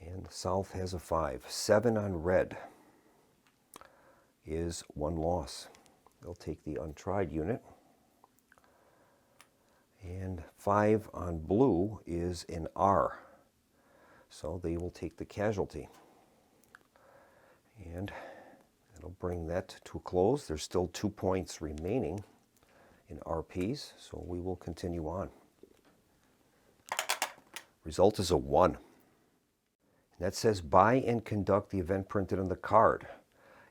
and the South has a 5. 7 on red is 1 loss. They'll take the untried unit. And 5 on blue is an R. So they will take the casualty. And that'll bring that to a close. There's still 2 points remaining in RPs, so we will continue on. Result is a 1. That says buy and conduct the event printed on the card.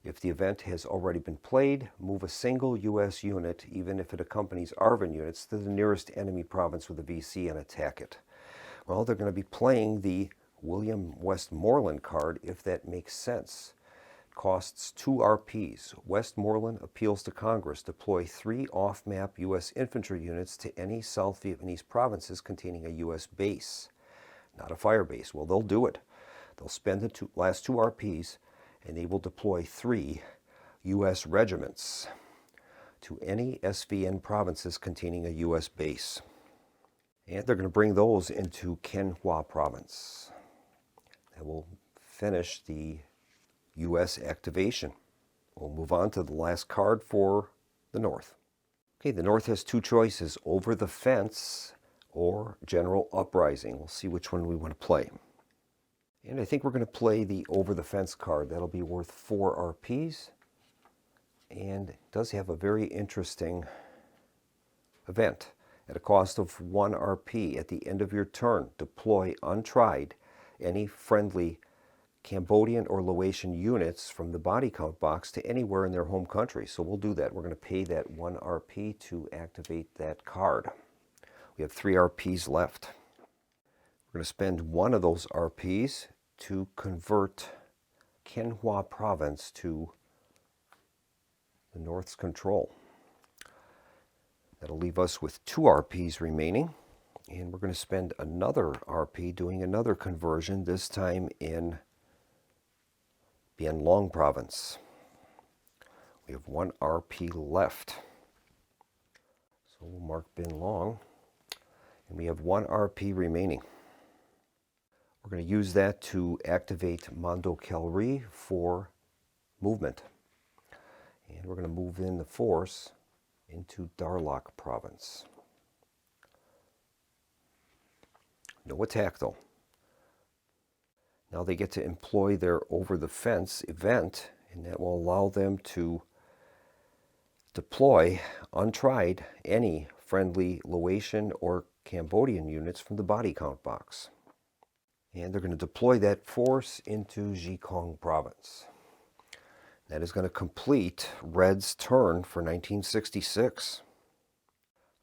If the event has already been played, move a single U.S. unit, even if it accompanies ARVN units, to the nearest enemy province with a VC and attack it. Well, they're going to be playing the William Westmoreland card, if that makes sense. Costs 2 RPs. Westmoreland appeals to Congress. Deploy 3 off-map U.S. infantry units to any South Vietnamese provinces containing a U.S. base. Not a fire base. Well, they'll do it. They'll spend the last 2 RPs, and they will deploy 3 U.S. regiments to any SVN provinces containing a U.S. base. And they're going to bring those into Can Hoa province. That will finish the U.S. activation. We'll move on to the last card for the North. Okay, the North has 2 choices, over the fence or general uprising. We'll see which one we want to play. And I think we're going to play the over the fence card. That'll be worth 4 RPs. And it does have a very interesting event. At a cost of 1 RP, at the end of your turn, deploy untried any friendly Cambodian or Laotian units from the body count box to anywhere in their home country. So we'll do that. We're going to pay that 1 RP to activate that card. We have 3 RPs left. We're going to spend 1 of those RPs to convert Can Hoa province to the North's control. That'll leave us with 2 RPs remaining, and we're going to spend another RP doing another conversion, this time in Bien Long province. We have 1 RP left. So we'll mark Bien Long, and we have 1 RP remaining. We're going to use that to activate Mando Kelri for movement. And we're going to move in the force into Darlok province. No attack though. Now they get to employ their over the fence event, and that will allow them to deploy untried any friendly Laotian or Cambodian units from the body count box. And they're going to deploy that force into Zhikong province. That is going to complete Red's turn for 1966.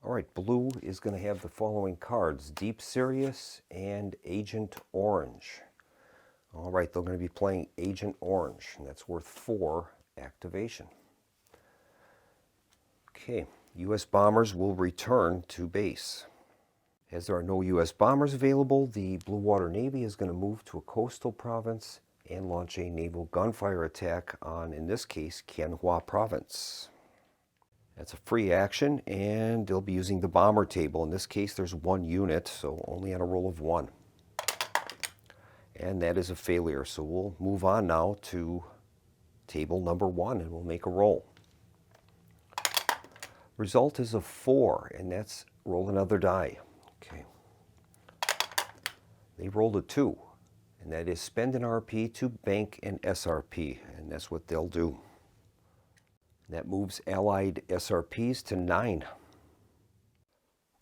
All right, Blue is going to have the following cards: Deep Sirius and Agent Orange. All right, they're going to be playing Agent Orange, and that's worth 4 activation. Okay, U.S. bombers will return to base. As there are no U.S. bombers available, the Blue Water Navy is going to move to a coastal province and launch a naval gunfire attack on, in this case, Quien Hoa Province. That's a free action, and they'll be using the bomber table. In this case, there's one unit, so only on a roll of 1. And that is a failure, so we'll move on now to table number 1, and we'll make a roll. Result is a 4, and that's roll another die. Okay. They rolled a 2, and that is spend an RP to bank an SRP, and that's what they'll do. That moves Allied SRPs to 9.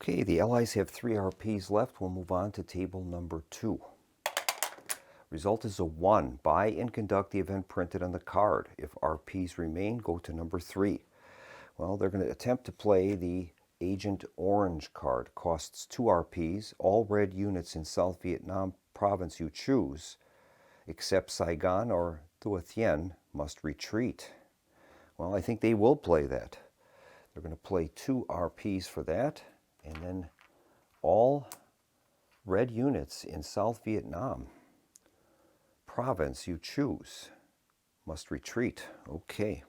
Okay, the Allies have 3 RPs left. We'll move on to table number 2. Result is a 1. Buy and conduct the event printed on the card. If RPs remain, go to number 3. Well, they're going to attempt to play the Agent Orange card. Costs 2 RPs. All red units in South Vietnam province you choose, except Saigon or Thu Thien, must retreat. Well, I think they will play that. They're going to play 2 RPs for that, and then all red units in South Vietnam province you choose must retreat. Okay.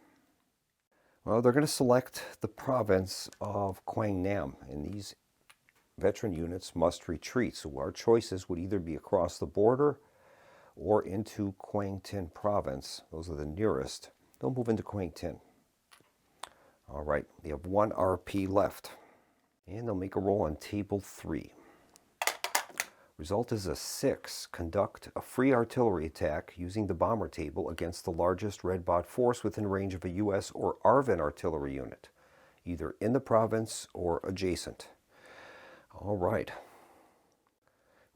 Well, they're going to select the province of Quang Nam, and these veteran units must retreat. So our choices would either be across the border or into Quang Tin province. Those are the nearest. They'll move into Quang Tin. All right, they have 1 RP left, and they'll make a roll on table 3. Result is a 6. Conduct a free artillery attack using the bomber table against the largest red bot force within range of a U.S. or ARVN artillery unit, either in the province or adjacent. All right.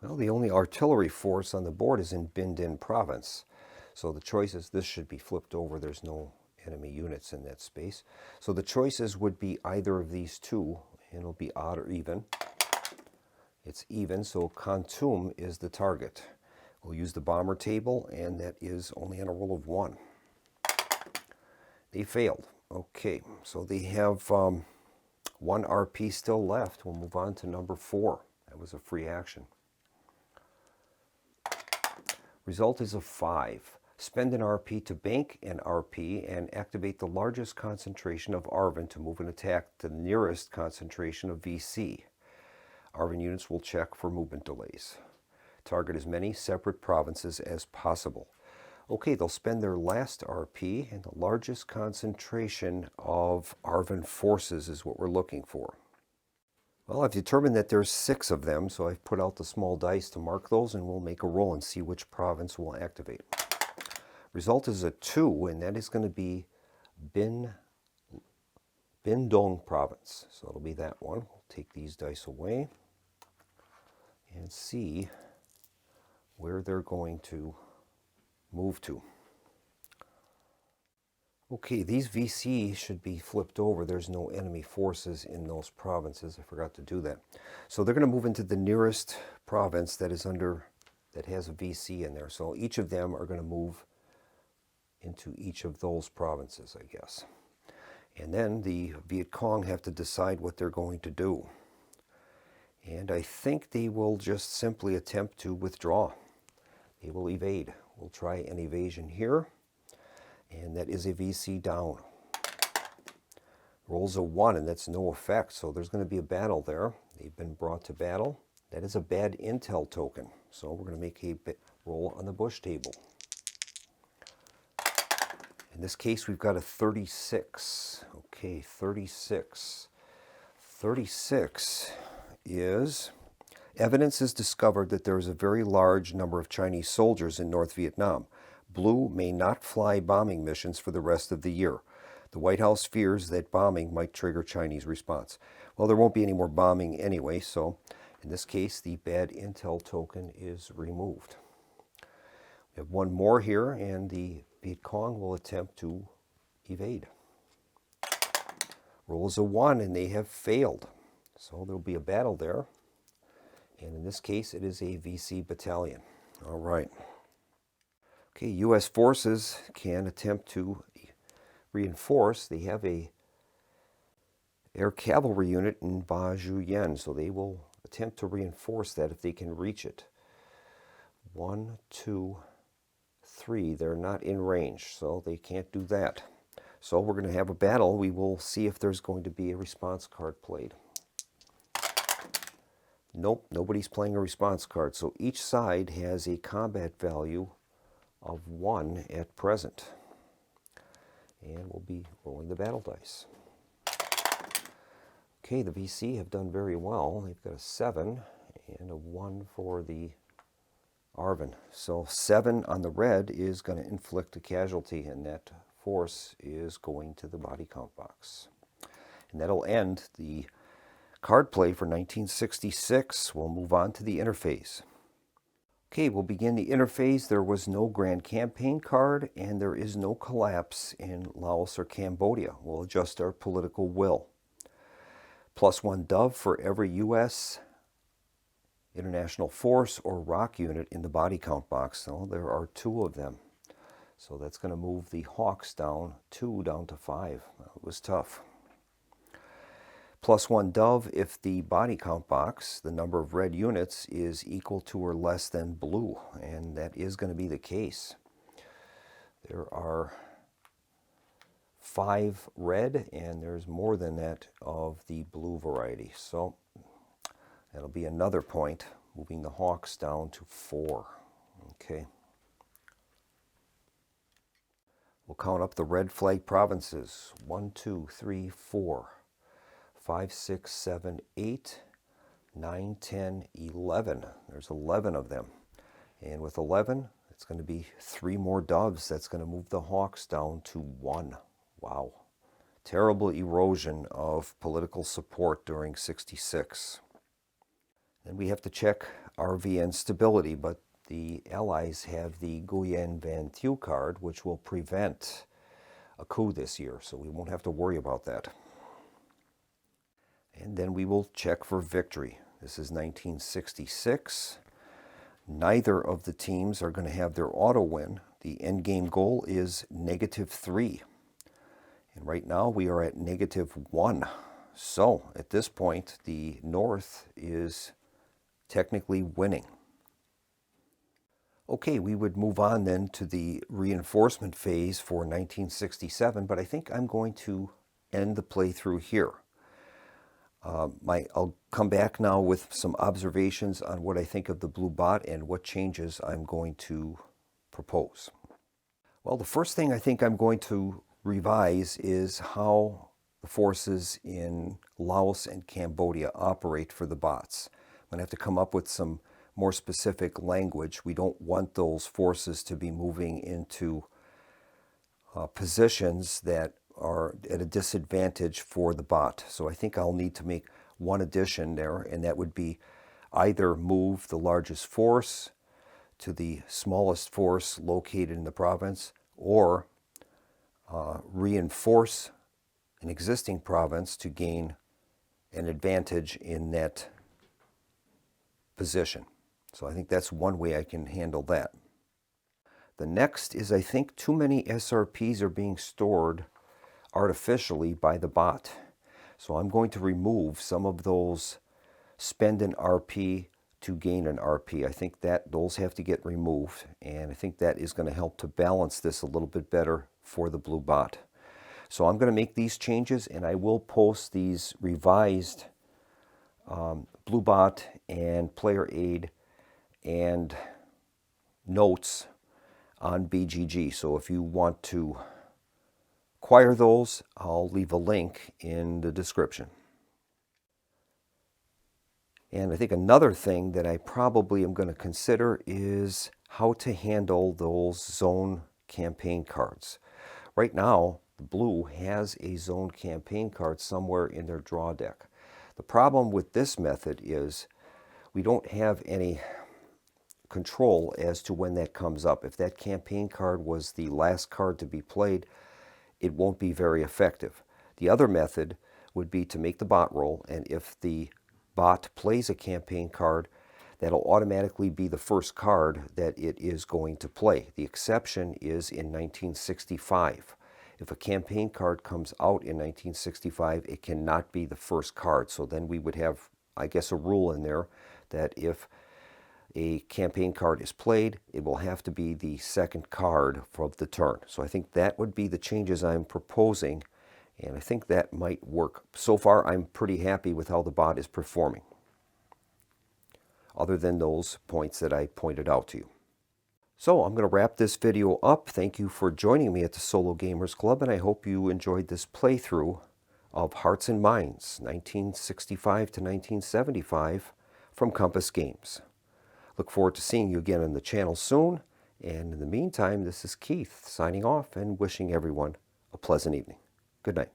Well, the only artillery force on the board is in Binh Dinh province. So the choices, this should be flipped over. There's no enemy units in that space. So the choices would be either of these two, and it'll be odd or even. It's even, so Kontum is the target. We'll use the bomber table, and that is only on a roll of 1. They failed. Okay, so they have 1 RP still left. We'll move on to number 4. That was a free action. Result is a 5. Spend an RP to bank an RP and activate the largest concentration of ARVN to move and attack the nearest concentration of VC. ARVN units will check for movement delays. Target as many separate provinces as possible. Okay, they'll spend their last RP, and the largest concentration of ARVN forces is what we're looking for. Well, I've determined that there's 6 of them, so I've put out the small dice to mark those, and we'll make a roll and see which province will activate. Result is a 2, and that is going to be Binh Dong province. So it'll be that one. We'll take these dice away and see where they're going to move to. Okay, these VC should be flipped over. There's no enemy forces in those provinces. I forgot to do that. So they're going to move into the nearest province that is that has a VC in there. So each of them are going to move into each of those provinces, I guess. And then the Viet Cong have to decide what they're going to do. And I think they will just simply attempt to withdraw. They will evade. We'll try an evasion here. And that is a VC down. Rolls a 1, and that's no effect. So there's going to be a battle there. They've been brought to battle. That is a bad intel token. So we're going to make a roll on the Bush table. In this case, we've got a 36. Okay, 36. 36 is evidence is discovered that there is a very large number of Chinese soldiers in North Vietnam. Blue may not fly bombing missions for the rest of the year. The White House fears that bombing might trigger Chinese response. Well, there won't be any more bombing anyway, so in this case, the bad intel token is removed. We have one more here, and the Viet Cong will attempt to evade. Roll is a 1, and they have failed. So there'll be a battle there. And in this case, it is a VC battalion. All right. Okay, U.S. forces can attempt to reinforce. They have a air cavalry unit in Ba Ju Yen, so they will attempt to reinforce that if they can reach it. 1, 2, 3. They're not in range, so they can't do that. So we're going to have a battle. We will see if there's going to be a response card played. Nope, nobody's playing a response card. So each side has a combat value of 1 at present. And we'll be rolling the battle dice. Okay, the VC have done very well. They've got a 7 and a 1 for the Arvin. So 7 on the red is going to inflict a casualty, and that force is going to the body count box. And that'll end the card play for 1966. We'll move on to the interphase. Okay, we'll begin the interphase. There was no Grand Campaign card, and there is no collapse in Laos or Cambodia. We'll adjust our political will. +1 Dove for every U.S. international force or ROC unit in the body count box. So there are 2 of them. So that's going to move the Hawks down 2 down to 5. It was tough. +1 Dove if the body count box, the number of red units, is equal to or less than blue. And that is going to be the case. There are 5 red, and there's more than that of the blue variety. So that'll be another point, moving the Hawks down to 4. Okay. We'll count up the red flag provinces. 1, 2, 3, 4, 5, 6, 7, 8, 9, 10, 11. There's 11 of them. And with 11, it's going to be 3 more doves. That's going to move the Hawks down to 1. Wow. Terrible erosion of political support during 66. Then we have to check RVN stability, but the Allies have the Nguyen Van Thieu card, which will prevent a coup this year, so we won't have to worry about that. And then we will check for victory. This is 1966. Neither of the teams are going to have their auto win. The endgame goal is -3. And right now we are at -1. So at this point, the North is technically winning. Okay, we would move on then to the reinforcement phase for 1967, but I think I'm going to end the playthrough here. I'll come back now with some observations on what I think of the blue bot and what changes I'm going to propose. Well, the first thing I think I'm going to revise is how the forces in Laos and Cambodia operate for the bots. I'm going to have to come up with some more specific language. We don't want those forces to be moving into positions that are at a disadvantage for the bot. So I think I'll need to make one addition there, and that would be either move the largest force to the smallest force located in the province, or reinforce an existing province to gain an advantage in that position. So I think that's one way I can handle that. The next is, I think too many SRPs are being stored artificially by the bot. So I'm going to remove some of those spend an RP to gain an RP. I think that those have to get removed, and I think that is going to help to balance this a little bit better for the blue bot. So I'm going to make these changes, and I will post these revised blue bot and player aid and notes on BGG. So if you want to acquire those, I'll leave a link in the description. And I think another thing that I probably am going to consider is how to handle those zone campaign cards. Right now, the blue has a zone campaign card somewhere in their draw deck. The problem with this method is we don't have any control as to when that comes up. If that campaign card was the last card to be played, it won't be very effective. The other method would be to make the bot roll, and if the bot plays a campaign card, that'll automatically be the first card that it is going to play. The exception is in 1965. If a campaign card comes out in 1965, it cannot be the first card. So then we would have I guess, a rule in there that if a campaign card is played, it will have to be the second card of the turn. So I think that would be the changes I'm proposing, and I think that might work. So far, I'm pretty happy with how the bot is performing, other than those points that I pointed out to you. So I'm going to wrap this video up. Thank you for joining me at the Solo Gamers Club, and I hope you enjoyed this playthrough of Hearts and Minds, 1965 to 1975, from Compass Games. Look forward to seeing you again on the channel soon, and in the meantime, this is Keith signing off and wishing everyone a pleasant evening. Good night.